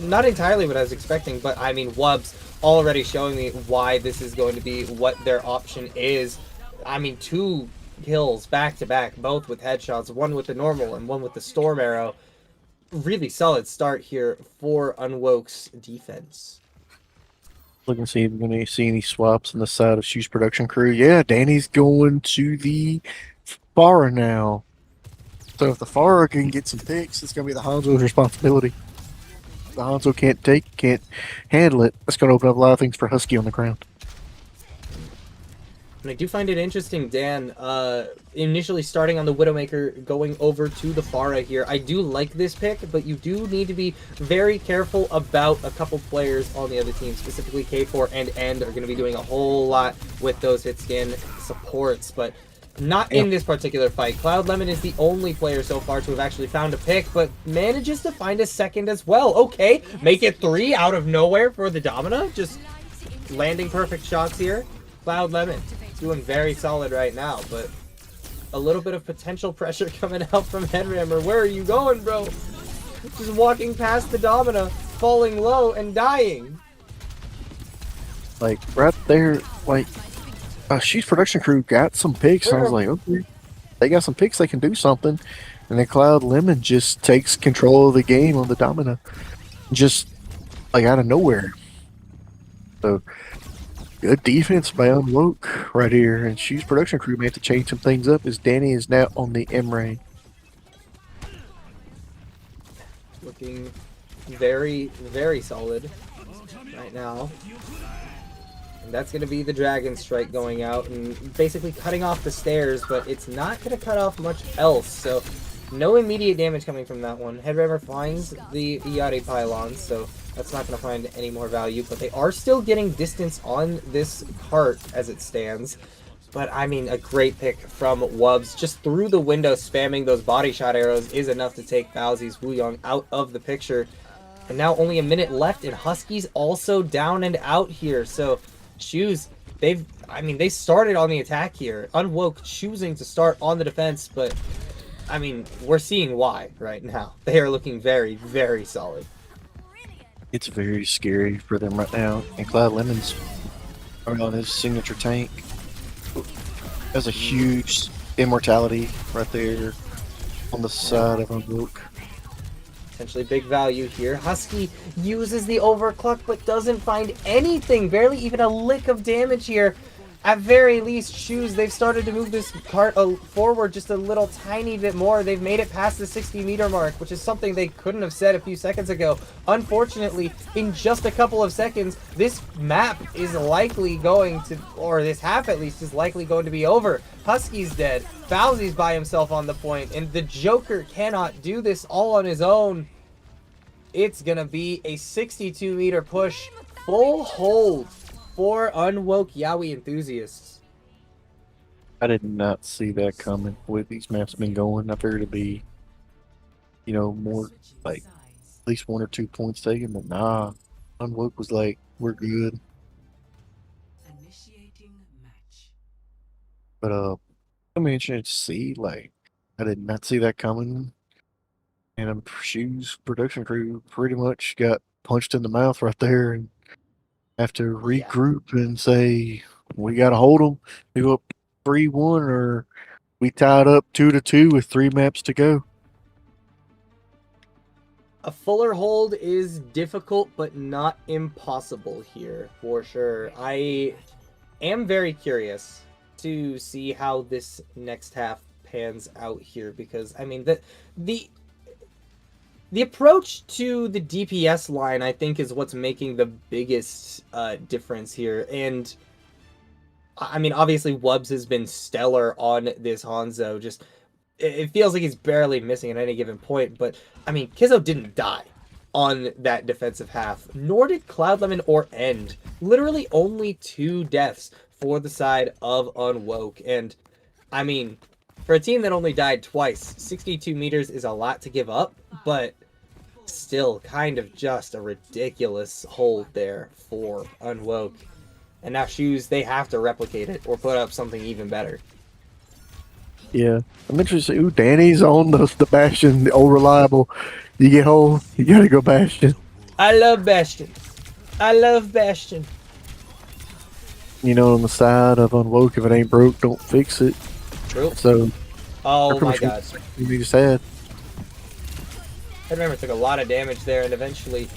not entirely what I was expecting, but I mean, Wubbs already showing me why this is going to be what their option is. I mean, 2 kills back to back, both with headshots, one with the normal and one with the Storm Arrow. Really solid start here for Unwoke's defense.
Looking to see if we're going to see any swaps on the side of Shoes Production Crew. Yeah, Danny's going to the Farah now. So if the Farah can get some picks, it's going to be the Hanzo's responsibility. The Hanzo can't handle it. That's going to open up a lot of things for Husky on the ground.
And I do find it interesting, Dan, initially starting on the Widowmaker, going over to the Farah here. I do like this pick, but you do need to be very careful about a couple players on the other team, specifically K4 and End are going to be doing a whole lot with those hit scan supports, but not in this particular fight. Cloud Lemon is the only player so far to have actually found a pick, but manages to find a second as well. Okay, make it 3 out of nowhere for the Domina, just landing perfect shots here. Cloud Lemon doing very solid right now, but a little bit of potential pressure coming out from Headrammer. Where are you going, bro? Just walking past the Domina, falling low and dying.
Like, right there, like, Shoes Production Crew got some picks. I was like, okay, they got some picks, they can do something. And then Cloud Lemon just takes control of the game on the Domina. Just, like, out of nowhere. So, good defense by Unwoke right here, and Shoes Production Crew may have to change some things up as Danny is now on the M-Ray.
Looking very, very solid right now. And that's going to be the Dragon Strike going out and basically cutting off the stairs, but it's not going to cut off much else, so no immediate damage coming from that one. Headrammer finds the Iari pylons, so that's not going to find any more value, but they are still getting distance on this cart as it stands. But, I mean, a great pick from Wubbs. Just through the window, spamming those body shot arrows is enough to take Bowsy's Wuyong out of the picture. And now only a minute left, and Husky's also down and out here. So, Shoes, they started on the attack here. Unwoke choosing to start on the defense, but, I mean, we're seeing why right now. They are looking very, very solid.
It's very scary for them right now, and Cloud Lemon's on his signature tank. Has a huge immortality right there on the side of Unwoke.
Potentially big value here. Husky uses the overclock, but doesn't find anything. Barely even a lick of damage here. At very least, Shoes, they've started to move this cart forward just a little tiny bit more. They've made it past the 60-meter mark, which is something they couldn't have said a few seconds ago. Unfortunately, in just a couple of seconds, this map is likely going to, or this half at least, is likely going to be over. Husky's dead. Bowsy's by himself on the point, and the Joker cannot do this all on his own. It's going to be a 62-meter push, full hold for Unwoke Yaoi enthusiasts.
I did not see that coming. With these maps been going, I figured it'd be, more like at least 1 or 2 points taken, but nah. Unwoke was like, we're good. But I'm interested to see, like, I did not see that coming. And Shoes production crew pretty much got punched in the mouth right there and have to regroup and say, we got to hold them. We go up 3-1, or we tied up 2-2 with 3 maps to go.
A fuller hold is difficult, but not impossible here, for sure. I am very curious to see how this next half pans out here, because, I mean, the approach to the DPS line, I think, is what's making the biggest difference here. And, I mean, obviously, Wubbs has been stellar on this Hanzo. Just, it feels like he's barely missing at any given point. But, I mean, Kizzo didn't die on that defensive half, nor did Cloudlemon or End. Literally only 2 deaths for the side of Unwoke. And, I mean, for a team that only died twice, 62 meters is a lot to give up, but still kind of just a ridiculous hold there for Unwoke. And now Shoes, they have to replicate it or put up something even better.
Yeah, I'm interested. Ooh, Danny's on the Bastion, the old reliable. You get home, you gotta go Bastion.
I love Bastion. I love Bastion.
On the side of Unwoke, if it ain't broke, don't fix it.
True.
So,
oh my god.
You just had.
I remember took a lot of damage there, and eventually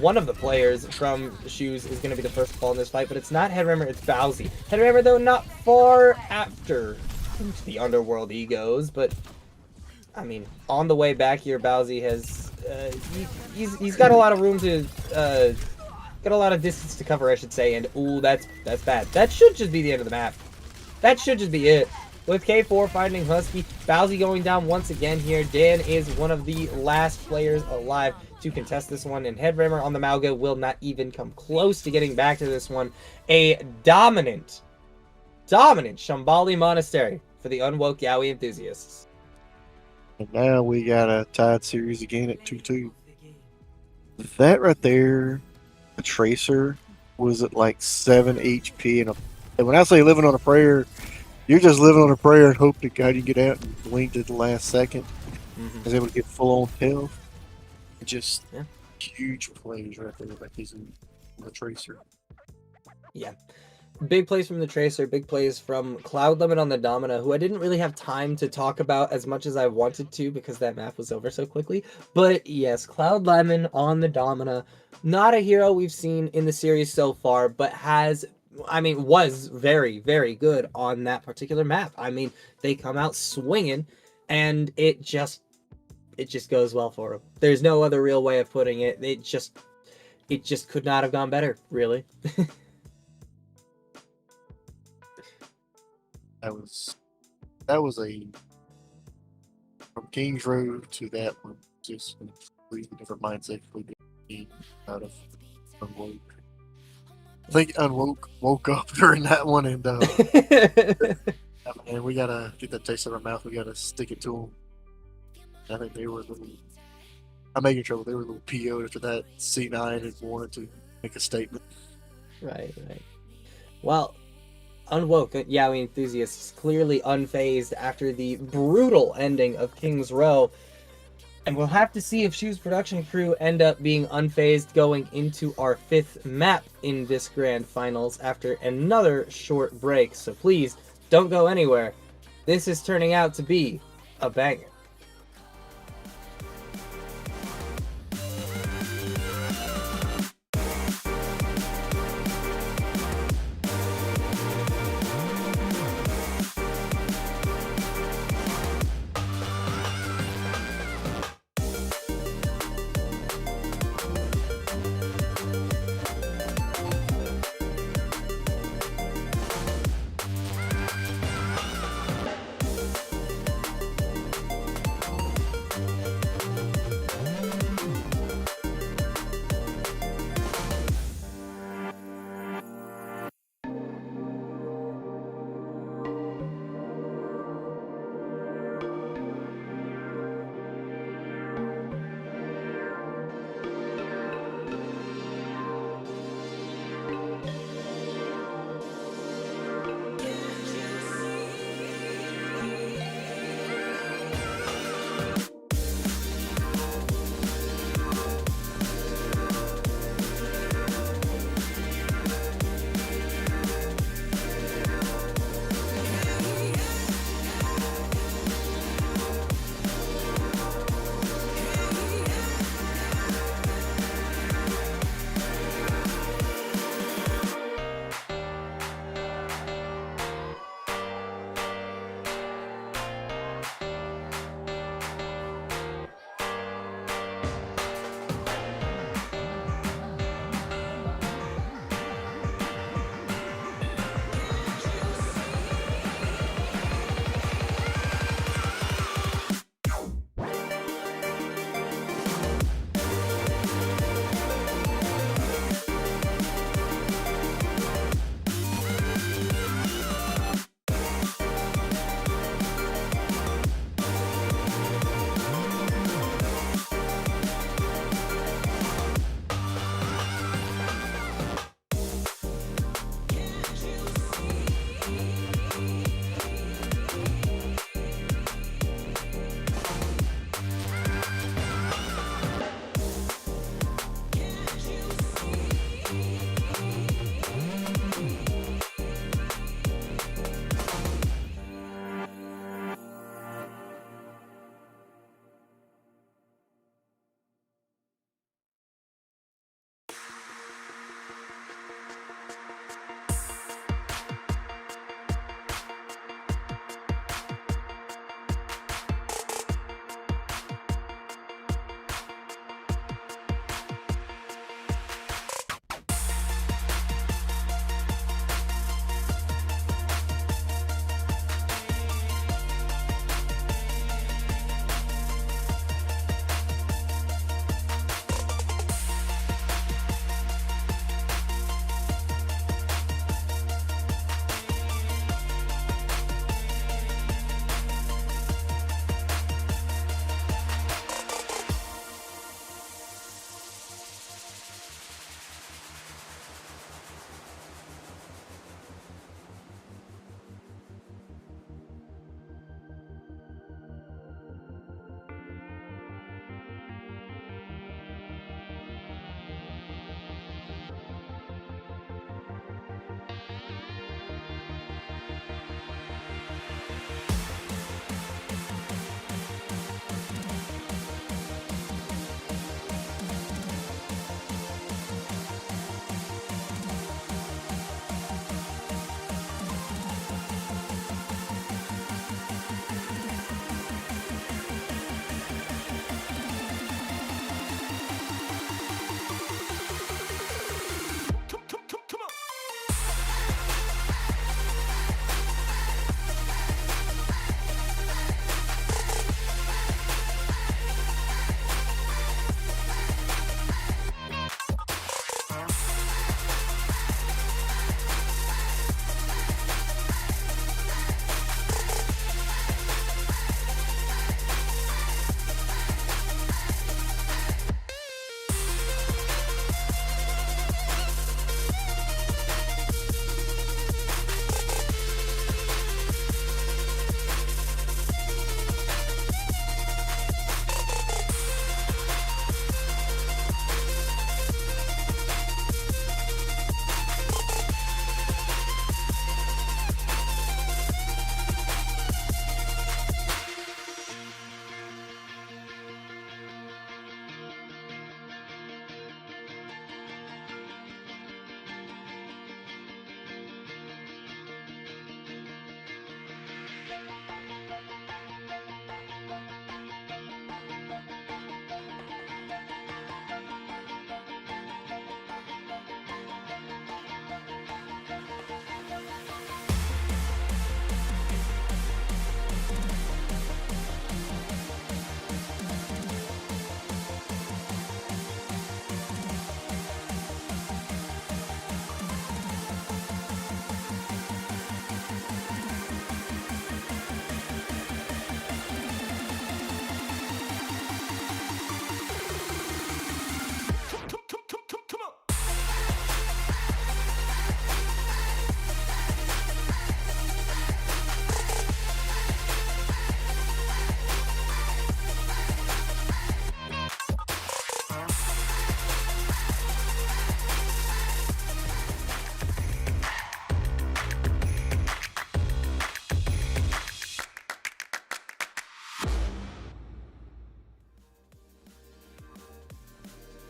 one of the players from Shoes is going to be the first to fall in this fight, but it's not Headremmer, it's Bowsy. Headremmer, though, not far after the Underworld Egos, but, I mean, on the way back here, Bowsy has, he's got a lot of room to, got a lot of distance to cover, I should say, and, ooh, that's bad. That should just be the end of the map. That should just be it. With K4 finding Husky, Bowsy going down once again here. Dan is one of the last players alive to contest this one, and Headremmer on the Malgo will not even come close to getting back to this one. A dominant Shambali Monastery for the Unwoke Yaoi enthusiasts.
And now we got a tied series again at 2-2. That right there, the Tracer was at like 7 HP, and when I say living on a prayer, you're just living on a prayer and hope to God you get out and blink at the last second. Is able to get full on health. Just huge plays right there, like he's in the Tracer.
Yeah. Big plays from the Tracer, big plays from Cloudlemon on the Domina, who I didn't really have time to talk about as much as I wanted to because that map was over so quickly. But yes, Cloudlemon on the Domina, not a hero we've seen in the series so far, but was very, very good on that particular map. I mean, they come out swinging, and it just goes well for them. There's no other real way of putting it. It just could not have gone better, really.
That was a from Kings Road to that one, just a completely different mindset for the out of Unwoke. I think Unwoke woke up during that one, and and we gotta get that taste in our mouth. We gotta stick it to them. I think they were I'm making trouble. They were a little PO'd after that C9 and wanted to make a statement.
Right. Well, Unwoke Yaoi enthusiasts clearly unfazed after the brutal ending of King's Row. And we'll have to see if Shoes production crew end up being unfazed going into our 5th map in this grand finals after another short break. So please, don't go anywhere. This is turning out to be a banger.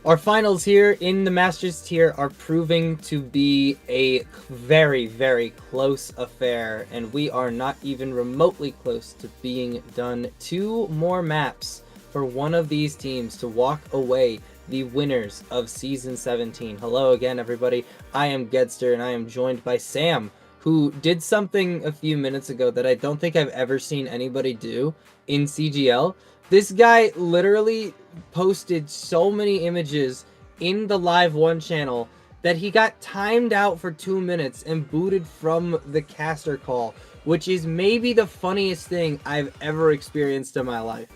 Our finals here in the Masters tier are proving to be a very, very close affair, and we are not even remotely close to being done. 2 more maps for one of these teams to walk away the winners of Season 17. Hello again, everybody. I am Gedster, and I am joined by Sam, who did something a few minutes ago that I don't think I've ever seen anybody do in CGL. This guy literally posted so many images in the Live 1 channel that he got timed out for 2 minutes and booted from the caster call, which is maybe the funniest thing I've ever experienced in my life.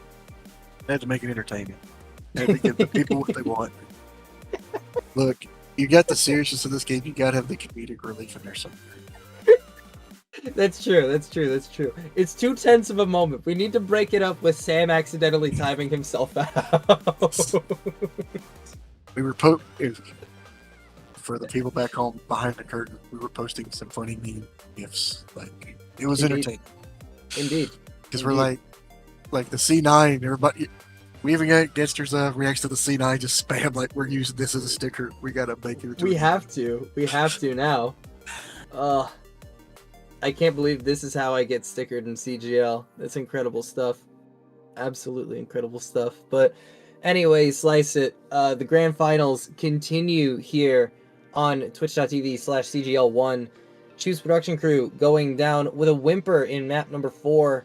I had to make it entertaining. I had to give the people what they want. Look, you got the seriousness of this game, you gotta have the comedic relief in there somewhere.
That's true. That's true. That's true. It's 2 tenths of a moment. We need to break it up with Sam accidentally timing himself out.
We were for the people back home behind the curtain. We were posting some funny meme gifs. Like it was
Indeed.
entertaining.
Indeed.
Because we're like the C9. Everybody, we even got Gedster's reacts to the C9. Just spam like we're using this as a sticker. We gotta make it.
We have to. We have to now. I can't believe this is how I get stickered in CGL. That's incredible stuff. Absolutely incredible stuff. But anyway, slice it. The grand finals continue here on twitch.tv/CGL1. Choose production crew going down with a whimper in map number 4.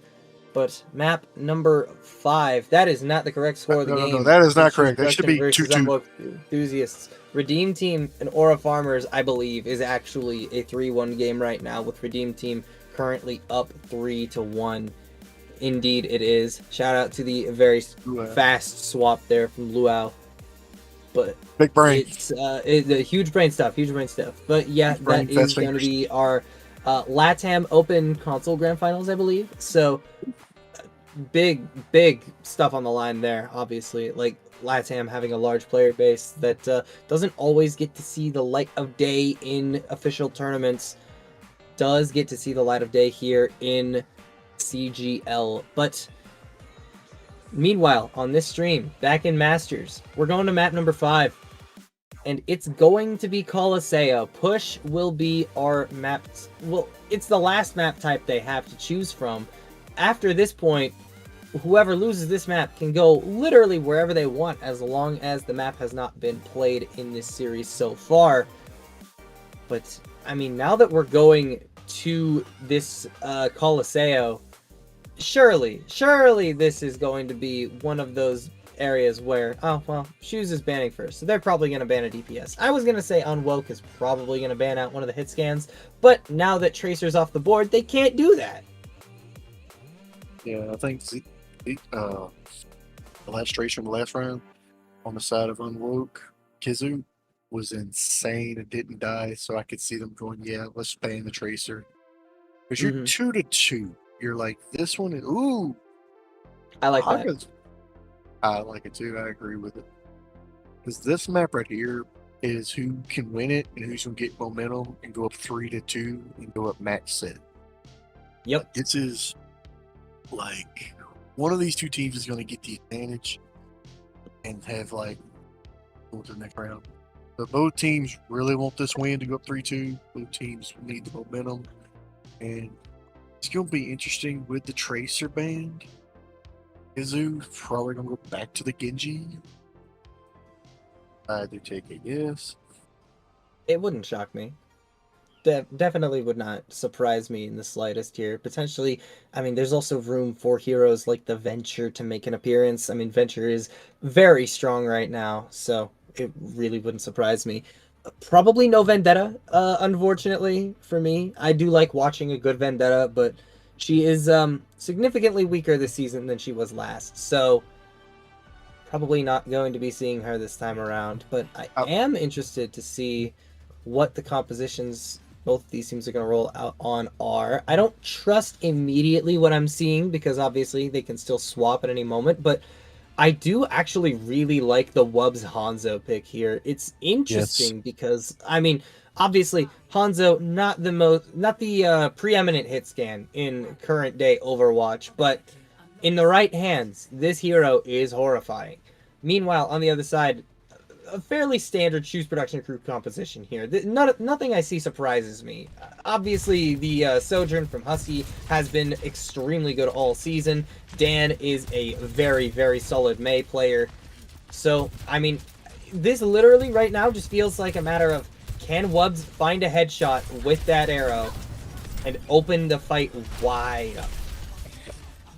But map number 5, that is not the correct score of the game.
No, that is not correct. That should be 2-2.
Unwoke Enthusiasts. Redeem Team and Aura Farmers, I believe, is actually a 3-1 game right now, with Redeem Team currently up 3-1. Indeed, it is. Shout out to the very fast swap there from Luau. But
big brain.
It's huge brain stuff. Huge brain stuff. But yeah, that is going to be our LATAM Open Console Grand Finals, I believe. So big stuff on the line there, obviously. Like LATAM having a large player base that doesn't always get to see the light of day in official tournaments, does get to see the light of day here in CGL. But meanwhile, on this stream, back in Masters, we're going to map number 5. And it's going to be Colosseo. Push will be our map. Well, it's the last map type they have to choose from. After this point, whoever loses this map can go literally wherever they want, as long as the map has not been played in this series so far. But, I mean, now that we're going to this Colosseo, surely this is going to be one of those areas where, oh, well, Shoes is banning first, so they're probably going to ban a DPS. I was going to say Unwoke is probably going to ban out one of the hit scans, but now that Tracer's off the board, they can't do that.
Yeah, I think the last Tracer in the last round on the side of Unwoke, Kizu, was insane and didn't die, so I could see them going, yeah, let's ban the Tracer. Because you're 2-2. You're like, this one is, ooh.
I like that.
I like it too. I agree with it. Because this map right here is who can win it and who's going to get momentum and go up 3-2 and go up match set.
Yep.
This is like one of these two teams is going to get the advantage and have like go to the next round. But both teams really want this win to go up 3-2. Both teams need the momentum. And it's going to be interesting with the Tracer band. Izu probably gonna go back to the Genji. I do take a guess.
It wouldn't shock me. Definitely would not surprise me in the slightest here. Potentially, I mean, there's also room for heroes like the Venture to make an appearance. I mean, Venture is very strong right now, so it really wouldn't surprise me. Probably no Vendetta, unfortunately, for me. I do like watching a good Vendetta, but she is significantly weaker this season than she was last, so probably not going to be seeing her this time around. But I am interested to see what the compositions both of these teams are going to roll out on are. I don't trust immediately what I'm seeing, because obviously they can still swap at any moment, but I do actually really like the Wubs Hanzo pick here. It's interesting because, I mean, obviously Hanzo not the preeminent hit scan in current day Overwatch, but in the right hands, this hero is horrifying. Meanwhile, on the other side, a fairly standard Shoes Production Crew composition here. Nothing I see surprises me. Obviously, the Sojourn from Husky has been extremely good all season. Dan is a very, very solid Mei player. So, I mean, this literally right now just feels like a matter of, can Wubbs find a headshot with that arrow and open the fight wide up?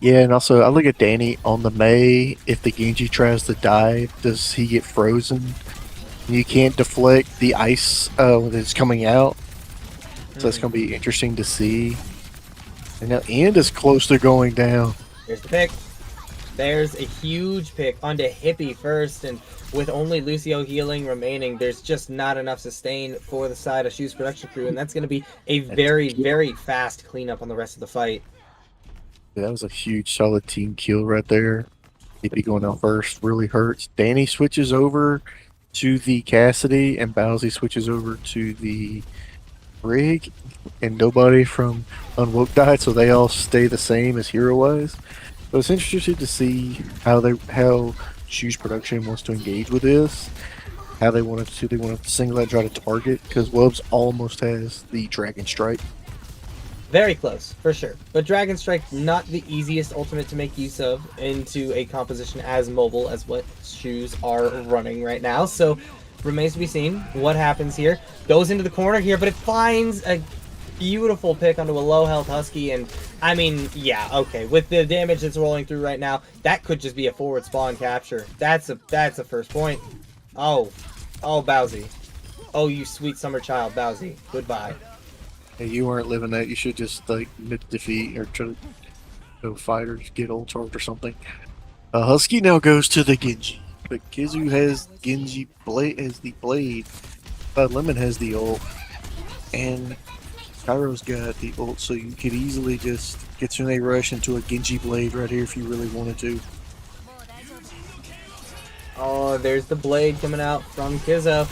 Yeah, and also I look at Danny on the Mei. If the Genji tries to dive, does he get frozen? You can't deflect the ice that's coming out. So it's going to be interesting to see. And now End is close to going down.
Here's the pick. There's a huge pick onto Hippie first, and with only Lucio healing remaining, there's just not enough sustain for the side of Shoes Production Crew, and that's going to be a very, very fast cleanup on the rest of the fight.
Yeah, that was a huge solid team kill right there. Hippie going out first really hurts. Danny switches over to the Cassidy, and Bowsy switches over to the Rig, and nobody from Unwoke died, so they all stay the same as Hero was. But it's interesting to see how Shoes Production wants to engage with this. How they want to single out, try to target, because Wubbs almost has the Dragon Strike.
Very close, for sure. But Dragon Strike, not the easiest ultimate to make use of into a composition as mobile as what Shoes are running right now. So, remains to be seen what happens here. Goes into the corner here, but it finds a beautiful pick onto a low health Husky, and I mean, yeah, okay, with the damage that's rolling through right now, that could just be a forward spawn capture. That's a first point. Oh, Bowsy. Oh, you sweet summer child, Bowsy. Goodbye.
Hey, you weren't living that. You should just like defeat or try to go fight or get ult charge or something. Husky now goes to the Genji, but Kizu has Genji blade as the blade. Lemon has the ult, and Kairo's got the ult, so you could easily just get to a rush into a Genji blade right here if you really wanted to.
Oh, there's the blade coming out from Kizo.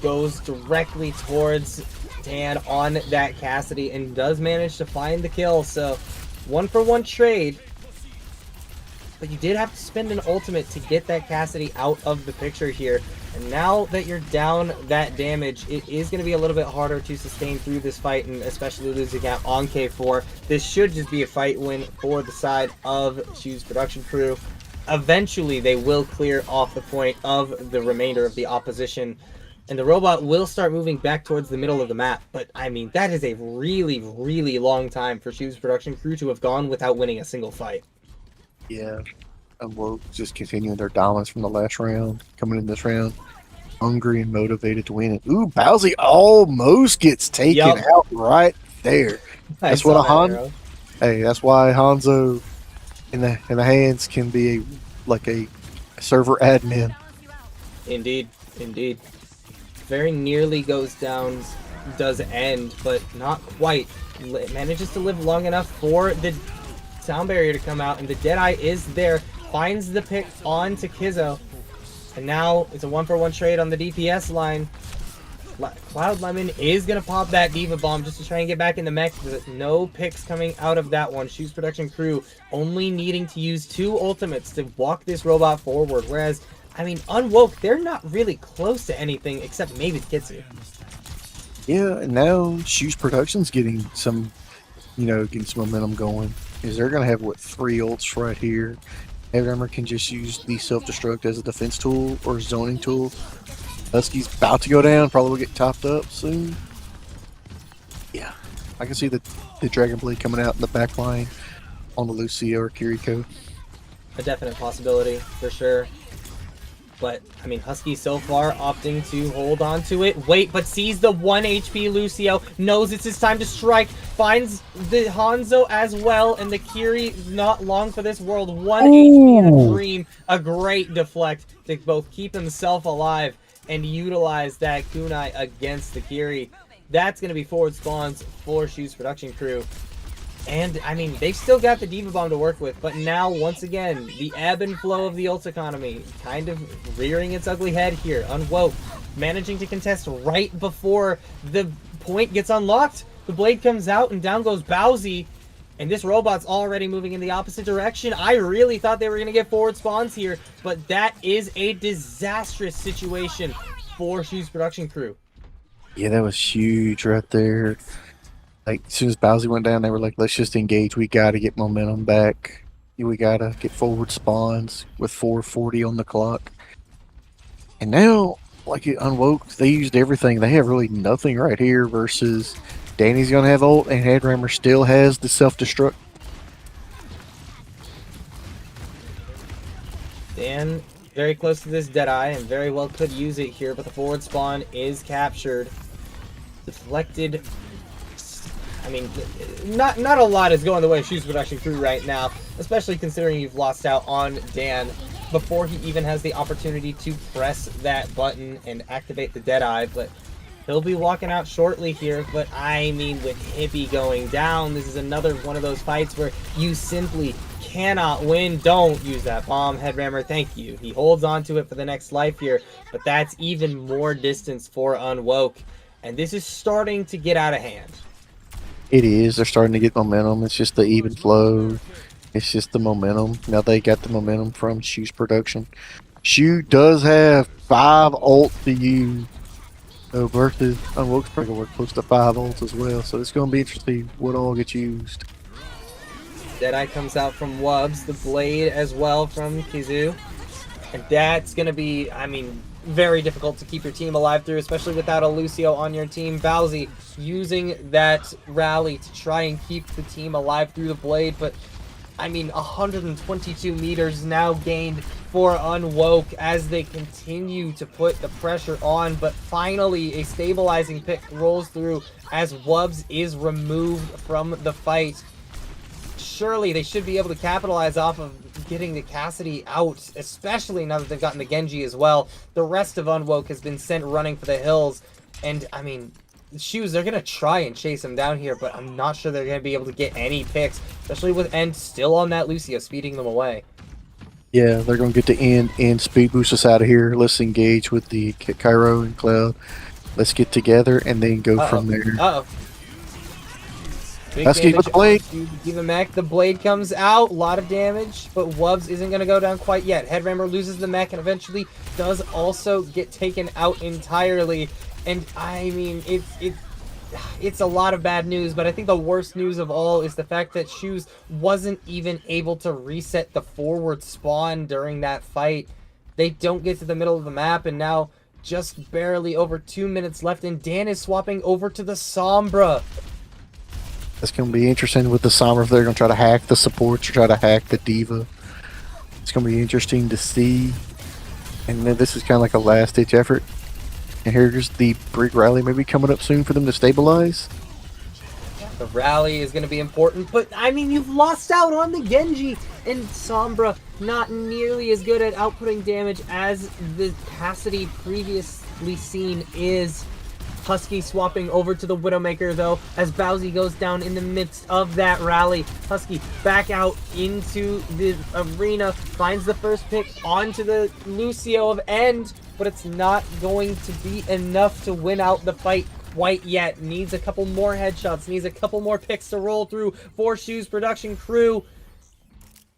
Goes directly towards Dan on that Cassidy and does manage to find the kill. So, 1-for-1 trade. But you did have to spend an ultimate to get that Cassidy out of the picture here. And now that you're down that damage, it is going to be a little bit harder to sustain through this fight, and especially losing out on K4. This should just be a fight win for the side of Shoes Production Crew. Eventually, they will clear off the point of the remainder of the opposition, and the robot will start moving back towards the middle of the map. But, I mean, that is a really, really long time for Shoes Production Crew to have gone without winning a single fight.
Yeah. Unwoke just continuing their dominance from the last round, coming in this round, hungry and motivated to win it. Ooh, Bowsy almost gets taken out right there. That's what Hey, that's why Hanzo in the hands can be like a server admin.
Indeed. Very nearly goes down, does end, but not quite. It manages to live long enough for the sound barrier to come out, and the Deadeye is there. Finds the pick onto Kizo, and now it's a 1-for-1 trade on the DPS line. Cloud Lemon is going to pop that Diva Bomb just to try and get back in the mech, but no picks coming out of that one. Shoes Production Crew only needing to use 2 ultimates to walk this robot forward, whereas, I mean, Unwoke, they're not really close to anything except maybe Kitsu.
Yeah, and now Shoes Production's getting some, getting some momentum going. Is they're going to have, 3 ults right here. Heavy can just use the self-destruct as a defense tool or zoning tool. Husky's about to go down, probably will get topped up soon. Yeah, I can see the Dragon Blade coming out in the back line on the Lucio or Kiriko.
A definite possibility, for sure. But, I mean, Husky so far opting to hold on to it. Wait, but sees the 1 HP Lucio, knows it's his time to strike, finds the Hanzo as well, and the Kiri not long for this world. 1 HP and a dream. A great deflect to both keep himself alive and utilize that kunai against the Kiri. That's going to be forward spawns for Shoes Production Crew. And, I mean, they've still got the Diva Bomb to work with, but now, once again, the ebb and flow of the ult economy kind of rearing its ugly head here. Unwoke managing to contest right before the point gets unlocked. The blade comes out, and down goes Bowsy. And this robot's already moving in the opposite direction. I really thought they were going to get forward spawns here, but that is a disastrous situation for Shoes production crew.
Yeah, that was huge right there. Like, as soon as Bowsy went down, they were like, let's just engage. We got to get momentum back. We got to get forward spawns with 4:40 on the clock. And now, like it Unwoke, they used everything. They have really nothing right here versus Danny's going to have ult, and Headrammer still has the self-destruct.
Dan very close to this Deadeye and very well could use it here, but the forward spawn is captured. Deflected. I mean, not a lot is going the way of Shoes production crew right now, especially considering you've lost out on Dan before he even has the opportunity to press that button and activate the Deadeye, but he'll be walking out shortly here. But I mean, with Hippie going down, this is another one of those fights where you simply cannot win. Don't use that bomb, Headrammer, thank you. He holds on to it for the next life here, but that's even more distance for Unwoke, and this is starting to get out of hand.
It is. They're starting to get momentum. It's just the even flow. It's just the momentum. Now they got the momentum from Shoes production. Shoe does have 5 ult to use. So versus Unwoke's probably going to work close to 5 ults as well. So it's going to be interesting what all gets used.
Deadeye comes out from Wubs, the Blade as well from Kizu. And that's going to be, I mean, very difficult to keep your team alive through, especially without a Lucio on your team. Bowsy using that rally to try and keep the team alive through the Blade, but I mean, 122 meters now gained for Unwoke as they continue to put the pressure on, but finally a stabilizing pick rolls through as Wubs is removed from the fight. Surely they should be able to capitalize off of getting the Cassidy out, especially now that they've gotten the Genji as well. The rest of Unwoke has been sent running for the hills, and I mean, Shoes, they're going to try and chase him down here, but I'm not sure they're going to be able to get any picks, especially with End still on that Lucio, speeding them away.
Yeah, they're going to get the end speed boost us out of here. Let's engage with the Cairo and Cloud. Let's get together and then go from there.
Husky
with the Blade.
Give him mech. The Blade comes out. A lot of damage, but Wubs isn't going to go down quite yet. Headrammer loses the mech and eventually does also get taken out entirely. And I mean, it's a lot of bad news, but I think the worst news of all is the fact that Shoes wasn't even able to reset the forward spawn during that fight. They don't get to the middle of the map, and now just barely over 2 minutes left, and Dan is swapping over to the Sombra.
That's going to be interesting with the Sombra if they're going to try to hack the supports or try to hack the Diva. It's going to be interesting to see. And then this is kind of like a last-ditch effort. And here's the Brig Rally maybe coming up soon for them to stabilize.
The rally is going to be important, but I mean, you've lost out on the Genji, and Sombra not nearly as good at outputting damage as the Cassidy previously seen is. Husky swapping over to the Widowmaker though, as Bowsy goes down in the midst of that rally. Husky back out into the arena, finds the first pick onto the Lucio of End, but it's not going to be enough to win out the fight quite yet. Needs a couple more headshots, needs a couple more picks to roll through for Shoes production crew.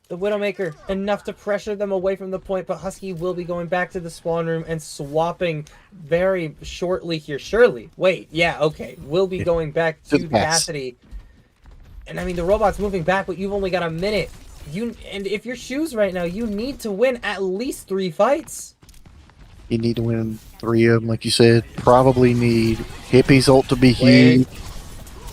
The Widowmaker, enough to pressure them away from the point, but Husky will be going back to the spawn room and swapping very shortly here. Surely, wait, yeah, okay. We'll be going back to Cassidy. And I mean, the robot's moving back, but you've only got a minute. And if you're Shoes right now, you need to win at least 3 fights.
You need to win 3 of them, like you said. Probably need Hippie's ult to be huge.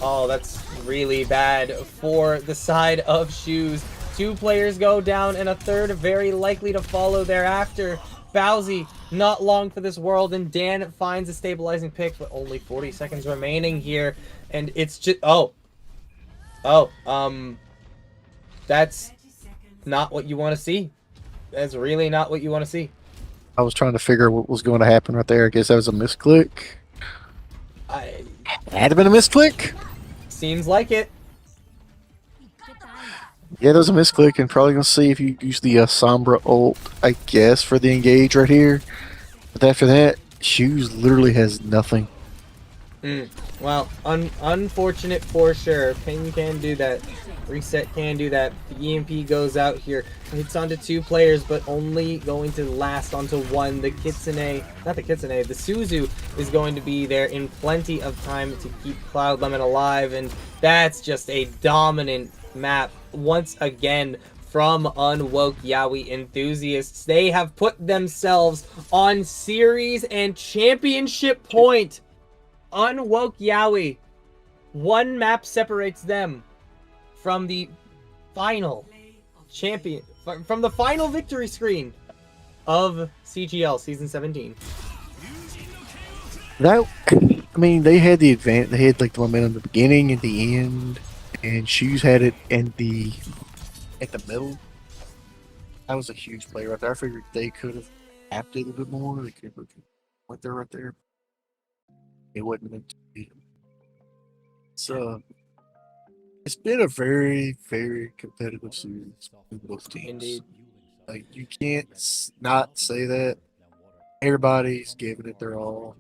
Oh, that's really bad for the side of Shoes. 2 players go down, and a third very likely to follow thereafter. Bowsy, not long for this world, and Dan finds a stabilizing pick, but only 40 seconds remaining here, and it's just... that's not what you want to see. That's really not what you want to see.
I was trying to figure out what was going to happen right there. I guess that was a misclick. Had to have been a misclick?
Seems like it.
Yeah, there's a misclick, and probably going to see if you use the Sombra ult, I guess, for the engage right here. But after that, Shoes literally has nothing.
Well, unfortunate for sure. Ping can do that. Reset can do that. The EMP goes out here. Hits onto 2 players, but only going to last onto 1. The Suzu is going to be there in plenty of time to keep Cloud Lemon alive, and that's just a dominant map once again from Unwoke Yaoi enthusiasts. They have put themselves on series and championship point. Unwoke Yaoi, 1 map separates them from the final champion, from the final victory screen of CGL Season 17.
That, I mean, they had the advantage. They had like the momentum at the beginning and the end, and Shoes had it at the middle. That was a huge play right there. I figured they could have tapped it a bit more. They could have went there right there. It wasn't meant to be. So it's been a very, very competitive series with both teams.
Indeed.
Like, you can't not say that. Everybody's giving it their all.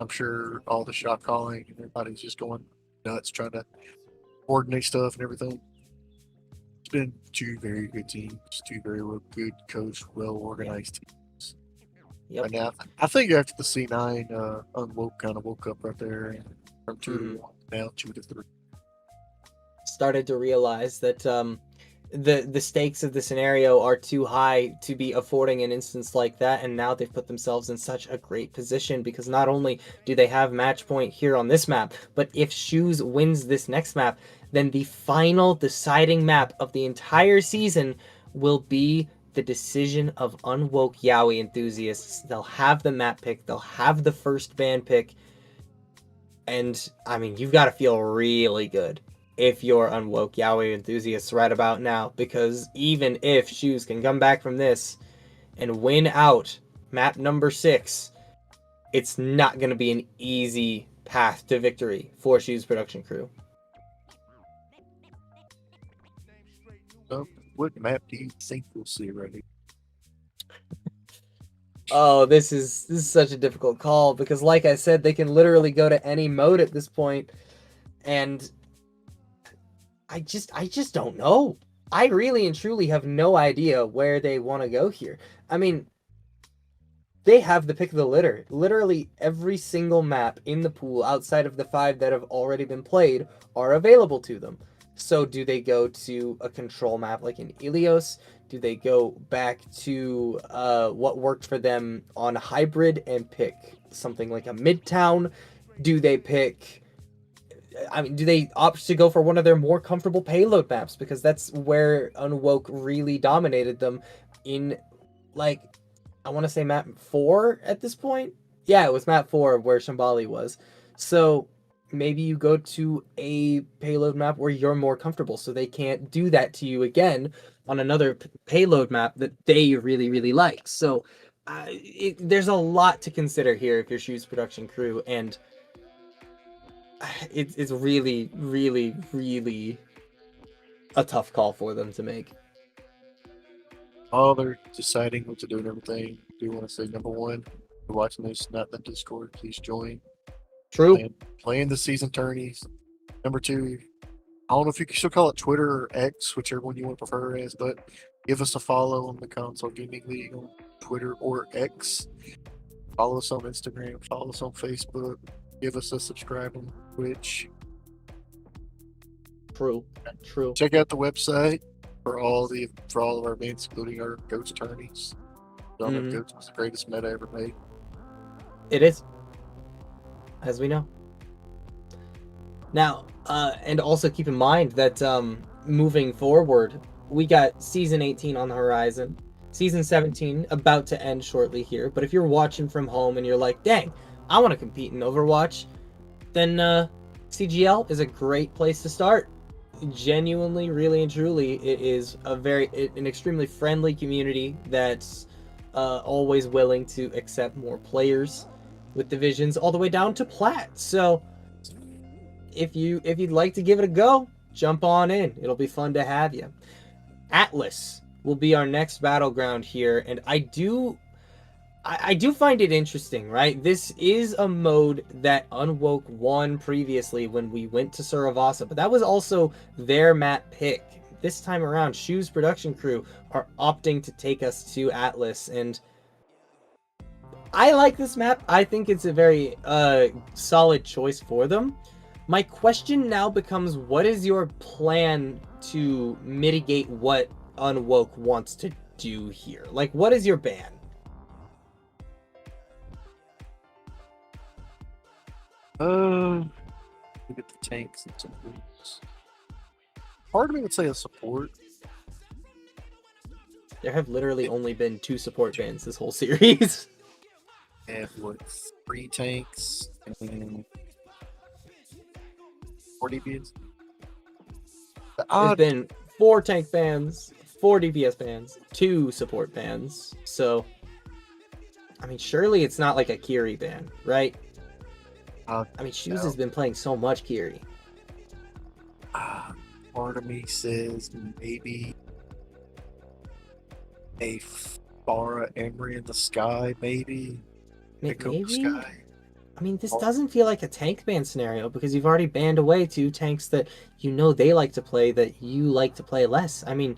I'm sure all the shot calling and everybody's just going nuts trying to coordinate stuff and everything. It's been 2 very good teams, 2 very good coached, well organized teams.
Yep.
Right now, I think after the C9, Unwoke kind of woke up right there from 2 to 1, now 2 to 3.
Started to realize that the stakes of the scenario are too high to be affording an instance like that, and now they've put themselves in such a great position because not only do they have match point here on this map, but if Shoes wins this next map, then the final deciding map of the entire season will be the decision of Unwoke Yaoi enthusiasts. They'll have the map pick, they'll have the first ban pick, and I mean, you've got to feel really good if you're Unwoke Yaoi enthusiasts right about now, because even if Shoes can come back from this and win out map number 6, it's not going to be an easy path to victory for Shoes production crew.
What map do you think we'll see right here?
Oh, this is such a difficult call because, like I said, they can literally go to any mode at this point, and I just don't know. I really and truly have no idea where they want to go here. I mean, they have the pick of the litter. Literally every single map in the pool outside of the 5 that have already been played are available to them. So do they go to a control map like in Ilios? Do they go back to what worked for them on Hybrid and pick something like a Midtown? Do they pick... I mean, do they opt to go for one of their more comfortable payload maps? Because that's where Unwoke really dominated them in, like, I want to say map 4 at this point? Yeah, it was map 4 where Shambali was. So maybe you go to a payload map where you're more comfortable so they can't do that to you again on another payload map that they really, really like. So there's a lot to consider here if you're Shoes production crew, and it's really, really, really a tough call for them to make.
While they're deciding what to do and everything, I do want to say, number 1, if you're watching this, not in the Discord, please join.
True.
Playing the season tourneys. Number 2, I don't know if you can still call it Twitter or X, whichever one you want to prefer as, but give us a follow on the Console Gaming League on Twitter or X. Follow us on Instagram. Follow us on Facebook. Give us a subscribe on Twitch.
True.
Check out the website for all of our events, including our Ghost tourneys. Ghost was the greatest meta ever made.
It is, as we know. Now, and also keep in mind that moving forward, we got Season 18 on the horizon. Season 17 about to end shortly here. But if you're watching from home and you're like, dang, I want to compete in Overwatch, then CGL is a great place to start. Genuinely, really and truly, it is an extremely friendly community that's always willing to accept more players with divisions all the way down to Plat. So if you'd like to give it a go, jump on in. It'll be fun to have you. Atlas will be our next battleground here, and I do find it interesting, right? This is a mode that Unwoke won previously when we went to Suravasa, but that was also their map pick. This time around, Shu's production crew are opting to take us to Atlas, and I like this map. I think it's a very solid choice for them. My question now becomes, what is your plan to mitigate what Unwoke wants to do here? Like, what is your ban?
Look at the tanks and supports. Part of me would say a support.
There have literally only been 2 support bans this whole series.
And what, 3 tanks and 4 DPS?
There's been 4 tank bans, 4 DPS bans, 2 support bans. So, I mean, surely it's not like a Kiri ban, right? I mean, Shoes has been playing so much Kiri.
Part of me says maybe a Farah Emery in the sky, maybe. Pick up the
Maybe?
sky.
I mean, this doesn't feel like a tank ban scenario because you've already banned away 2 tanks that you know they like to play that you like to play less. I mean,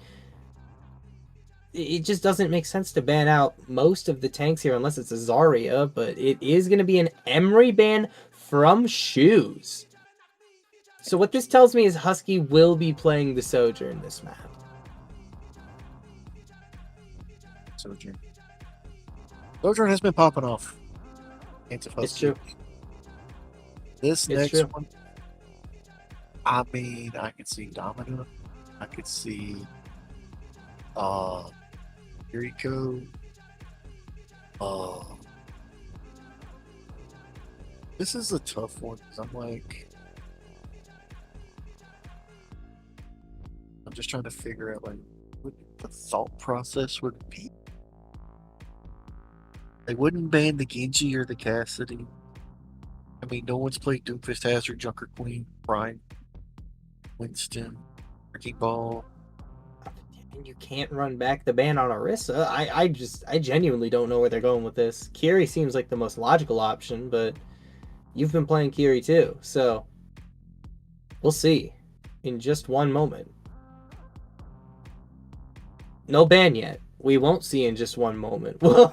it just doesn't make sense to ban out most of the tanks here unless it's a Zarya, but it is going to be an Emery ban from Shoes. So what this tells me is Husky will be playing the Sojourn this map.
Sojourn. Sojourn has been popping off.
It's true.
This
It's
next
true.
one, I mean, I could see Domino. I could see Yuriko. This is a tough one because I'm just trying to figure out like what the thought process would be. They wouldn't ban the Genji or the Cassidy. I mean, no one's played Doomfist Hazard, Junker Queen, Brian, Winston, Ricky Ball.
And you can't run back the ban on Orisa. I genuinely don't know where they're going with this. Kiri seems like the most logical option, but you've been playing Kiri too, so we'll see in just one moment. No ban yet. We won't see in just one moment. Well,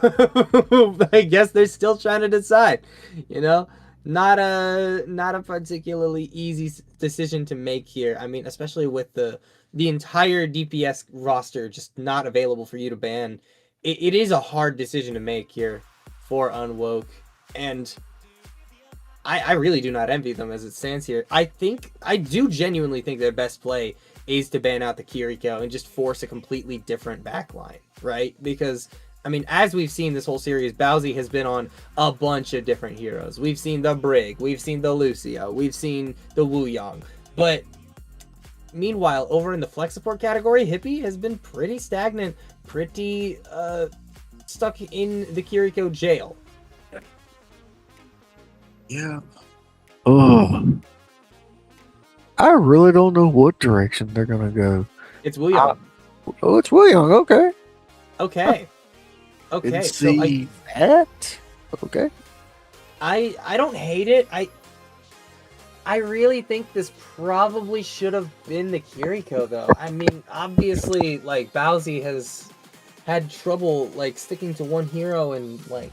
I guess they're still trying to decide. You know, not a particularly easy decision to make here. I mean, especially with the entire DPS roster just not available for you to ban. It is a hard decision to make here for Unwoke, and I really do not envy them as it stands here. I do genuinely think their best play is to ban out the Kiriko and just force a completely different backline, right? Because, I mean, as we've seen this whole series, Bowsy has been on a bunch of different heroes. We've seen the Brig, we've seen the Lucio, we've seen the Wuyong. But meanwhile, over in the flex support category, Hippie has been pretty stagnant, pretty stuck in the Kiriko jail.
Yeah. Oh. I really don't know what direction they're gonna go.
It's Wuyong.
Oh, it's Wuyong. Okay.
Okay. Okay.
Didn't
So
see that. Okay.
I don't hate it. I really think this probably should have been the Kiriko though. I mean, obviously, like Bowsy has had trouble like sticking to one hero and like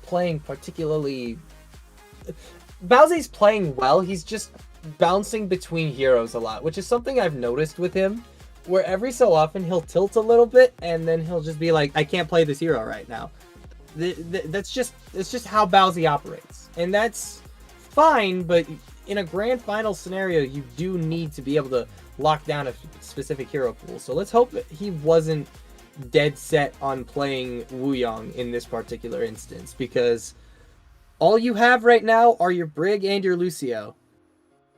playing particularly. Bowsy's playing well. He's just bouncing between heroes a lot, which is something I've noticed with him, where every so often he'll tilt a little bit and then he'll just be like, I can't play this hero right now. It's just how Bowsy operates, and that's fine, but in a grand final scenario you do need to be able to lock down a specific hero pool. So let's hope that he wasn't dead set on playing Wuyong in this particular instance, because all you have right now are your Brig and your Lucio,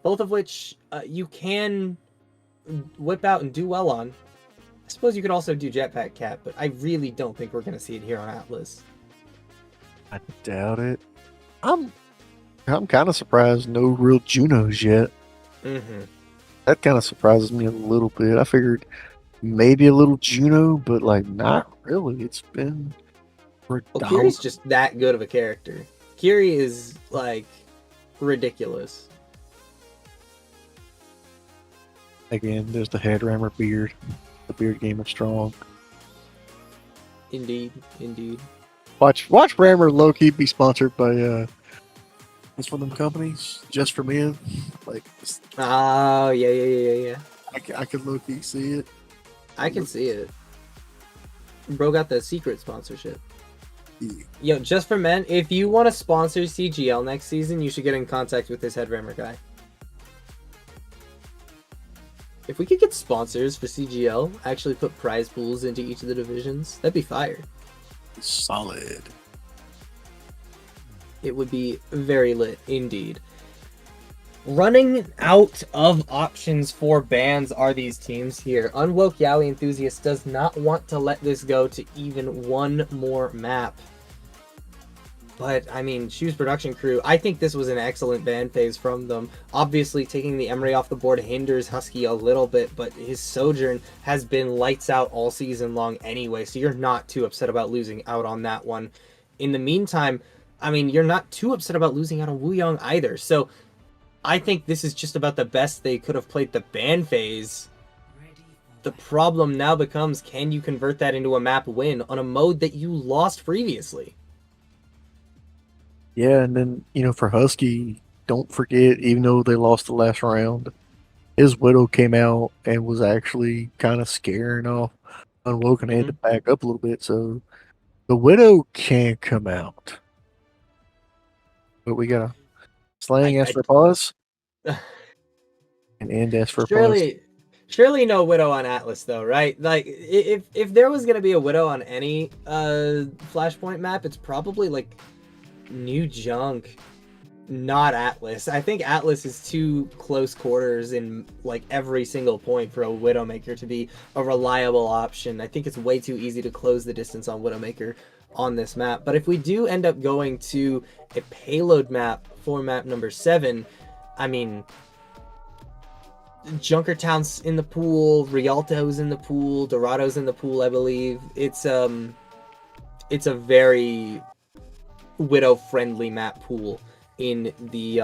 both of which you can whip out and do well on. I suppose you could also do Jetpack Cat, but I really don't think we're going to see it here on Atlas.
I doubt it. I'm kind of surprised no real Junos yet.
Mm-hmm.
That kind of surprises me a little bit. I figured maybe a little Juno, but like not really. It's been We're
Well,
down.
Kiri's just that good of a character. Kiri is, like, ridiculous.
Again, there's the head rammer beard. The beard game is strong.
Indeed, indeed.
Watch Rammer low key be sponsored by what's one of them companies? Just for Men. Like,
Oh, yeah.
I could low key see it.
I can see it. Bro got the secret sponsorship.
Yeah.
Yo, Just for Men, if you want to sponsor CGL next season, you should get in contact with this head rammer guy. If we could get sponsors for CGL, actually put prize pools into each of the divisions, that'd be fire.
Solid.
It would be very lit indeed. Running out of options for bans are these teams here. Unwoke Yaoi Enthusiast does not want to let this go to even one more map. But, I mean, Shoes Production Crew, I think this was an excellent ban phase from them. Obviously, taking the Emery off the board hinders Husky a little bit, but his Sojourn has been lights out all season long anyway, so you're not too upset about losing out on that one. In the meantime, I mean, you're not too upset about losing out on Wuyong either, so I think this is just about the best they could have played the ban phase. The problem now becomes, can you convert that into a map win on a mode that you lost previously?
Yeah, and then, for Husky, don't forget, even though they lost the last round, his Widow came out and was actually kind of scaring off Unwoke, and they had to back up a little bit, so the Widow can come out. But we got a Slaying S for pause. And S for pause.
Surely no Widow on Atlas though, right? Like, if there was gonna be a Widow on any Flashpoint map, it's probably like New Junk, not Atlas. I think Atlas is too close quarters in like every single point for a Widowmaker to be a reliable option. I think it's way too easy to close the distance on Widowmaker on this map. But if we do end up going to a payload map for map number 7, I mean, Junkertown's in the pool, Rialto's in the pool, Dorado's in the pool, I believe. It's a very Widow-friendly map pool in the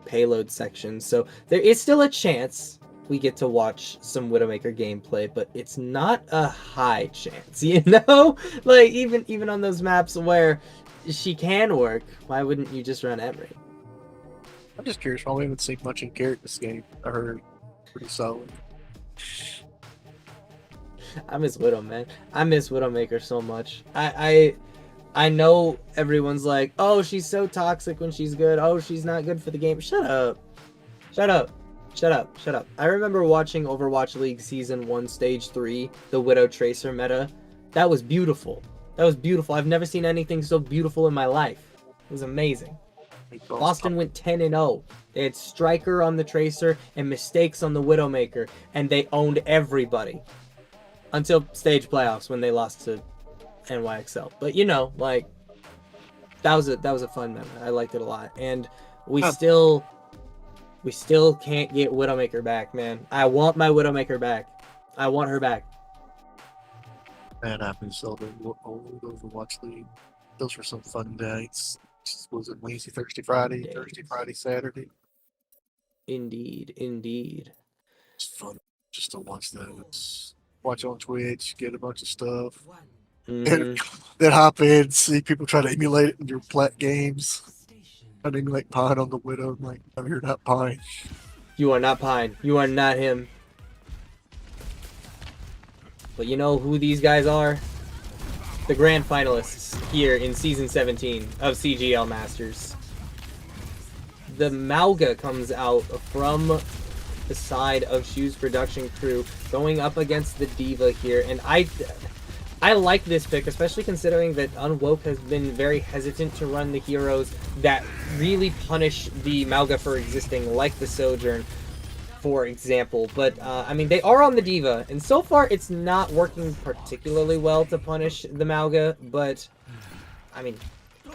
payload section. So there is still a chance we get to watch some Widowmaker gameplay, but it's not a high chance, you know? Like, even on those maps where she can work, why wouldn't you just run Emery?
I'm just curious why we haven't seen much in Carrot this game. I heard pretty solid.
I miss Widow, man. I miss Widowmaker so much. I know everyone's like, oh, she's so toxic when she's good. Oh, she's not good for the game. Shut up. Shut up. Shut up. Shut up. I remember watching Overwatch League Season 1 Stage 3, the Widow Tracer meta. That was beautiful. That was beautiful. I've never seen anything so beautiful in my life. It was amazing. Boston went 10-0. They had Striker on the Tracer and Mistakes on the Widowmaker, and they owned everybody. Until stage playoffs when they lost to NYXL. But like, that was a fun meta. I liked it a lot. And we still can't get Widowmaker back, man. I want my Widowmaker back. I want her back.
Man, I've been so old Overwatch League. Those were some fun nights. Was it Wednesday, Thursday, Friday?
Days.
Thursday, Friday, Saturday.
Indeed, indeed.
It's fun just to watch those. Watch on Twitch, get a bunch of stuff. And then hop in, see people try to emulate it in your plat games. Try to emulate Pine on the Widow. I'm like, no, you're not Pine.
You are not Pine. You are not him. But you know who these guys are? The grand finalists here in Season 17 of CGL Masters. The Malga comes out from the side of Shoes Production Crew, going up against the Diva here, and I like this pick, especially considering that Unwoke has been very hesitant to run the heroes that really punish the Malga for existing, like the Sojourn, for example. But, I mean, they are on the Diva, and so far it's not working particularly well to punish the Malga, but, I mean,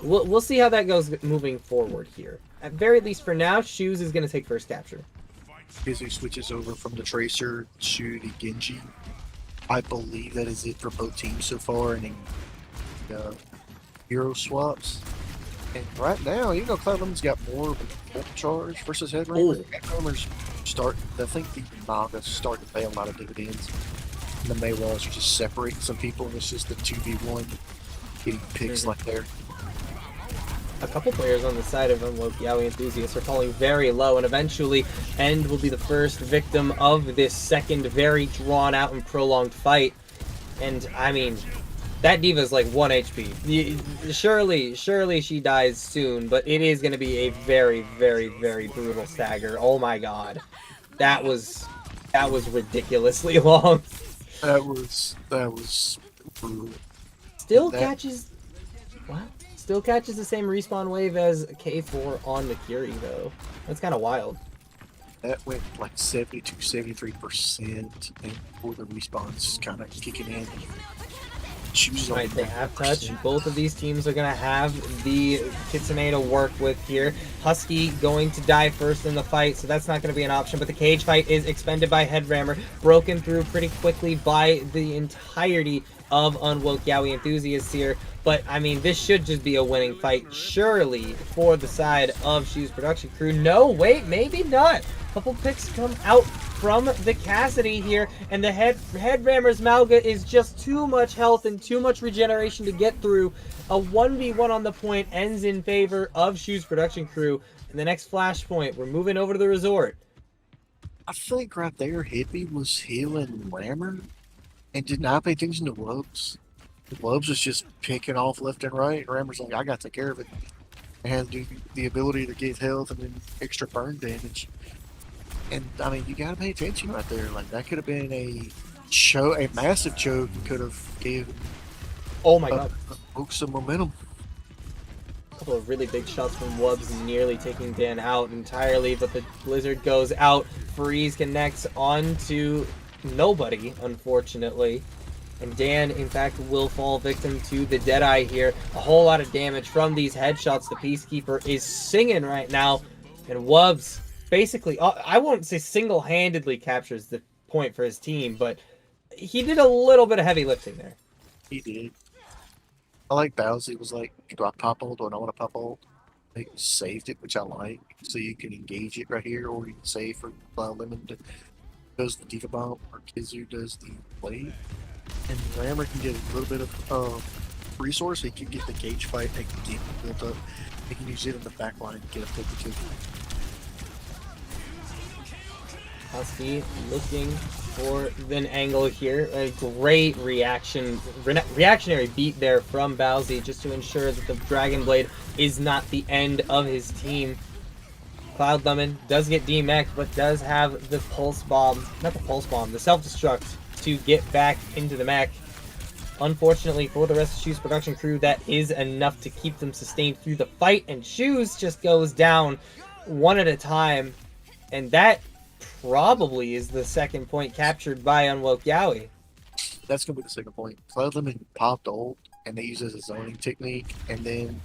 we'll see how that goes moving forward here. At very least for now, Shoes is going to take first capture.
Kizu switches over from the Tracer to the Genji. I believe that is it for both teams so far, and then hero swaps. And right now, even though Cloud Lemon's got more of a full charge versus Headrammer, Headrammer's I think the Naga's starting to pay a lot of dividends. And the Maywalls are just separating some people, and it's just the 2v1 getting picks like there.
A couple players on the side of Unwoke Yaoi enthusiasts are falling very low, and eventually End will be the first victim of this second very drawn out and prolonged fight. And I mean, that Diva's like 1 HP. Surely she dies soon, but it is going to be a very, very, very brutal stagger. Oh my god. That was ridiculously long.
That was brutal.
Still catches the same respawn wave as K4 on Nakiri though. That's kind of wild.
That went like 72-73%, and before the respawns kind of kicking in.
Right, they have touch. Both of these teams are going to have the Kitsune to work with here. Husky going to die first in the fight, so that's not going to be an option. But the cage fight is expended by Headrammer, broken through pretty quickly by the entirety of Unwoke Yaoi enthusiasts here. But, I mean, this should just be a winning fight, surely, for the side of Shoes Production Crew. No, wait, maybe not. A couple picks come out from the Cassidy here, and the Headrammer's Malga is just too much health and too much regeneration to get through. A 1v1 on the point ends in favor of Shoes Production Crew. And the next flashpoint, we're moving over to the resort.
I think right there, Hippie was healing Rammer and did not pay attention to Wubs. Wubs was just picking off left and right. Rammer's like, I got to take care of it. And has the ability to get health and then extra burn damage. And I mean, you gotta pay attention right there. Like that could have been a massive choke. Could have gave.
Oh my god!
Some momentum.
A couple of really big shots from Wubs, nearly taking Dan out entirely, but the Blizzard goes out. Freeze connects onto nobody, unfortunately. And Dan, in fact, will fall victim to the Deadeye here. A whole lot of damage from these headshots. The Peacekeeper is singing right now, and Wubs basically, I won't say single-handedly captures the point for his team, but he did a little bit of heavy lifting there.
He did. I like Bowsy was like, do I pop ult? Do I not want to pop ult? They saved it, which I like. So you can engage it right here, or you can save for Lemon does the Diva Bomb, or Kizu does the Blade. And Rammer can get a little bit of resource. He can get the cage fight, they can get built up. They can use it in the back line to get a 52.
Husky looking for an angle here. A great reactionary beat there from Bowsy just to ensure that the Dragon Blade is not the end of his team. Cloud Lemon does get demeched, but does have the pulse bomb, not the pulse bomb, the self-destruct to get back into the mech. Unfortunately for the rest of Shoes Production Crew, that is enough to keep them sustained through the fight, and Shoes just goes down one at a time, and that probably is the second point captured by Unwoke Yaoi.
That's going to be the second point. Cloud Lemon popped ult, and they used it as a zoning technique, and then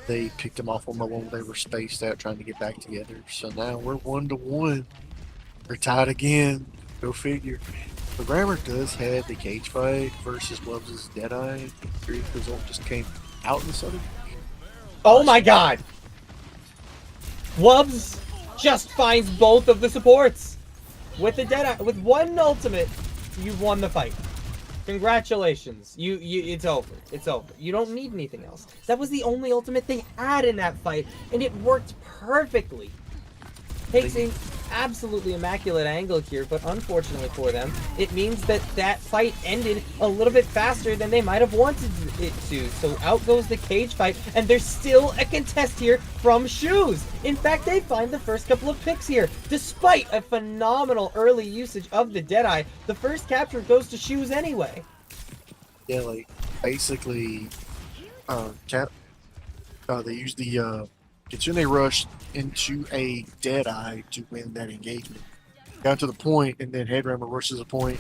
they picked him off on the one where they were spaced out trying to get back together. So now we're 1-1. They're tied again. Go figure. The Rammer does have the cage fight versus Wubs' Deadeye. The result just came out in the southern.
Oh my god! Wubs just finds both of the supports. With the Deadeye, with one ultimate, you've won the fight. Congratulations. It's over. It's over. You don't need anything else. That was the only ultimate they had in that fight, and it worked perfectly. Takes an absolutely immaculate angle here, but unfortunately for them, it means that that fight ended a little bit faster than they might have wanted it to. So out goes the cage fight, and there's still a contest here from Shoes. In fact, they find the first couple of picks here. Despite a phenomenal early usage of the Deadeye, the first capture goes to Shoes anyway.
Yeah, like, basically, they used the Kitsune rushed into a Deadeye to win that engagement. Got to the point, and then Headrammer rushes a point,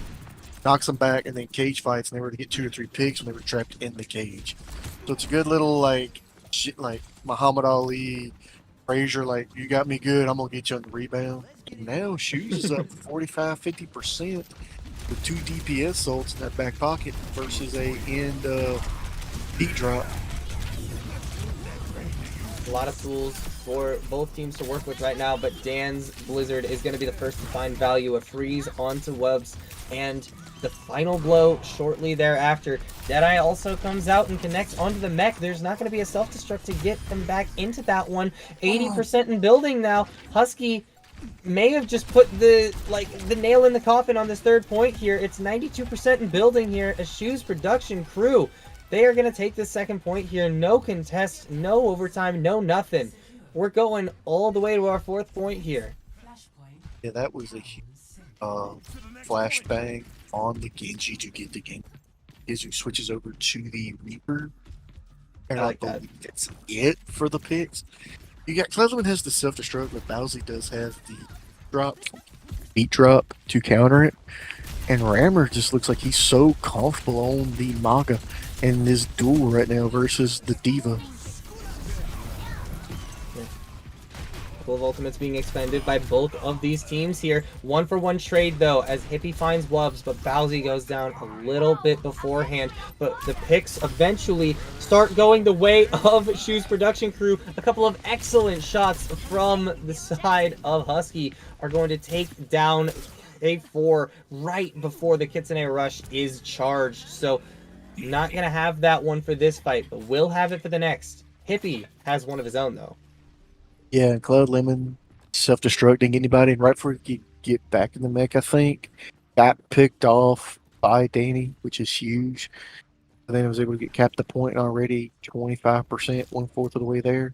knocks them back, and then cage fights, and they were to get 2 or 3 picks when they were trapped in the cage. So it's a good little, like, shit, like Muhammad Ali, Frazier, like, you got me good, I'm going to get you on the rebound. And now Shoes is up 45-50% with 2 DPS ults in that back pocket versus a end Heat drop.
A lot of tools for both teams to work with right now, but Dan's Blizzard is going to be the first to find value. A freeze onto Webs, and the final blow shortly thereafter. Deadeye also comes out and connects onto the mech. There's not going to be a self-destruct to get them back into that one. 80% in building now. Husky may have just put the nail in the coffin on this third point here. It's 92% in building here. Eschew's production crew, they are going to take this second point here. No contest, no overtime, no nothing. We're going all the way to our fourth point here.
Yeah, that was a huge flashbang on the Genji to get the game. Genji switches over to the Reaper. And I believe that's it for the picks. You got Cleveland has the self-destruct, but Bowsy does have the drop, beat drop to counter it. And Rammer just looks like he's so comfortable on the Maga in this duel right now versus the Diva.
Couple of ultimates being expended by both of these teams here. 1-for-1 trade though, as Hippie finds Wubs, but Bowsy goes down a little bit beforehand. But the picks eventually start going the way of Shu's production crew. A couple of excellent shots from the side of Husky are going to take down A4 right before the Kitsune Rush is charged. So not gonna have that one for this fight, but will have it for the next. Hippie has one of his own though.
Yeah, Cloud Lemon self-destructing anybody, and right before he could get back in the mech, I think, got picked off by Danny, which is huge. And then I was able to get capped the point already, 25%, 1/4 of the way there.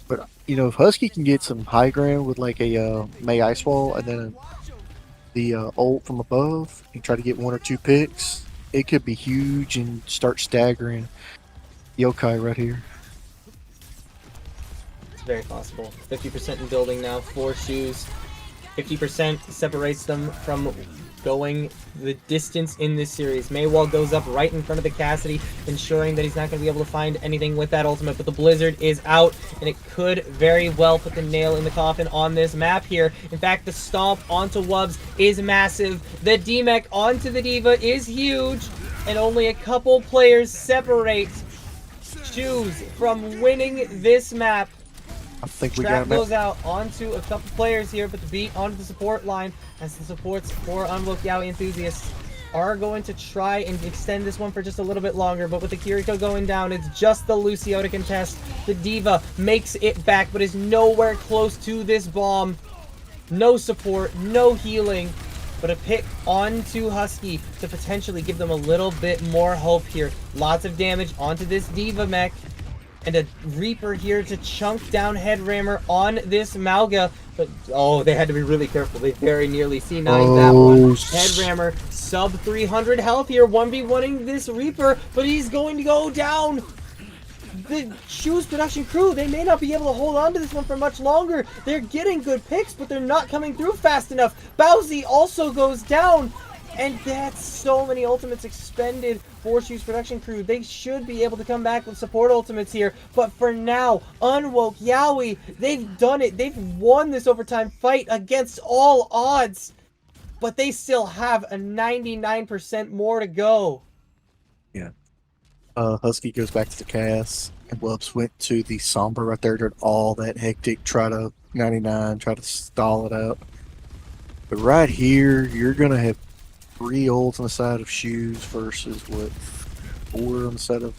But, you know, if Husky can get some high ground with like a May Ice Wall and then the ult from above and try to get 1 or 2 picks, it could be huge and start staggering Yokai right here.
Very possible. 50% in building now for Shoes. 50% separates them from going the distance in this series. Maywall goes up right in front of the Cassidy, ensuring that he's not going to be able to find anything with that ultimate, but the Blizzard is out, and it could very well put the nail in the coffin on this map here. In fact, the stomp onto Wubs is massive. The D-Mech onto the Diva is huge, and only a couple players separate Shoes from winning this map.
I think we
Trap
got
goes out onto a couple players here, but the beat onto the support line as the supports for Unwoke Yaoi enthusiasts are going to try and extend this one for just a little bit longer. But with the Kiriko going down, it's just the Lucio to contest. The Diva makes it back, but is nowhere close to this bomb. No support, no healing, but a pick onto Husky to potentially give them a little bit more hope here. Lots of damage onto this Diva mech. And a Reaper here to chunk down Headrammer on this Malga. But, oh, they had to be really careful. They very nearly C9 that one. Headrammer, sub 300 health here, 1v1ing this Reaper, but he's going to go down. The Shoes production crew, they may not be able to hold on to this one for much longer. They're getting good picks, but they're not coming through fast enough. Bowsy also goes down. And that's so many ultimates expended for Shoes production crew. They should be able to come back with support ultimates here. But for now, Unwoke Yaoi, they've done it. They've won this overtime fight against all odds. But they still have a 99% more to go.
Yeah. Husky goes back to the cast, and Wubs went to the Sombra right there during all that hectic, try to 99, try to stall it out. But right here, you're going to have 3 ults on the side of Shoes versus, 4 on the side of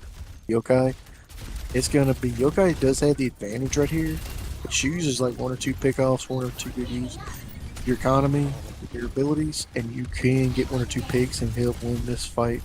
Yokai. It's going to be, Yokai does have the advantage right here, but Shoes is like 1 or 2 pickoffs, 1 or 2 good use. Your economy, your abilities, and you can get 1 or 2 picks and help win this fight.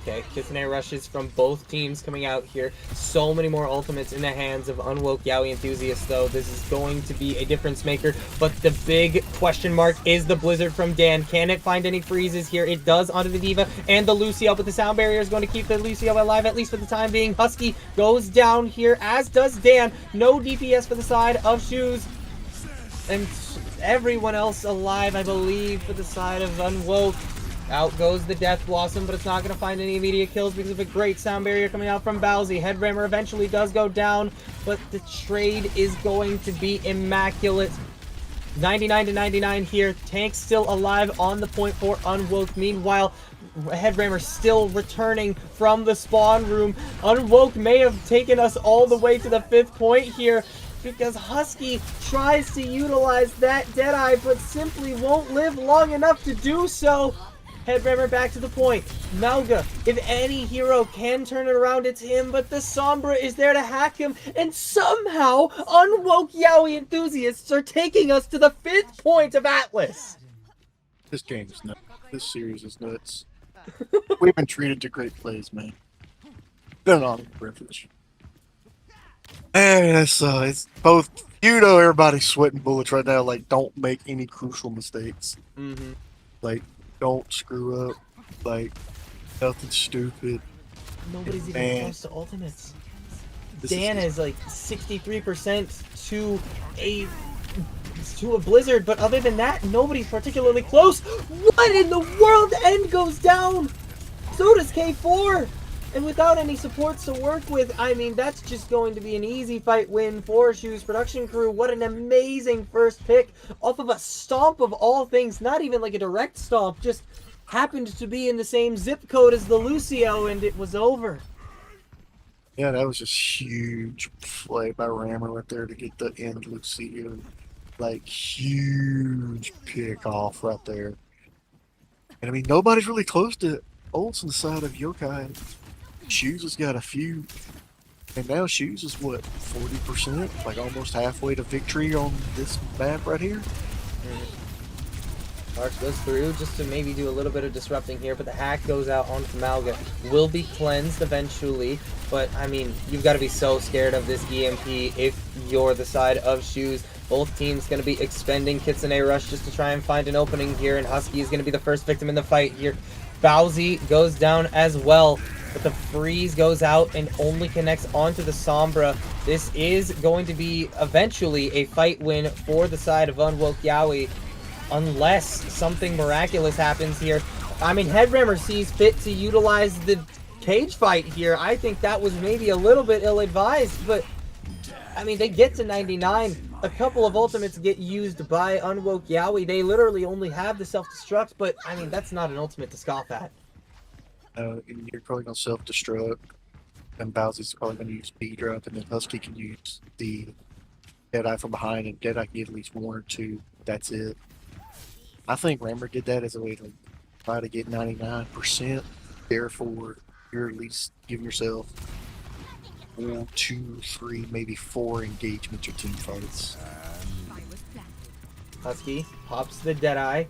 Okay, Kitsune rushes from both teams coming out here. So many more ultimates in the hands of Unwoke Yaoi enthusiasts, though. This is going to be a difference maker. But the big question mark is the Blizzard from Dan. Can it find any freezes here? It does onto the Diva and the Lucio, but the sound barrier is going to keep the Lucio alive, at least for the time being. Husky goes down here, as does Dan. No DPS for the side of Shoes. And everyone else alive, I believe, for the side of Unwoke. Out goes the Death Blossom, but it's not going to find any immediate kills because of a great sound barrier coming out from Bowsy. Headrammer eventually does go down, but the trade is going to be immaculate. 99 to 99 here. Tank still alive on the point for Unwoke. Meanwhile, Headrammer still returning from the spawn room. Unwoke may have taken us all the way to the 5th point here, because Husky tries to utilize that Deadeye, but simply won't live long enough to do so. Headrammer back to the point. Malga, if any hero can turn it around, it's him, but the Sombra is there to hack him, and somehow Unwoke Yaoi enthusiasts are taking us to the 5th point of Atlas.
This game is nuts. This series is nuts. We've been treated to great plays, man. Been an honor and privilege. And it's both, everybody's sweating bullets right now. Like, don't make any crucial mistakes. Like, don't screw up. Like, nothing stupid.
Nobody's even close to ultimates. Dan is like 63% to a Blizzard, but other than that, nobody's particularly close. What in the world? End goes down. So does K4. And without any supports to work with, I mean, that's just going to be an easy fight win for Shoes Production Crew. What an amazing first pick off of a stomp of all things. Not even like a direct stomp, just happened to be in the same zip code as the Lucio, and it was over.
Yeah, that was just huge play by Rammer right there to get the end Lucio. Like, huge pick off right there. And I mean, nobody's really close to ults on the side of Yokai. Shoes has got a few, and now Shoes is what, 40%, like almost halfway to victory on this map right here.
Arch goes through just to maybe do a little bit of disrupting here, but the hack goes out onto Malga. Will be cleansed eventually, but I mean, you've got to be so scared of this EMP if you're the side of Shoes. Both teams going to be expending Kitsune Rush just to try and find an opening here, and Husky is going to be the first victim in the fight here. Bowsy goes down as well, but the freeze goes out and only connects onto the Sombra. This is going to be eventually a fight win for the side of Unwoke Yaoi, unless something miraculous happens here. I mean, Headrammer sees fit to utilize the cage fight here. I think that was maybe a little bit ill-advised, but I mean, they get to 99. A couple of ultimates get used by Unwoke Yaoi. They literally only have the self-destruct, but I mean, that's not an ultimate to scoff at.
And you're probably going to self-destruct, and Bowsy's probably going to use B-drop, and then Husky can use the Deadeye from behind, and Deadeye can get at least 1 or 2. That's it. I think Rammer did that as a way to try to get 99%. Therefore, you're at least giving yourself 1, 2, 3, maybe 4 engagements or team fights.
Husky pops the Deadeye,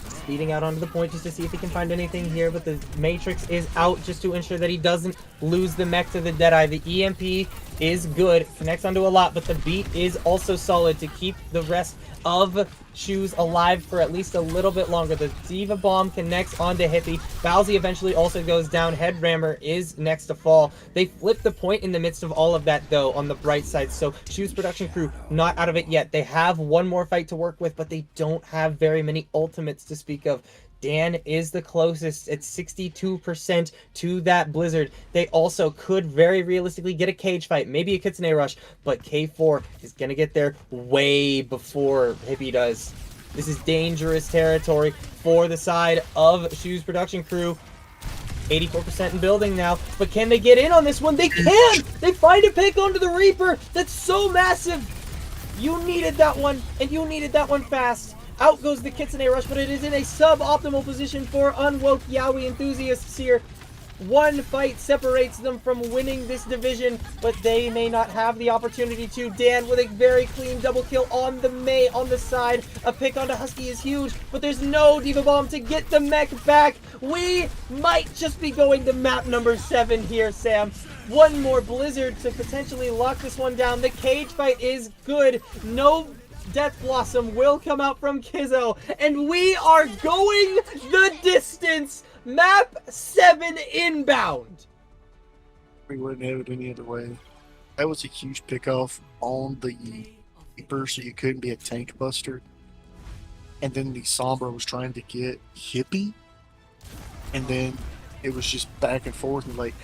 speeding out onto the point just to see if he can find anything here, but the Matrix is out just to ensure that he doesn't lose the mech to the Deadeye. The EMP is good, connects onto a lot, but the beat is also solid to keep the rest of Shoes alive for at least a little bit longer. The Diva Bomb connects onto Hippie. Bowsy eventually also goes down. Headrammer is next to fall. They flip the point in the midst of all of that, though, on the bright side. So Shoes Production Crew not out of it yet. They have one more fight to work with, but they don't have very many ultimates to speak of. Dan is the closest at 62% to that Blizzard. They also could very realistically get a cage fight, maybe a Kitsune Rush, but K4 is going to get there way before Hippie does. This is dangerous territory for the side of Shoes Production Crew. 84% in building now, but can they get in on this one? They can! They find a pick onto the Reaper! That's so massive! You needed that one, and you needed that one fast. Out goes the Kitsune Rush, but it is in a suboptimal position for Unwoke Yaoi enthusiasts here. One fight separates them from winning this division, but they may not have the opportunity to. Dan with a very clean double kill on the Mei on the side. A pick onto Husky is huge, but there's no Diva Bomb to get the mech back. We might just be going to map number 7 here, Sam. One more Blizzard to potentially lock this one down. The cage fight is good. No Death Blossom will come out from Kizzo, and we are going the distance. Map 7 inbound.
We wouldn't have it any other way. That was a huge pickoff on the Reaper, so you couldn't be a tank buster. And then the Sombra was trying to get Hippie, and then it was just back and forth. And like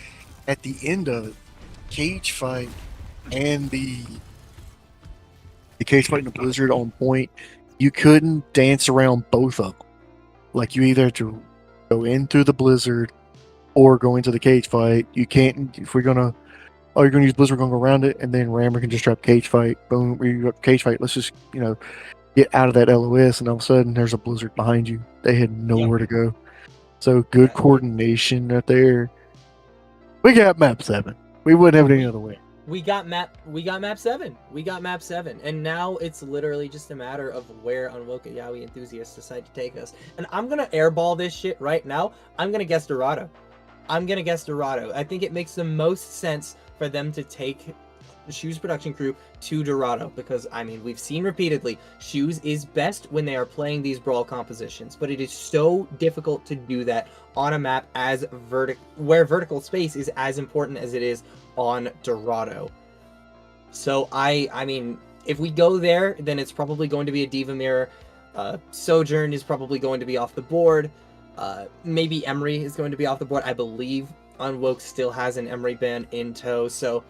at the end of it, cage fight and the cage fight in the Blizzard on point, you couldn't dance around both of them. Like you either had to go into the blizzard or go into the cage fight. You can't, if we're gonna, oh, you're gonna use blizzard, we're gonna go around it, and then Rammer can just trap cage fight. Boom, we got cage fight. Let's just, get out of that LOS, and all of a sudden there's a blizzard behind you. They had nowhere to go. So good coordination right there. We got map 7. We wouldn't have it any other way.
We got map 7. We got map 7. And now it's literally just a matter of where Unwoke Yaoi enthusiasts decide to take us. And I'm gonna airball this shit right now. I'm gonna guess Dorado. I think it makes the most sense for them to take Shoes production crew to Dorado, because I mean, we've seen repeatedly Shoes is best when they are playing these brawl compositions, but it is so difficult to do that on a map as where vertical space is as important as it is on Dorado. So I mean, if we go there, then it's probably going to be a Diva mirror. Sojourn is probably going to be off the board. Maybe Emery is going to be off the board. I believe Unwoke still has an Emery ban in tow, so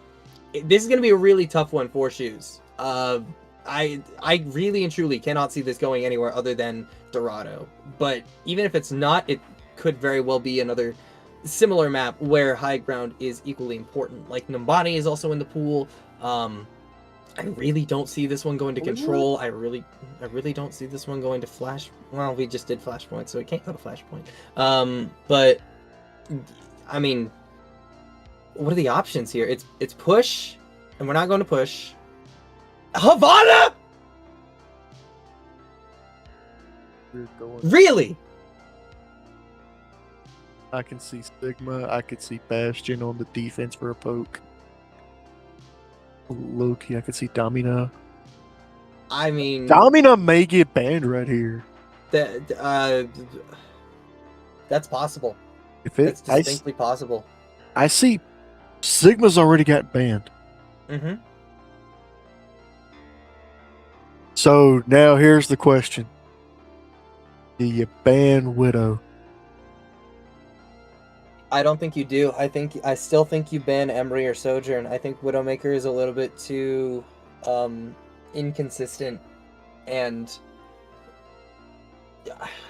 this is going to be a really tough one for Shoes. I really and truly cannot see this going anywhere other than Dorado. But even if it's not, it could very well be another similar map where high ground is equally important. Like Numbani is also in the pool. I really don't see this one going to control. I really don't see this one going to flash. Well, we just did flashpoint, so it can't go to flashpoint. But I mean, what are the options here? It's push, and we're not going to push. Havana? Really?
I can see Sigma. I could see Bastion on the defense for a poke. Loki, I could see Domina.
I mean,
Domina may get banned right here.
That's possible.
That's
distinctly possible.
I see Sigma's already got banned.
Mm-hmm.
So now here's the question. Do you ban Widow?
I don't think you do. I still think you ban Emery or Sojourn. I think Widowmaker is a little bit too inconsistent, and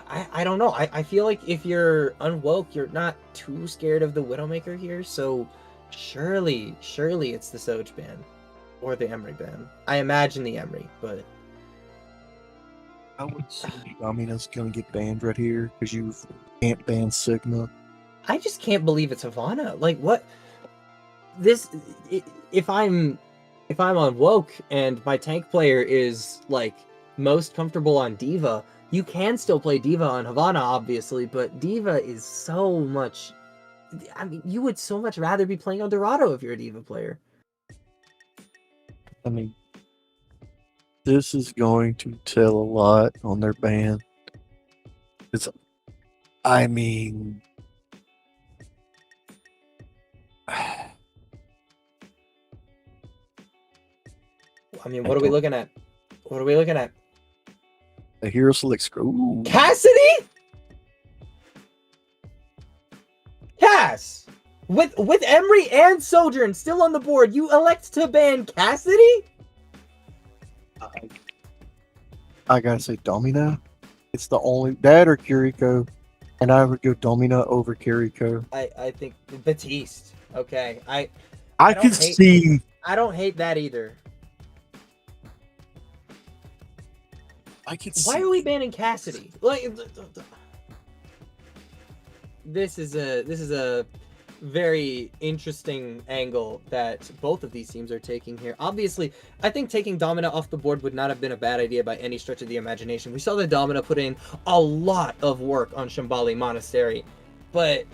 I don't know. I feel like if you're Unwoke, you're not too scared of the Widowmaker here, so surely it's the Soj ban or the Emery ban. I imagine the Emery, but
I would say Domina's gonna get banned right here because you can't ban Sigma.
I just can't believe it's Havana. Like, what? If I'm Unwoke and my tank player is like most comfortable on Diva, you can still play Diva on Havana, obviously, but Diva is so much. I mean, you would so much rather be playing on Dorado if you're a Diva player.
I mean, this is going to tell a lot on their ban. I mean,
what are we looking at? What are we looking at?
A hero select scroll.
Cassidy? Cass! With Emery and Sojourn still on the board, you elect to ban Cassidy?
I gotta say Domina. It's the only that or Kiriko, and I would go Domina over Kiriko.
I think Batiste. Okay,
I could see.
I don't hate that either. Why are we banning Cassidy? Like, this is a very interesting angle that both of these teams are taking here. Obviously, I think taking Domina off the board would not have been a bad idea by any stretch of the imagination. We saw that Domina put in a lot of work on Shambali Monastery, but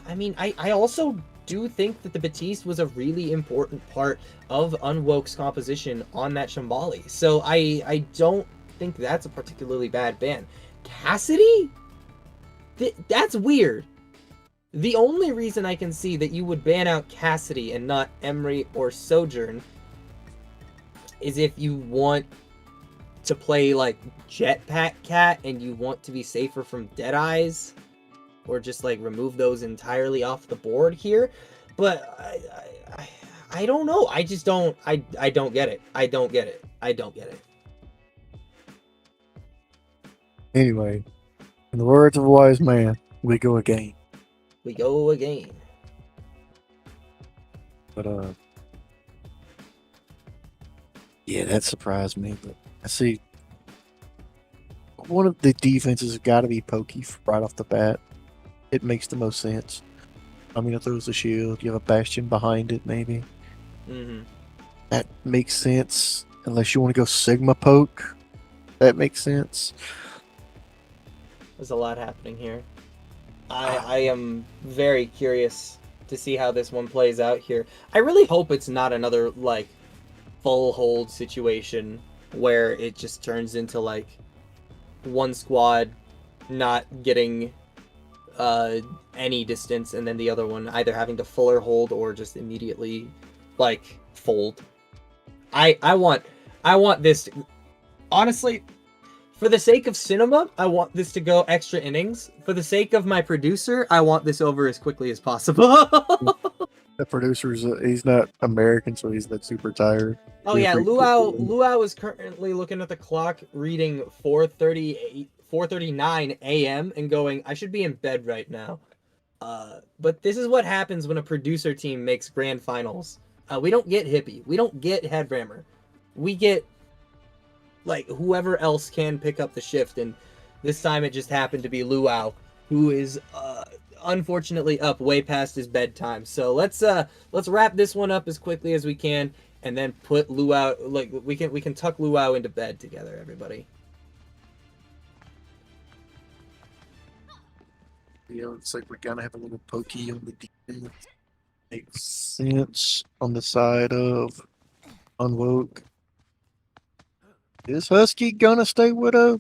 I mean, I also do think that the Batiste was a really important part of Unwoke's composition on that Shambali. So I don't think that's a particularly bad ban. Cassidy? That's weird. The only reason I can see that you would ban out Cassidy and not Emery or Sojourn is if you want to play like Jetpack Cat and you want to be safer from Deadeyes, or just like remove those entirely off the board here. But I don't know. I just don't. I don't get it. I don't get it.
Anyway, In the words of a wise man, we go again.
We go again.
But yeah, that surprised me. But I see one of the defenses has got to be pokey right off the bat. It makes the most sense. I mean, it throws the shield. You have a bastion behind it, maybe.
Mm-hmm.
That makes sense. Unless you want to go Sigma poke, that makes sense.
There's a lot happening here. I am very curious to see how this one plays out here. I really hope it's not another, like, full hold situation where it just turns into, like, one squad not getting any distance and then the other one either having to fuller hold or just immediately, like, fold. I want this to, honestly, for the sake of cinema, I want this to go extra innings. For the sake of my producer, I want this over as quickly as possible.
The producer's he's not American, so he's not super tired.
Oh yeah, Luau is currently looking at the clock, reading 4:39 a.m. and going, I should be in bed right now. But this is what happens when a producer team makes grand finals. We don't get Hippie. We don't get Headrammer. We get, like, whoever else can pick up the shift, and this time it just happened to be Luau, who is unfortunately up way past his bedtime. So let's wrap this one up as quickly as we can, and then put Luau, like, we can tuck Luau into bed together, everybody.
You know, it's like we're gonna have a little pokey on the defense. Makes sense on the side of Unwoke. Is Husky gonna stay Widow?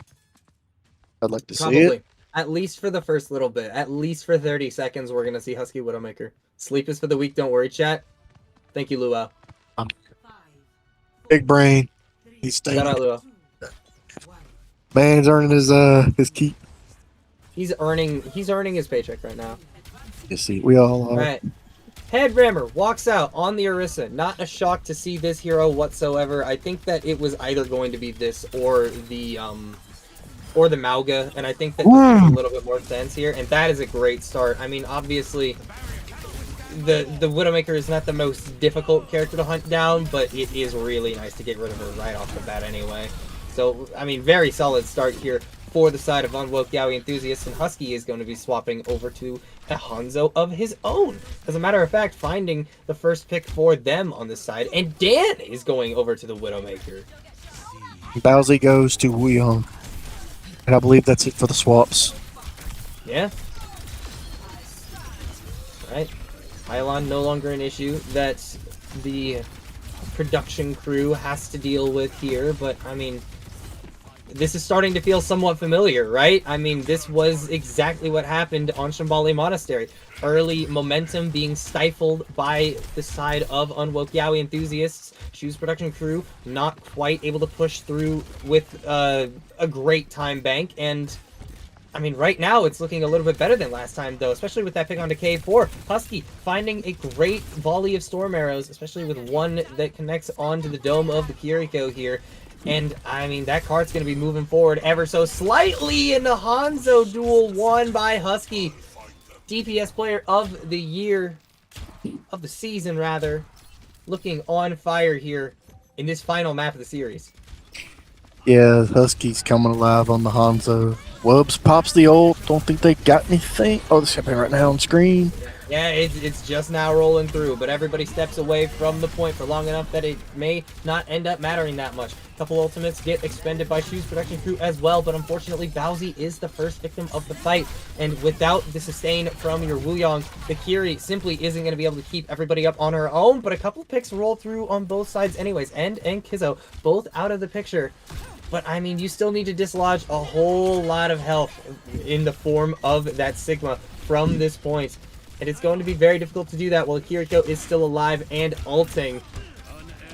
I'd like to see it.
At least for the first little bit. At least for 30 seconds, we're gonna see Husky Widowmaker. Sleep is for the weak, don't worry, chat. Thank you, Luau.
Big brain. He's staying.
Shout out, Luau.
Man's earning his keep.
He's earning his paycheck right now.
You see, we all are.
All right. Headrammer walks out on the Orisa. Not a shock to see this hero whatsoever. I think that it was either going to be this or the Mauga, and I think that this makes a little bit more sense here, and that is a great start. I mean, obviously, the Widowmaker is not the most difficult character to hunt down, but it is really nice to get rid of her right off the bat anyway. So, I mean, very solid start here for the side of Unwoke Yaoi enthusiasts, and Husky is going to be swapping over to a Hanzo of his own. As a matter of fact, finding the first pick for them on this side, and Dan is going over to the Widowmaker.
Bowsy goes to Wuyong. And I believe that's it for the swaps.
Yeah. Right. Pylon no longer an issue that the production crew has to deal with here, but I mean, this is starting to feel somewhat familiar, right? I mean, this was exactly what happened on Shambhala Monastery. Early momentum being stifled by the side of Unwoke Yaoi enthusiasts. Shoes production crew not quite able to push through with a great time bank, and I mean, right now it's looking a little bit better than last time, though, especially with that pick onto K4. Husky finding a great volley of storm arrows, especially with one that connects onto the dome of the Kiriko here. And, I mean, that card's going to be moving forward ever so slightly in the Hanzo duel won by Husky. DPS player of the year, of the season, rather. Looking on fire here in this final map of the series.
Yeah, Husky's coming alive on the Hanzo. Wubs pops the ult. Don't think they got anything. Oh, it's happening right now on screen.
Yeah, it's just now rolling through, but everybody steps away from the point for long enough that it may not end up mattering that much. A couple ultimates get expended by Shoes production crew as well, but unfortunately Bowsy is the first victim of the fight, and without the sustain from your Wuyong, the Kiri simply isn't going to be able to keep everybody up on her own, but a couple picks roll through on both sides anyways. End and Kizzo both out of the picture. But, I mean, you still need to dislodge a whole lot of health in the form of that Sigma from this point. And it's going to be very difficult to do that while Kiriko is still alive and ulting.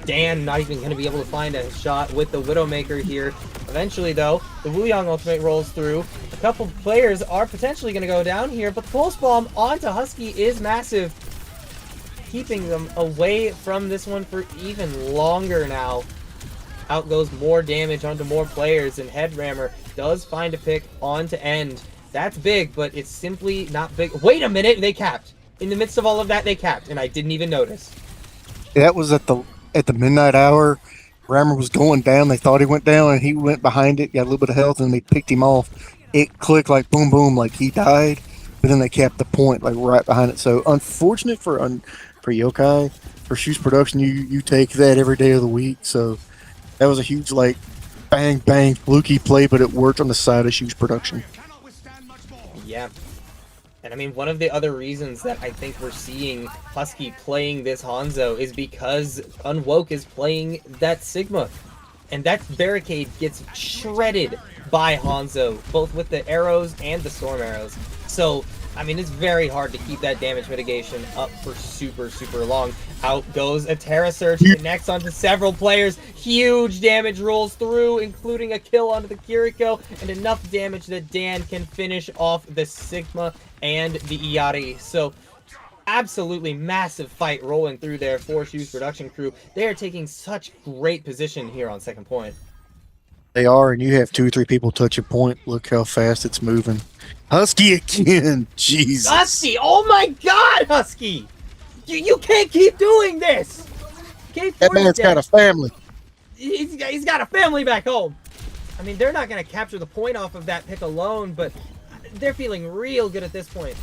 Dan not even going to be able to find a shot with the Widowmaker here. Eventually, though, the Wuyong ultimate rolls through. A couple players are potentially going to go down here, but the Pulse Bomb onto Husky is massive, keeping them away from this one for even longer now. Out goes more damage onto more players, and Headrammer does find a pick onto End. That's big, but it's simply not big. Wait a minute, they capped. In the midst of all of that, they capped, and I didn't even notice.
That was at the midnight hour. Rammer was going down. They thought he went down, and he went behind it, got a little bit of health, and they picked him off. It clicked like boom, boom, like he died. But then they capped the point like right behind it. So unfortunate for Yokai, for Shoes Production. You take that every day of the week. So that was a huge like bang bang fluky play, but it worked on the side of Shoes Production.
Yeah. And I mean, one of the other reasons that I think we're seeing Husky playing this Hanzo is because Unwoke is playing that Sigma. And that barricade gets shredded by Hanzo, both with the arrows and the storm arrows. So, I mean, it's very hard to keep that damage mitigation up for super, super long. Out goes a Terra Surge, connects onto several players. Huge damage rolls through, including a kill onto the Kiriko, and enough damage that Dan can finish off the Sigma and the Iari. So, absolutely massive fight rolling through there for Shoes Production crew. They are taking such great position here on second point.
They are, and you have 2 or 3 people touch a point. Look how fast it's moving. Husky again. Jesus.
Husky! Oh my god, Husky! You can't keep doing this!
That man's got a family.
He's got a family back home. I mean, they're not going to capture the point off of that pick alone, but they're feeling real good at this point.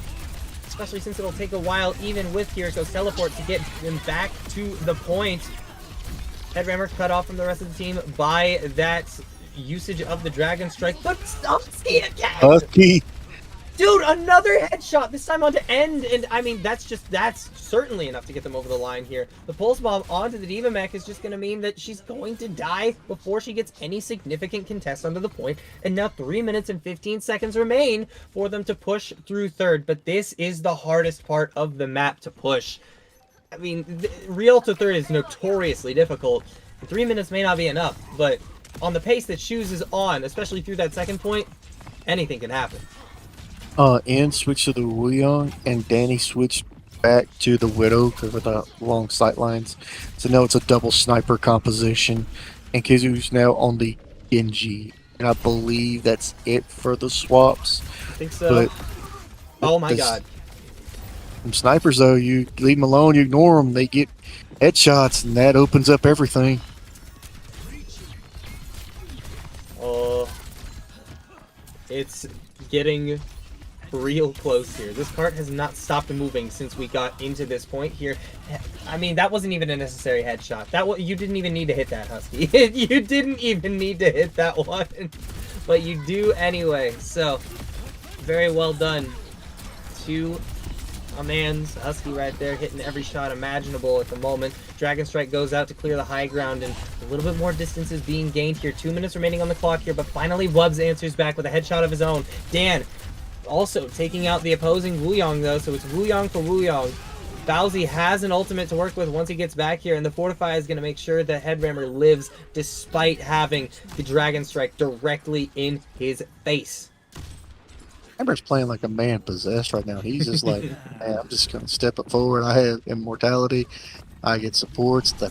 Especially since it'll take a while, even with Kiriko's teleport, to get them back to the point. Headrammer cut off from the rest of the team by that usage of the Dragon Strike, but Husky again!
Husky.
Dude, another headshot, this time onto end, and I mean, that's certainly enough to get them over the line here. The Pulse Bomb onto the Diva Mech is just going to mean that she's going to die before she gets any significant contest under the point, and now 3 minutes and 15 seconds remain for them to push through third, but this is the hardest part of the map to push. I mean, real to third is notoriously difficult. 3 minutes may not be enough, but on the pace that Shoes is on, especially through that second point, anything can happen.
Ian switched to the Wuyong, and Danny switched back to the Widow because of the long sight lines. So now it's a double sniper composition, and Kizu's now on the Genji. And I believe that's it for the swaps.
I think so. But oh my god.
Some snipers, though, you leave them alone, you ignore them, they get headshots, and that opens up everything.
It's getting real close here. This cart has not stopped moving since we got into this point here. I mean, that wasn't even a necessary headshot. You didn't even need to hit that, Husky. You didn't even need to hit that one. But you do anyway. So, very well done to a man's Husky right there, hitting every shot imaginable at the moment. Dragon Strike goes out to clear the high ground, and a little bit more distance is being gained here. 2 minutes remaining on the clock here, but finally Wubbs answers back with a headshot of his own. Dan also taking out the opposing Wuyong, though, so it's Wuyong for Wuyong. Bowsy has an ultimate to work with once he gets back here, and the Fortify is going to make sure that Headrammer lives despite having the Dragon Strike directly in his face.
Hammer's playing like a man possessed right now. He's just like, man, I'm just going to step it forward. I have immortality. I get supports. The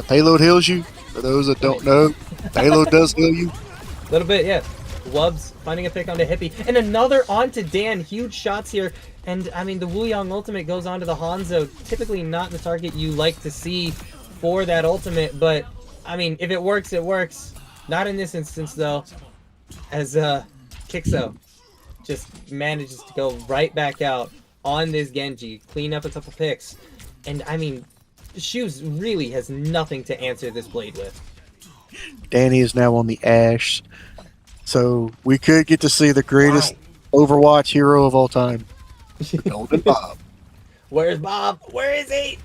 payload heals you. For those that don't know, payload does heal you.
A little bit, yeah. Wubbs finding a pick onto Hippie. And another onto Dan. Huge shots here. And, I mean, the Wuyong ultimate goes onto the Hanzo. Typically not the target you like to see for that ultimate. But, I mean, if it works, it works. Not in this instance, though. As Kixo just manages to go right back out on this Genji. Clean up a couple picks. And, I mean, Shoes really has nothing to answer this blade with.
Danny is now on the Ashe. So we could get to see the greatest Overwatch hero of all time. The Golden Bob.
Where's Bob? Where is he?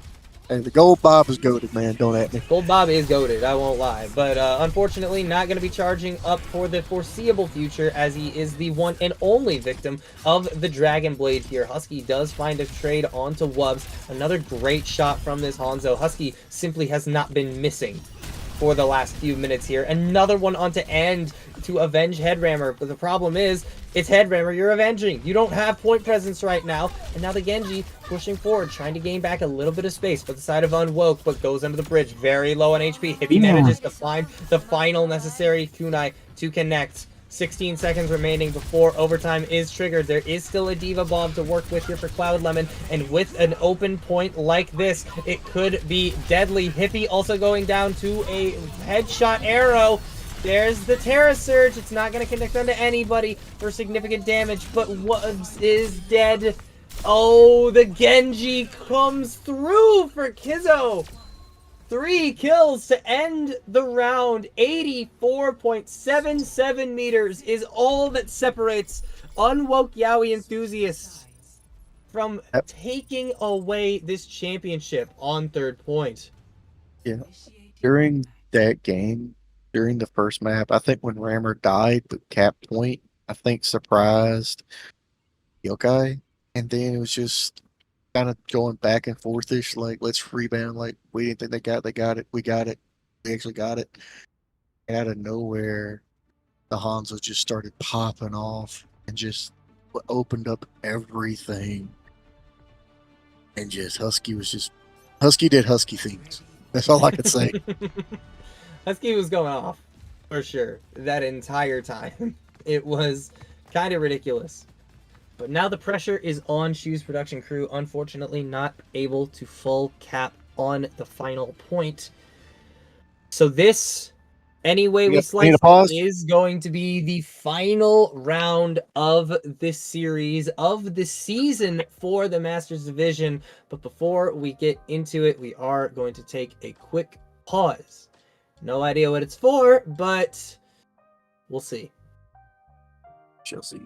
And the Gold Bob is goated, man. Don't at me.
Gold Bob is goated, I won't lie. But unfortunately, not going to be charging up for the foreseeable future, as he is the one and only victim of the Dragon Blade here. Husky does find a trade onto Wubbs. Another great shot from this Hanzo. Husky simply has not been missing for the last few minutes here. Another one onto end to avenge Headrammer, but the problem is, it's Headrammer you're avenging. You don't have point presence right now, and now the Genji pushing forward, trying to gain back a little bit of space for the side of Unwoke, but goes under the bridge, very low on HP. Hippie manages to find the final necessary kunai to connect, 16 seconds remaining before overtime is triggered. There is still a Diva Bomb to work with here for Cloud Lemon, and with an open point like this, it could be deadly. Hippie also going down to a headshot arrow. There's the Terra Surge. It's not going to connect onto anybody for significant damage, but Wubbs is dead. Oh, the Genji comes through for Kizzo. 3 kills to end the round. 84.77 meters is all that separates Unwoke Yaoi enthusiasts from taking away this championship on 3rd point.
Yeah. During that game, during the first map, I think when Rammer died with cap point, I think surprised Yokai, and then it was just kind of going back and forth-ish, like, let's rebound, like, we didn't think they got it, we got it, we actually got it. And out of nowhere, the Hanzo just started popping off and just opened up everything. And just Husky did Husky things. That's all I could say.
Husky was going off, for sure, that entire time. It was kind of ridiculous. But now the pressure is on Shoes production crew, unfortunately not able to full cap on the final point. So this, any way we slice it, is going to be the final round of this series, of the season for the Masters Division. But before we get into it, we are going to take a quick pause. No idea what it's for, but we'll see.
Shall see.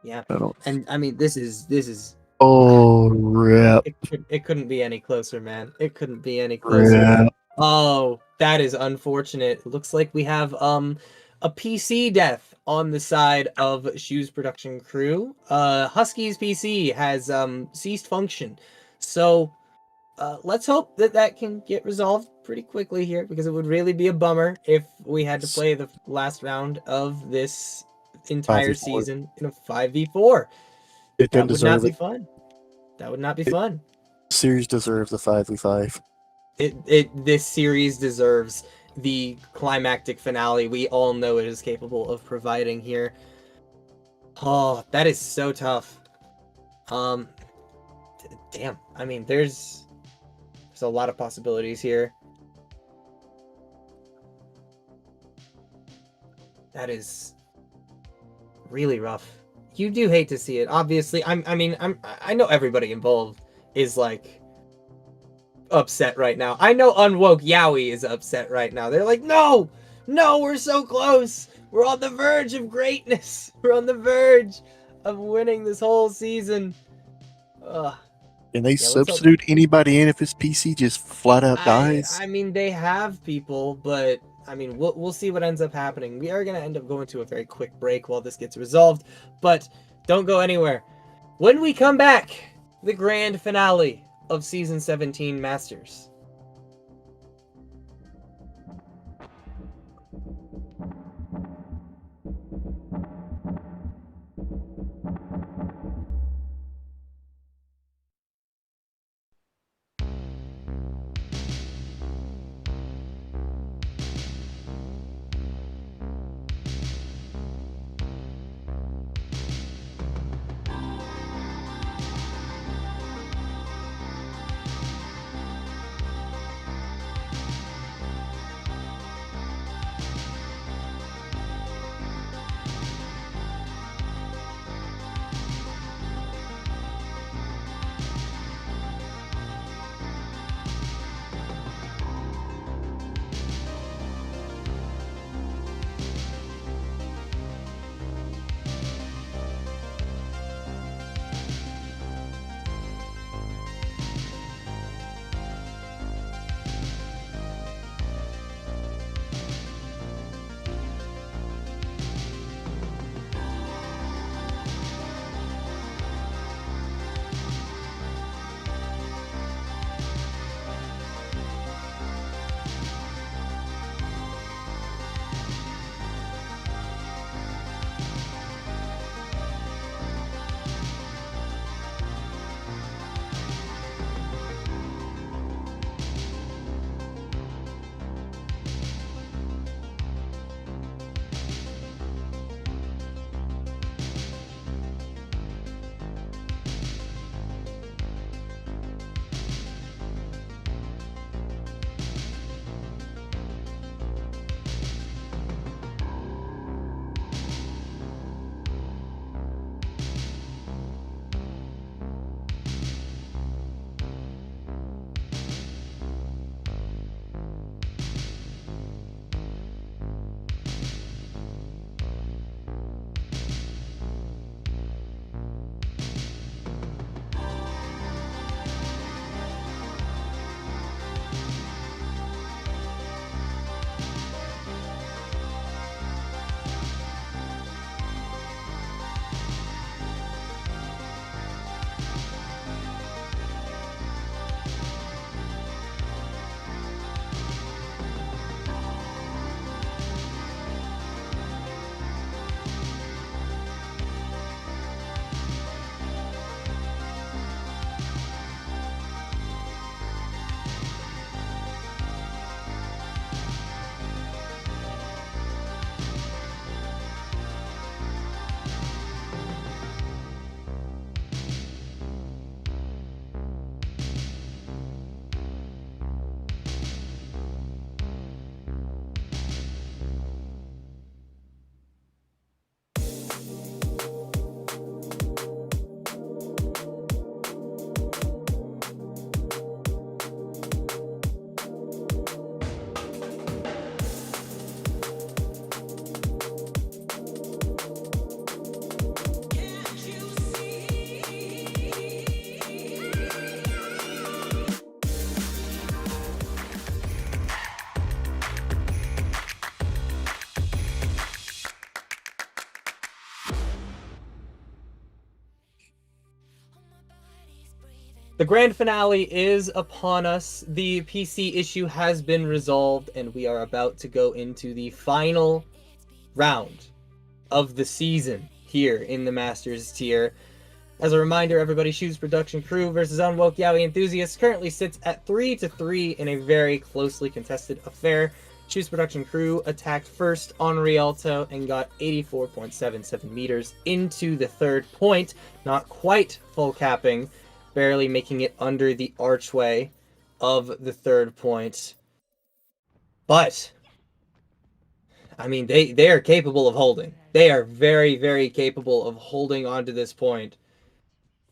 Yeah, and I mean, this is.
Oh, rip.
It couldn't be any closer, man. It couldn't be any closer.
Rip.
Oh, that is unfortunate. Looks like we have a PC death on the side of Shoes production crew. Husky's PC has ceased function, so let's hope that that can get resolved pretty quickly here, because it would really be a bummer if we had to play the last round of this entire
5v4.
season in a 5v4. That would not be fun. That would not be fun.
Series deserves the 5v5.
This series deserves the climactic finale we all know it is capable of providing here. Oh, that is so tough. Damn. I mean, there's a lot of possibilities here. That is really rough. You do hate to see it. Obviously, I know everybody involved is like upset right now. I know Unwoke Yaoi is upset right now. They're like, no, we're so close. We're on the verge of greatness. We're on the verge of winning this whole season.
Can they substitute anybody in if his PC just flat out dies?
I mean, they have people, but I mean, we'll see what ends up happening. We are going to end up going to a very quick break while this gets resolved, but don't go anywhere. When we come back, the grand finale of Season 17 Masters. The grand finale is upon us. The PC issue has been resolved, and we are about to go into the final round of the season here in the Masters tier. As a reminder, everybody, Shoes Production Crew versus Unwoke Yaoi Enthusiasts currently sits at 3-3 in a very closely contested affair. Shoes Production Crew attacked first on Rialto and got 84.77 meters into the third point, not quite full capping, barely making it under the archway of the third point. But I mean, they are capable of holding. They are very, very capable of holding on to this point.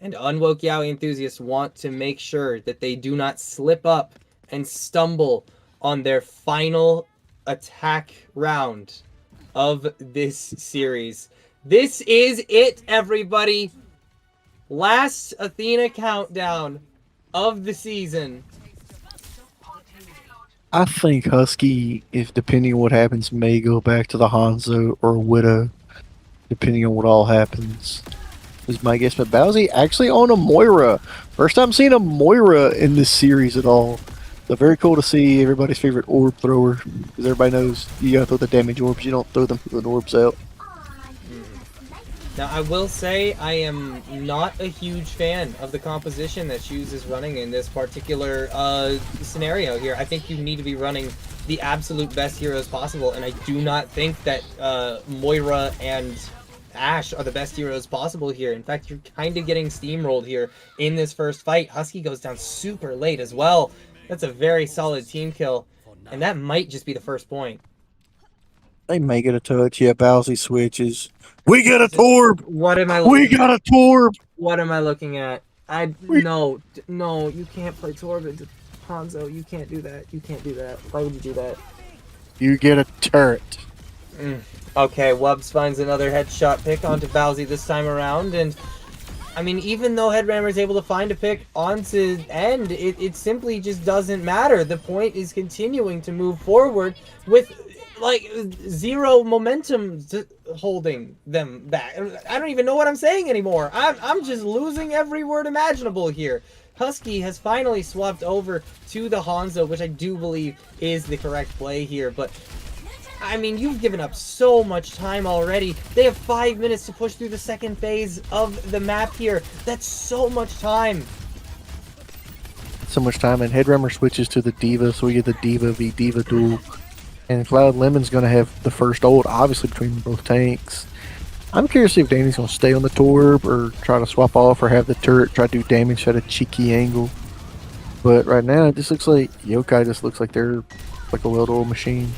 And Unwoke Yaoi enthusiasts want to make sure that they do not slip up and stumble on their final attack round of this series. This is it, everybody. Last Athena countdown of the season.
I think Husky, if depending on what happens, may go back to the Hanzo or Widow, depending on what all happens. Is my guess. But Bowsy actually on a Moira. First time seeing a Moira in this series at all. So very cool to see everybody's favorite orb thrower. Because everybody knows you gotta throw the damage orbs. You don't throw them orbs out.
Now, I will say I am not a huge fan of the composition that Shoes is running in this particular scenario here. I think you need to be running the absolute best heroes possible, and I do not think that Moira and Ashe are the best heroes possible here. In fact, you're kind of getting steamrolled here in this first fight. Husky goes down super late as well. That's a very solid team kill, and that might just be the first point.
They may get a touch. Yeah, Bowsy switches. We got a Torb!
What am I
looking at? We got a Torb!
What am I looking at? No, you can't play Torb into Hanzo. You can't do that. You can't do that. Why would you do that?
You get a turret.
Okay, Wubbs finds another headshot pick onto Bowsy this time around, and I mean, even though Headrammer is able to find a pick onto end, it simply just doesn't matter. The point is continuing to move forward with like zero momentum holding them back. I don't even know what I'm saying anymore. I'm just losing every word imaginable here. Husky has finally swapped over to the Hanzo, which I do believe is the correct play here, but I mean, you've given up so much time already. They have 5 minutes to push through the second phase of the map here. That's so much time.
So much time, and Headrammer switches to the D.Va, so we get the D.Va v D.Va duel. And Cloud Lemon's going to have the first ult, obviously, between both tanks. I'm curious to see if Danny's going to stay on the Torb or try to swap off or have the turret try to do damage at a cheeky angle. But right now, it just looks like Yokai just looks like they're like a well-oiled machine.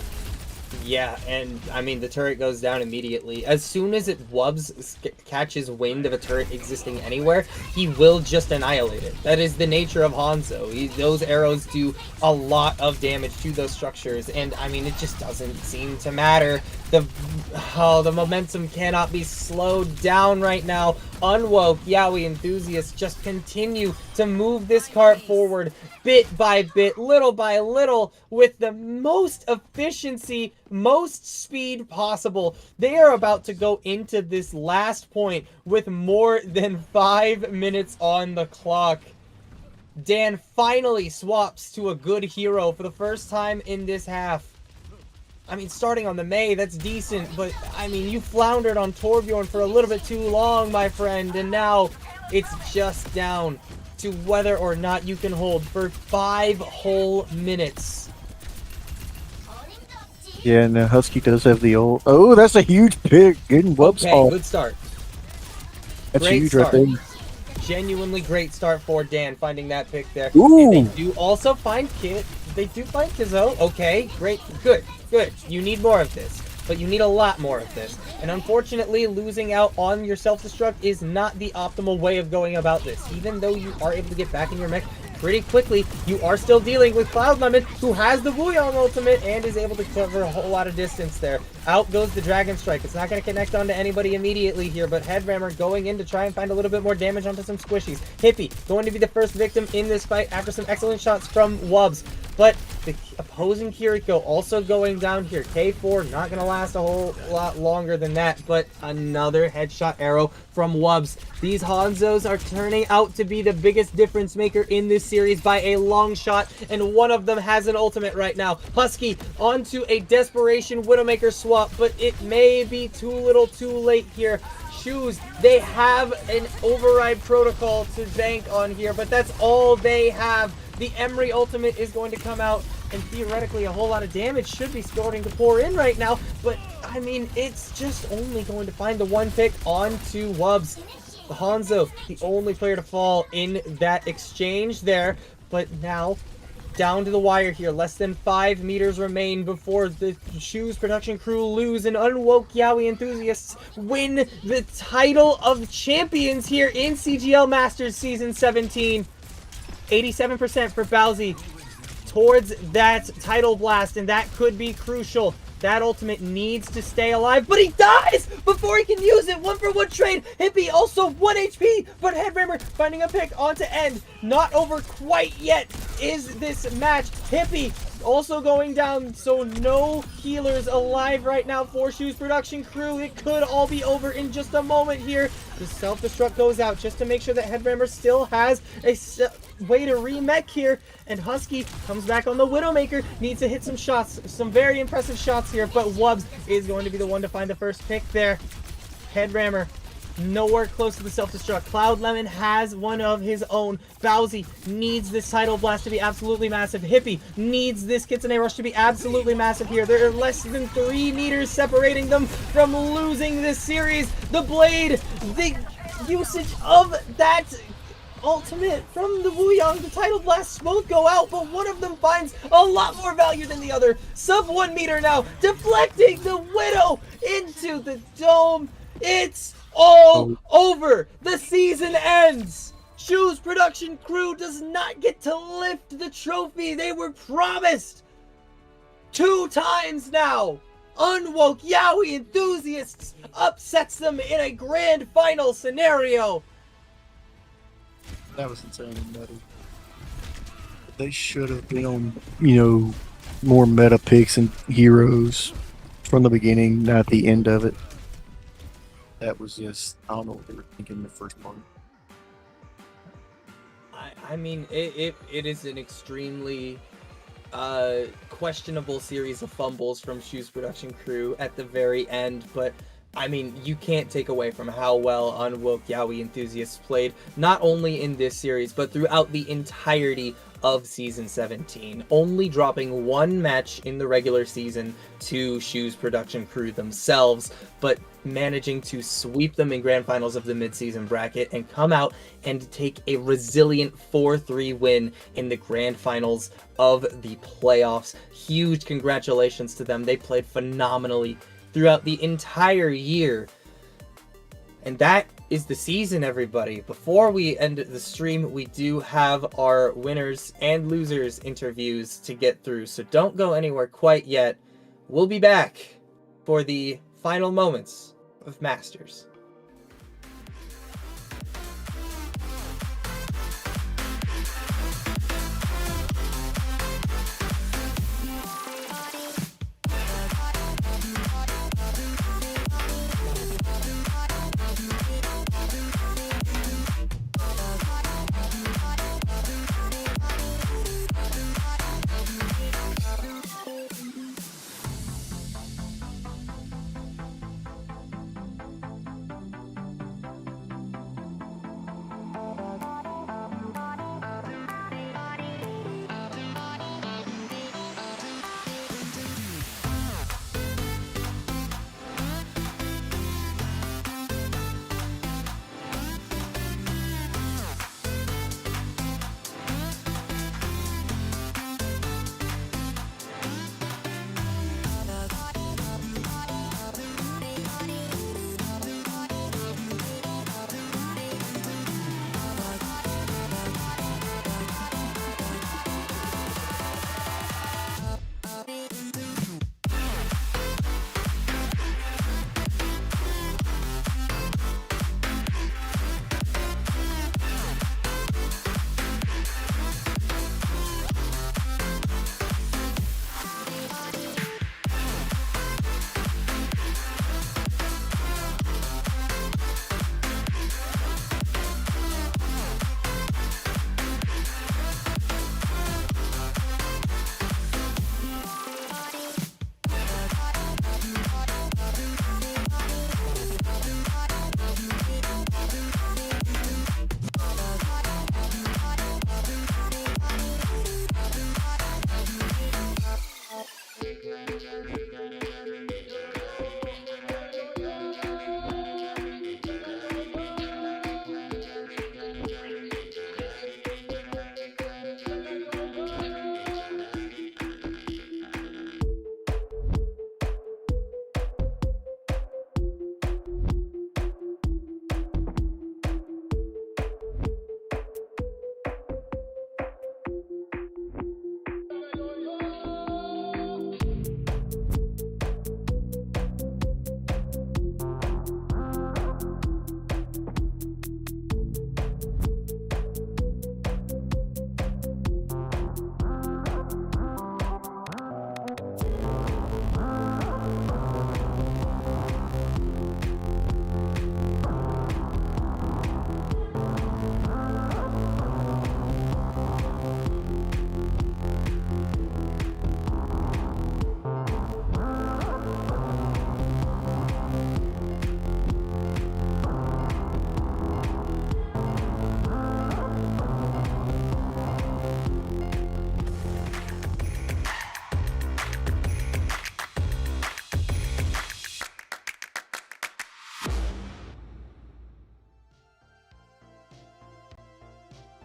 Yeah, and I mean, the turret goes down immediately. As soon as Wubbs catches wind of a turret existing anywhere, he will just annihilate it. That is the nature of Hanzo. Those arrows do a lot of damage to those structures, and I mean, it just doesn't seem to matter. The momentum cannot be slowed down right now. Unwoke Yaoi enthusiasts just continue to move this cart forward bit by bit, little by little, with the most efficiency, most speed possible. They are about to go into this last point with more than 5 minutes on the clock. Dan finally swaps to a good hero for the first time in this half. I mean, starting on the Mei, that's decent, but I mean, you floundered on Torbjorn for a little bit too long, my friend, and now it's just down to whether or not you can hold for 5 whole minutes.
Yeah, and Husky does have the ult. Oh, that's a huge pick. Getting Wubbs off.
Okay, good start.
That's
Great
huge
start.
right there.
Genuinely great start for Dan, finding that pick there.
Ooh.
And they do also find Kit. They do find Kizo. Okay, great. Good. Good. You need more of this. But you need a lot more of this. And unfortunately, losing out on your self-destruct is not the optimal way of going about this. Even though you are able to get back in your mech pretty quickly, you are still dealing with Cloud Lemon, who has the Wuyong ultimate and is able to cover a whole lot of distance there. Out goes the Dragon Strike. It's not going to connect onto anybody immediately here, but Headrammer going in to try and find a little bit more damage onto some squishies. Hippie going to be the first victim in this fight after some excellent shots from Wubbs. But the opposing Kiriko also going down here. K4 not going to last a whole lot longer than that, but another headshot arrow from Wubs. These Hanzos are turning out to be the biggest difference maker in this series by a long shot, and one of them has an ultimate right now. Husky onto a desperation Widowmaker swap, but it may be too little too late here. Shoes, they have an override protocol to bank on here, but that's all they have. The Emery ultimate is going to come out, and theoretically a whole lot of damage should be starting to pour in right now, but I mean, it's just only going to find the one pick onto Wubs. The Hanzo, the only player to fall in that exchange there, but now down to the wire here. Less than 5 meters remain before the Shoes production crew lose, and Unwoke Yaoi enthusiasts win the title of champions here in CGL Masters Season 17. 87% for Bowsy towards that title blast, and that could be crucial. That ultimate needs to stay alive, but he dies before he can use it. 1-for-1 trade. Hippie also 1 HP, but Headrammer finding a pick onto end. Not over quite yet is this match. Hippie also going down, so no healers alive right now for Shoes production crew. It could all be over in just a moment here. The self-destruct goes out just to make sure that Headrammer still has a way to remech here, and Husky comes back on the Widowmaker, needs to hit some shots, some very impressive shots here, but Wubs is going to be the one to find the first pick there. Headrammer nowhere close to the self-destruct. Cloud Lemon has one of his own. Bowsy needs this title blast to be absolutely massive. Hippie needs this Kitsune Rush to be absolutely massive here. There are less than 3 meters separating them from losing this series. The Blade, the usage of that ultimate from the Wuyong, the title blasts both go out, but one of them finds a lot more value than the other. Sub 1 meter now, deflecting the Widow into the dome. It's all over. The season ends. Shoes production crew does not get to lift the trophy they were promised 2 times now. Unwoke Yaoi enthusiasts upsets them in a grand final scenario.
That was insane and nutty. They should have been on, you know, more meta picks and heroes from the beginning, not the end of it. That was just, I don't know what they were thinking in the first part.
I mean, it is an extremely questionable series of fumbles from Shoes production crew at the very end, but I mean, you can't take away from how well Unwoke Yaoi enthusiasts played, not only in this series, but throughout the entirety of Season 17. Only dropping 1 match in the regular season to Shoes production crew themselves, but managing to sweep them in grand finals of the mid-season bracket and come out and take a resilient 4-3 win in the grand finals of the playoffs. Huge congratulations to them. They played phenomenally throughout the entire year. And that is the season, everybody. Before we end the stream, we do have our winners and losers interviews to get through, so don't go anywhere quite yet. We'll be back for the final moments of Masters.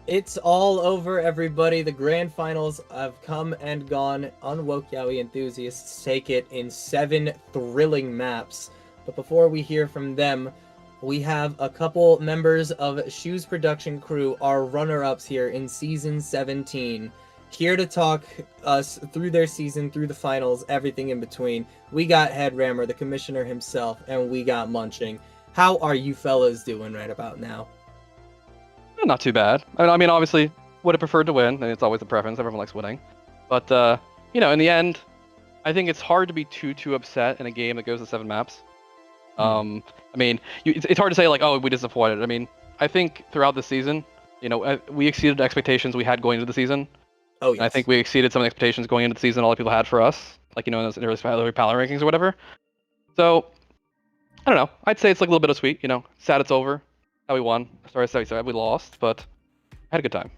It's all over, everybody. The grand finals have come and gone. Unwoke Yaoi enthusiasts take it in 7 thrilling maps. But before we hear from them, we have a couple members of Shoes production crew, our runner-ups here in Season 17, here to talk us through their season, through the finals, everything in between. We got Headrammer, the commissioner himself, and we got Munching. How are you fellas doing right about now?
Not too bad. I mean, obviously, would have preferred to win, and it's always a preference. Everyone likes winning. But, you know, in the end, I think it's hard to be too upset in a game that goes to 7 maps. I mean, it's hard to say, like, oh, we disappointed. I mean, I think throughout the season, you know, we exceeded the expectations we had going into the season.
Oh, yes.
And I think we exceeded some of the expectations going into the season a lot of people had for us, like, you know, in those early power rankings or whatever. So, I don't know. I'd say it's like a little bit of sweet, you know. Sad it's over. How we won. Sorry, we lost, but I had a good time.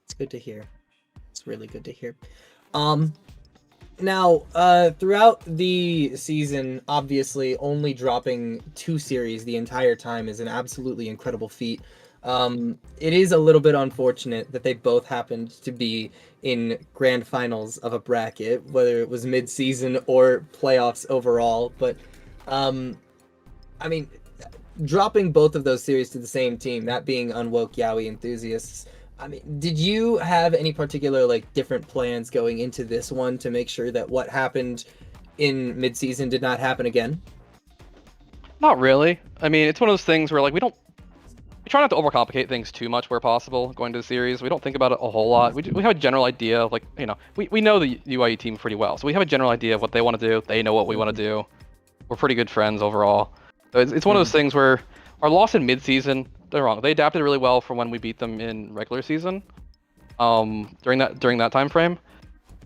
It's good to hear. It's really good to hear. Now, throughout the season, obviously, only dropping 2 series the entire time is an absolutely incredible feat. It is a little bit unfortunate that they both happened to be in grand finals of a bracket, whether it was mid-season or playoffs overall, but, I mean, dropping both of those series to the same team, that being Unwoke Yaoi enthusiasts, I mean, did you have any particular, like, different plans going into this one to make sure that what happened in mid-season did not happen again?
Not really. I mean, it's one of those things where, like, we try not to overcomplicate things too much where possible going to the series. We don't think about it a whole lot. We have a general idea of, like, you know, we know the UIE team pretty well, so we have a general idea of what they want to do. They know what we want to do. We're pretty good friends overall. So it's one of those things where our loss in mid-season, they're wrong. They adapted really well from when we beat them in regular season, during that time frame.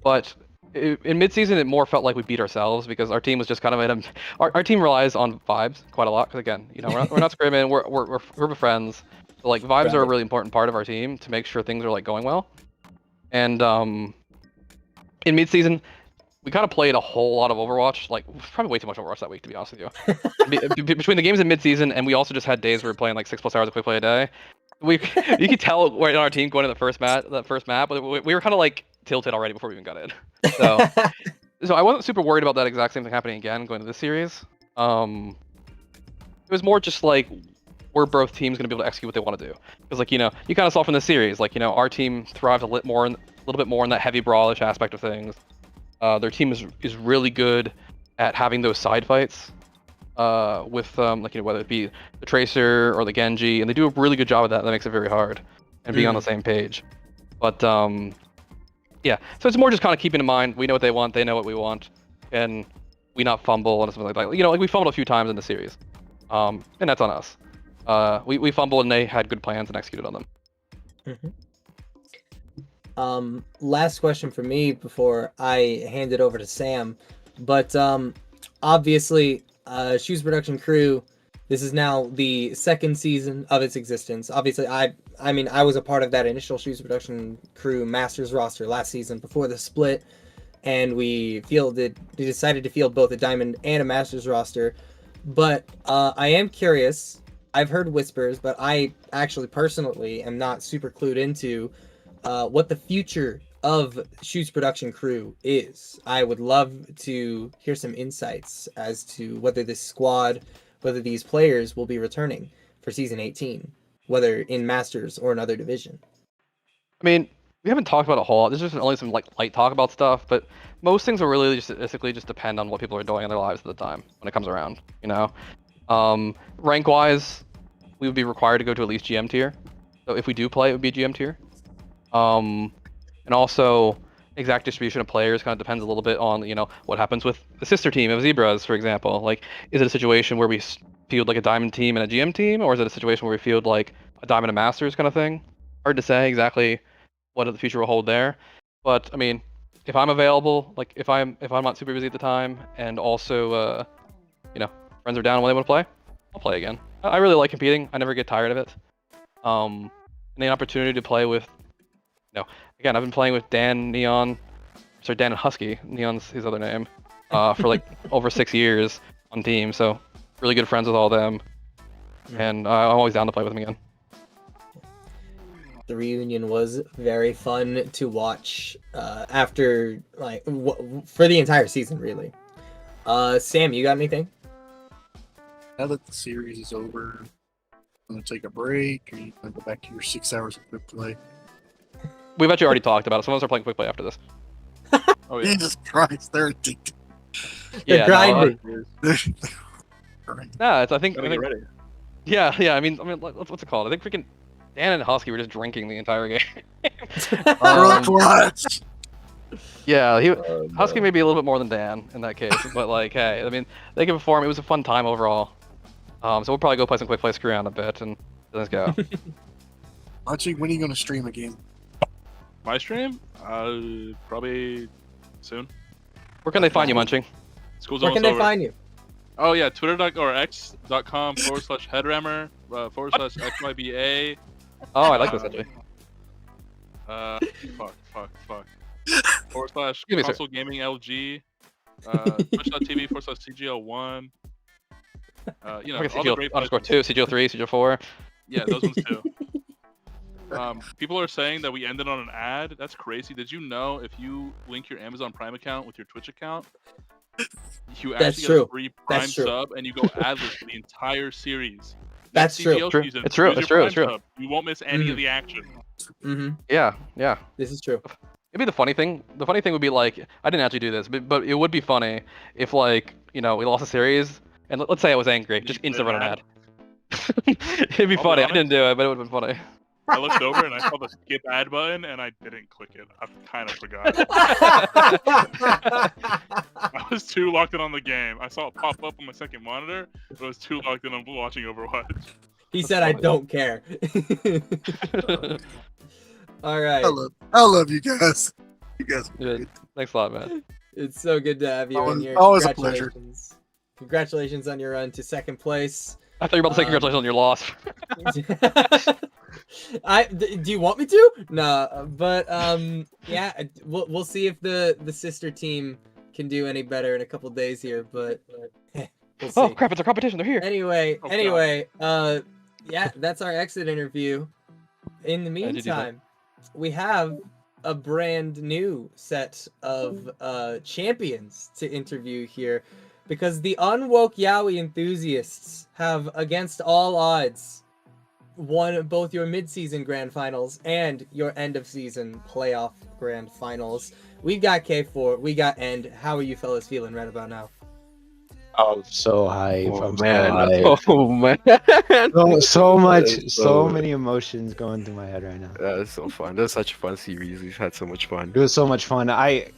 But in mid-season, it more felt like we beat ourselves because our team was just kind of our team relies on vibes quite a lot. Because again, you know, we're not scrimming, we're friends. So, like, vibes are a really important part of our team to make sure things are, like, going well. And in mid-season, we kind of played a whole lot of Overwatch, like probably way too much Overwatch that week, to be honest with you. Between the games in mid-season, and we also just had days where we were playing like 6+ hours of quick play a day. You could tell right on our team going to the first map, but we were kind of like tilted already before we even got in. So I wasn't super worried about that exact same thing happening again going to this series. It was more just like, we're both teams going to be able to execute what they want to do. Because, like, you know, you kind of saw from the series, like, you know, our team thrived a little bit more in that heavy brawlish aspect of things. Their team is really good at having those side fights with like, you know, whether it be the Tracer or the Genji, and they do a really good job of that. That makes it very hard and being on the same page. But yeah, so it's more just kind of keeping in mind we know what they want, they know what we want, and we not fumble and something like that. You know, like we fumbled a few times in the series, and that's on us. We fumbled and they had good plans and executed on them.
Last question for me before I hand it over to Sam, but obviously, Shoes production crew, this is now the 2nd season of its existence. Obviously, I mean, I was a part of that initial Shoes production crew Masters roster last season before the split, and we decided to field both a Diamond and a Masters roster. But I am curious. I've heard whispers, but I actually personally am not super clued into what the future of Shoes production crew is. I would love to hear some insights as to whether this squad, whether these players will be returning for season 18, whether in Masters or another division.
I mean, we haven't talked about a whole lot. There's just only some like light talk about stuff, but most things will really just basically just depend on what people are doing in their lives at the time when it comes around. You know, rank wise, we would be required to go to at least GM tier. So if we do play, it would be GM tier. And also, exact distribution of players kind of depends a little bit on, you know, what happens with the sister team of Zebras, for example. Like, is it a situation where we field like a Diamond team and a GM team, or is it a situation where we field like a Diamond and Masters kind of thing? Hard to say exactly what the future will hold there. But I mean, if I'm available, like if I'm not super busy at the time, and also, you know, friends are down when they want to play, I'll play again. I really like competing. I never get tired of it. And the opportunity to play with, you know, again, I've been playing with Dan and Husky, Neon's his other name, for like over 6 years on team. So really good friends with all of them, and I'm always down to play with them again.
The reunion was very fun to watch after like for the entire season, really. Sam, you got anything?
Now that the series is over, I'm gonna take a break, or you gonna go back to your 6 hours of quick play.
We've actually already talked about it. Some of us are playing quick play after this.
Oh yeah. Jesus Christ, they're addicted.
They're grinding.
Nah, I think.
Gotta get ready.
Yeah. I mean, what's it called? I think freaking Dan and Husky were just drinking the entire game.
Clutch.
Yeah, Husky may be a little bit more than Dan in that case, but like, hey, I mean, they can perform. It was a fun time overall. So we'll probably go play some quick play, screw around a bit, and let's go.
Actually, when are you gonna stream a game?
My stream? Probably soon.
Where can they find you, Munching?
School's
Where can
almost
they
over.
find you?
Oh yeah, twitter.com/headrammer /XYBA.
Oh, I like this actually.
Fuck.
Give me a sec.
/console gaming LG. Twitch.tv/CGL1. You know, all the
CGL
great
_2,
places.
CGL3, CGL4.
Yeah, those ones too. People are saying that we ended on an ad. That's crazy. Did you know if you link your Amazon Prime account with your Twitch account, you
That's
actually
true.
get a free Prime
That's true.
sub and you go adless for the entire series?
That's
Next
true.
CGL
True.
season,
It's true.
use
It's
your
true. It's
Prime
true.
sub. You won't miss any of the action.
Mm-hmm.
Yeah.
This is true.
Maybe the funny thing would be like, I didn't actually do this, but it would be funny if like, you know, we lost a series and let's say I was angry, just instant run an ad. It'd be funny. I didn't do it, but it would have been funny.
I looked over and I saw the skip ad button and I didn't click it. I kind of forgot. I was too locked in on the game. I saw it pop up on my second monitor, but I was too locked in on watching Overwatch.
He said, "I don't care." All right.
I love you guys. You guys are
Good.
great.
Thanks a lot, man.
It's so good to have you in here.
Always a pleasure.
Congratulations on your run to second place.
I thought you were about to say congratulations on your loss.
Do you want me to? No, but yeah, we'll see if the sister team can do any better in a couple days here, but we'll see.
Oh crap! It's a competition. They're here.
Anyway, yeah, that's our exit interview. In the meantime, we have a brand new set of champions to interview here, because the Unwoke Yaoi enthusiasts have, against all odds, won both your mid-season grand finals and your end-of-season playoff grand finals. We've got K4, we got End. How are you fellas feeling right about now?
Oh, so hype. I'm
Oh man.
so many emotions going through my head right now.
That's so fun. That's such a fun series. We've had so much fun.
It was so much fun. I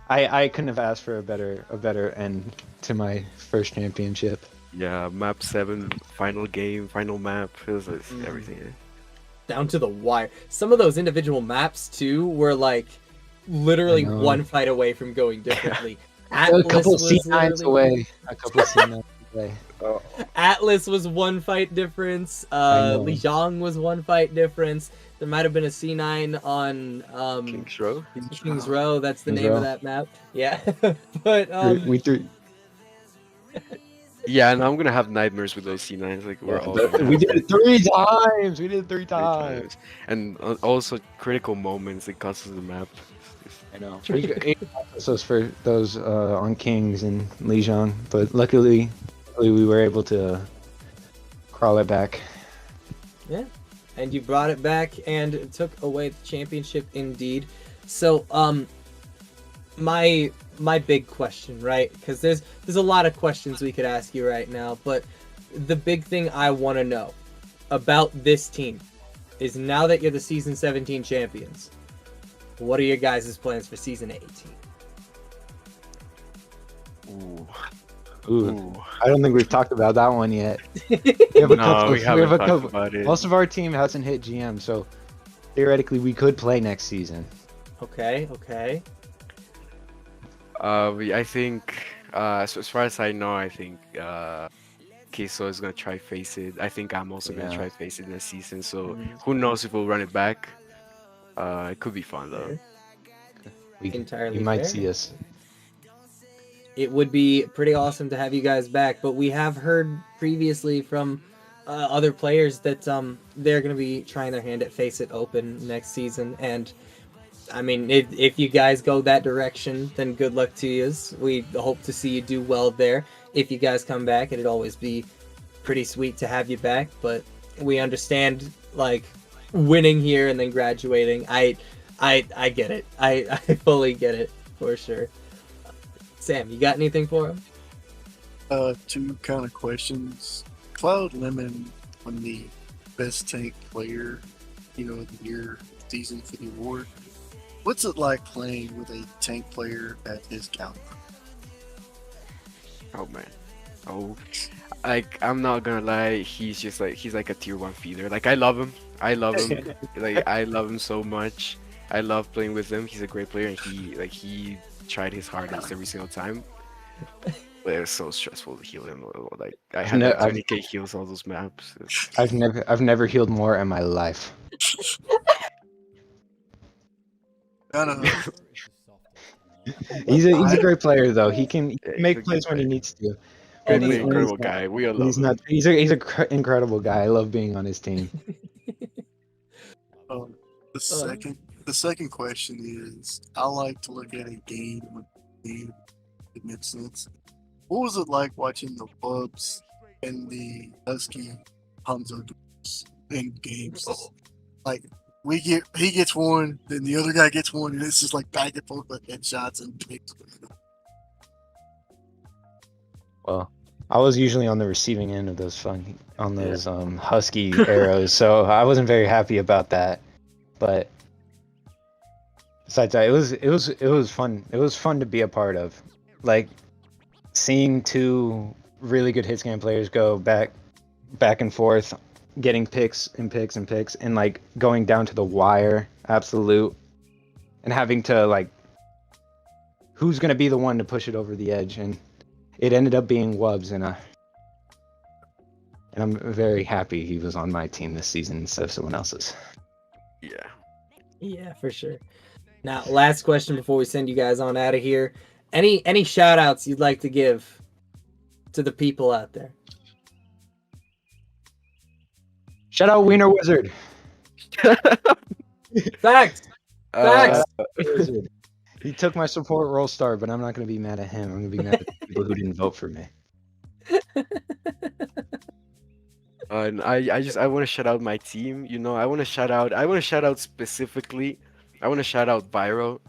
couldn't have asked for a better end to my first championship.
Yeah, map 7, final game, final map. It was everything.
Down to the wire. Some of those individual maps too were like literally one fight away from going differently.
A couple C9s away.
Atlas was one fight difference. Li Zhang was one fight difference. There might have been a C9 on
King's Row.
King's Row. That's the name of that map. Yeah, but
we threw.
Yeah, and I'm gonna have nightmares with those C9s. Like we're all.
We did it 3 times. We did it 3 times.
And also critical moments that cost us the map.
I know. This was for those on Kings and Li Zhang, but luckily we were able to crawl it back.
Yeah, and you brought it back and took away the championship indeed. So my big question, right? Because there's a lot of questions we could ask you right now, but the big thing I want to know about this team is, now that you're the season 17 champions, what are your guys' plans for season 18?
Ooh. I don't think we've talked about that one yet. We have a couple.
About it.
Most of our team hasn't hit GM, so theoretically we could play next season.
Okay.
I think, as far as I know, I think Queso is gonna try face it. I think I'm also gonna try face it next season. So who knows if we'll run it back? It could be fun though.
Entirely
You might
fair.
see us.
It would be pretty awesome to have you guys back, but we have heard previously from other players that they're going to be trying their hand at Face It Open next season. And I mean, if you guys go that direction, then good luck to you. We hope to see you do well there. If you guys come back, it'd always be pretty sweet to have you back. But we understand, like, winning here and then graduating. I get it. I fully get it for sure. Sam, you got anything for him?
Two kind of questions. Cloud Lemon won the best tank player, of the year season for the award. What's it like playing with a tank player at his caliber?
Oh man. Oh, like I'm not gonna lie, he's like a tier 1 feeder. Like I love him. Like I love him so much. I love playing with him. He's a great player, and he tried his hardest every single time. But it was so stressful to heal him. Like I had 20k heals all those maps.
I've never healed more in my life. He's a great player though. He can make plays when he needs to.
An incredible guy. We all love him.
He's an incredible guy. I love being on his team.
The second question is, I like to look at a game when it makes sense. What was it like watching the Bubs and the Husky Hanzo duels in games? Like he gets one, then the other guy gets one, and it's just like back and forth like headshots and picks.
Well, I was usually on the receiving end of those Husky arrows, so I wasn't very happy about that. But besides that, it was fun. It was fun to be a part of, like seeing two really good hit scan players go back and forth, getting picks, and like going down to the wire, absolute, and having to like, who's gonna be the one to push it over the edge, and it ended up being Wubbs, and I'm very happy he was on my team this season instead of someone else's.
Yeah, for sure. Now, last question before we send you guys on out of here. Any shout outs you'd like to give to the people out there?
Shout out Wiener Wizard.
Facts.
Wizard. He took my support role star, but I'm not going to be mad at him. I'm going to be mad at the people who didn't vote for me.
And I want to shout out my team. I want to shout out specifically. I want to shout out Byro.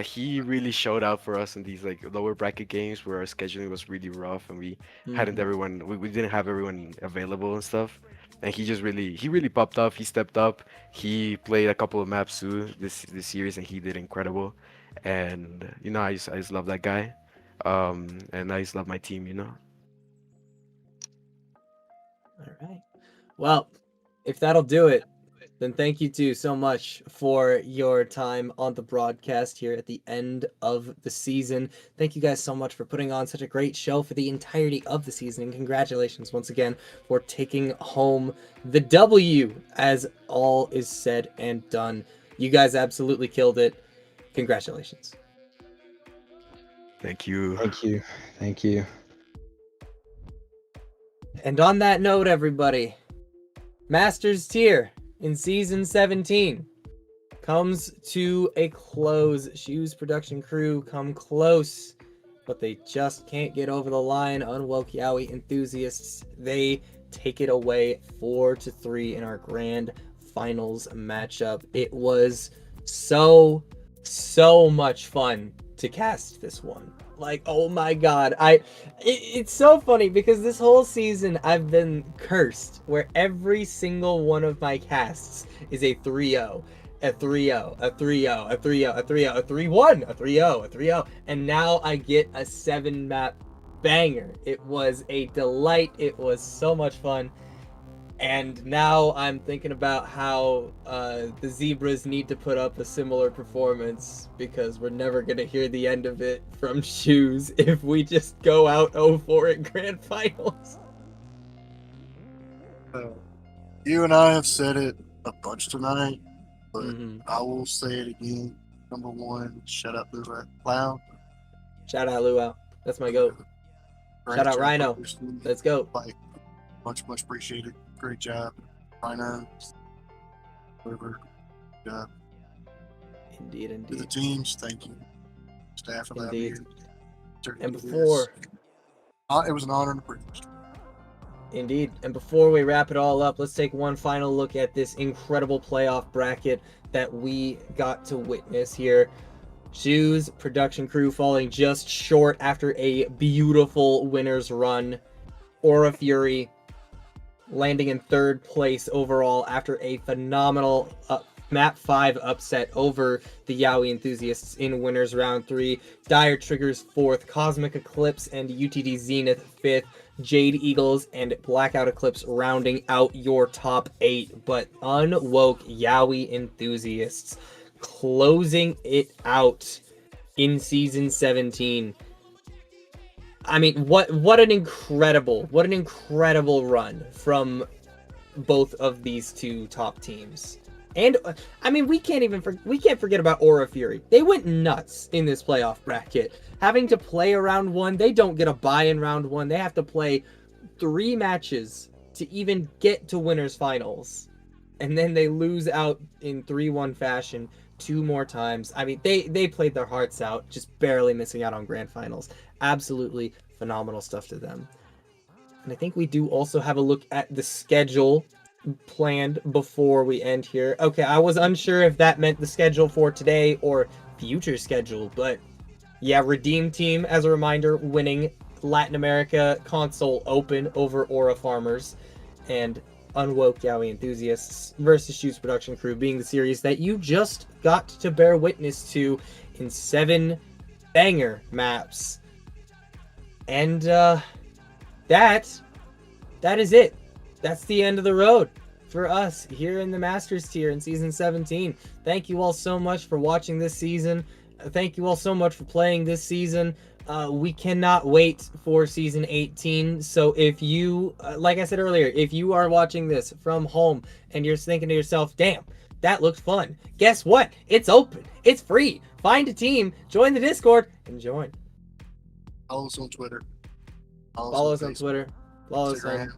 He really showed out for us in these like lower bracket games where our scheduling was really rough and we hadn't everyone. We didn't have everyone available and stuff. And he really popped up. He stepped up. He played a couple of maps too this series, and he did incredible. And I just love that guy. And I just love my team.
All right. Well, if that'll do it, then thank you two so much for your time on the broadcast here at the end of the season. Thank you guys so much for putting on such a great show for the entirety of the season. And congratulations once again for taking home the W as all is said and done. You guys absolutely killed it. Congratulations.
Thank you.
Thank you.
And on that note, everybody, Masters tier in Season 17 comes to a close. Shoes production crew come close, but they just can't get over the line. Unwoke Yaoi enthusiasts, they take it away 4-3 in our grand finals matchup. It was so much fun to cast this one. Like, oh my god, it's so funny because this whole season I've been cursed where every single one of my casts is a 3-0, a 3-0, a 3-0, a 3-0, a 3-0, a 3-1, a 3-0, a 3-0, and now I get a 7-map banger. It was a delight. It was so much fun. And now I'm thinking about how the Zebras need to put up a similar performance because we're never going to hear the end of it from Shoes if we just go out 0-4 in Grand Finals.
You and I have said it a bunch tonight, but I will say it again. Number one, shout out Luau.
Shout out Luau. That's my goat. Shout out Rhino. Let's go.
Much appreciated. Great job. Rhino, whoever. Job.
Indeed.
To the teams, thank you. Staff allowed me
Indeed.
here.
And before...
It was an honor and a privilege.
Indeed. And before we wrap it all up, let's take one final look at this incredible playoff bracket that we got to witness here. Shoes production crew falling just short after a beautiful winner's run. Aura Fury landing in 3rd place overall after a phenomenal Map 5 upset over the Yaoi enthusiasts in winners round 3. Dire Triggers 4th, Cosmic Eclipse and UTD Zenith 5th, Jade Eagles and Blackout Eclipse rounding out your top 8. But Unwoke Yaoi enthusiasts closing it out in Season 17. I mean, what an incredible run from both of these two top teams. And I mean, we can't forget about Aura Fury. They went nuts in this playoff bracket. Having to play a round 1, they don't get a bye in round 1. They have to play 3 matches to even get to winners finals. And then they lose out in 3-1 fashion 2 more times. I mean, they played their hearts out, just barely missing out on grand finals. Absolutely phenomenal stuff to them. And I think we do also have a look at the schedule planned before we end here. Okay, I was unsure if that meant the schedule for today or future schedule, but yeah, Redeem Team, as a reminder, winning Latin America Console Open over Aura Farmers, and Unwoke Yaoi enthusiasts versus Shoes Production Crew being the series that you just got to bear witness to in 7 banger maps. And that is it. That's the end of the road for us here in the Masters tier in Season 17. Thank you all so much for watching this season. Thank you all so much for playing this season. We cannot wait for Season 18. So if you, like I said earlier, if you are watching this from home and you're thinking to yourself, damn, that looks fun. Guess what? It's open. It's free. Find a team, join the Discord, and join.
Follow us on Twitter.
Follow us on Twitter. Follow us
Instagram.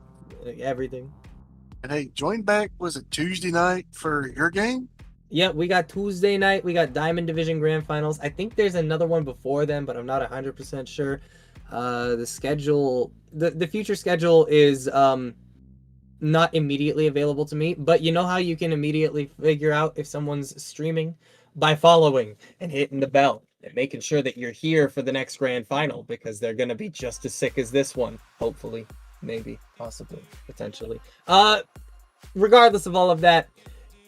on everything.
And hey, join back, was it Tuesday night for your game?
Yeah, we got Tuesday night. We got Diamond Division Grand Finals. I think there's another one before them, but I'm not 100% sure. The schedule, the future schedule is not immediately available to me, but you know how you can immediately figure out if someone's streaming? By following and hitting the bell and making sure that you're here for the next Grand Final, because they're going to be just as sick as this one. Hopefully, maybe, possibly, potentially. Regardless of all of that,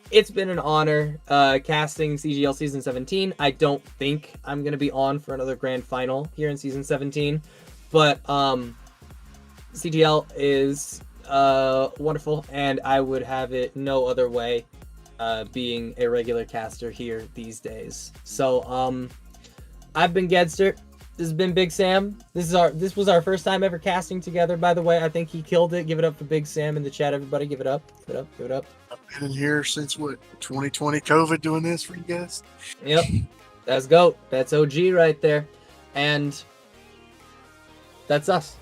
it's been an honor casting CGL Season 17. I don't think I'm going to be on for another Grand Final here in Season 17, but CGL is wonderful, and I would have it no other way being a regular caster here these days. So I've been Gedster. This has been Big Sam. This was our first time ever casting together, by the way. I think he killed it. Give it up for Big Sam in the chat, everybody. Give it up. Give it up. Give it up.
I've been in here since what, 2020 COVID doing this for you guys?
Yep. That's GOAT. That's OG right there. And that's us.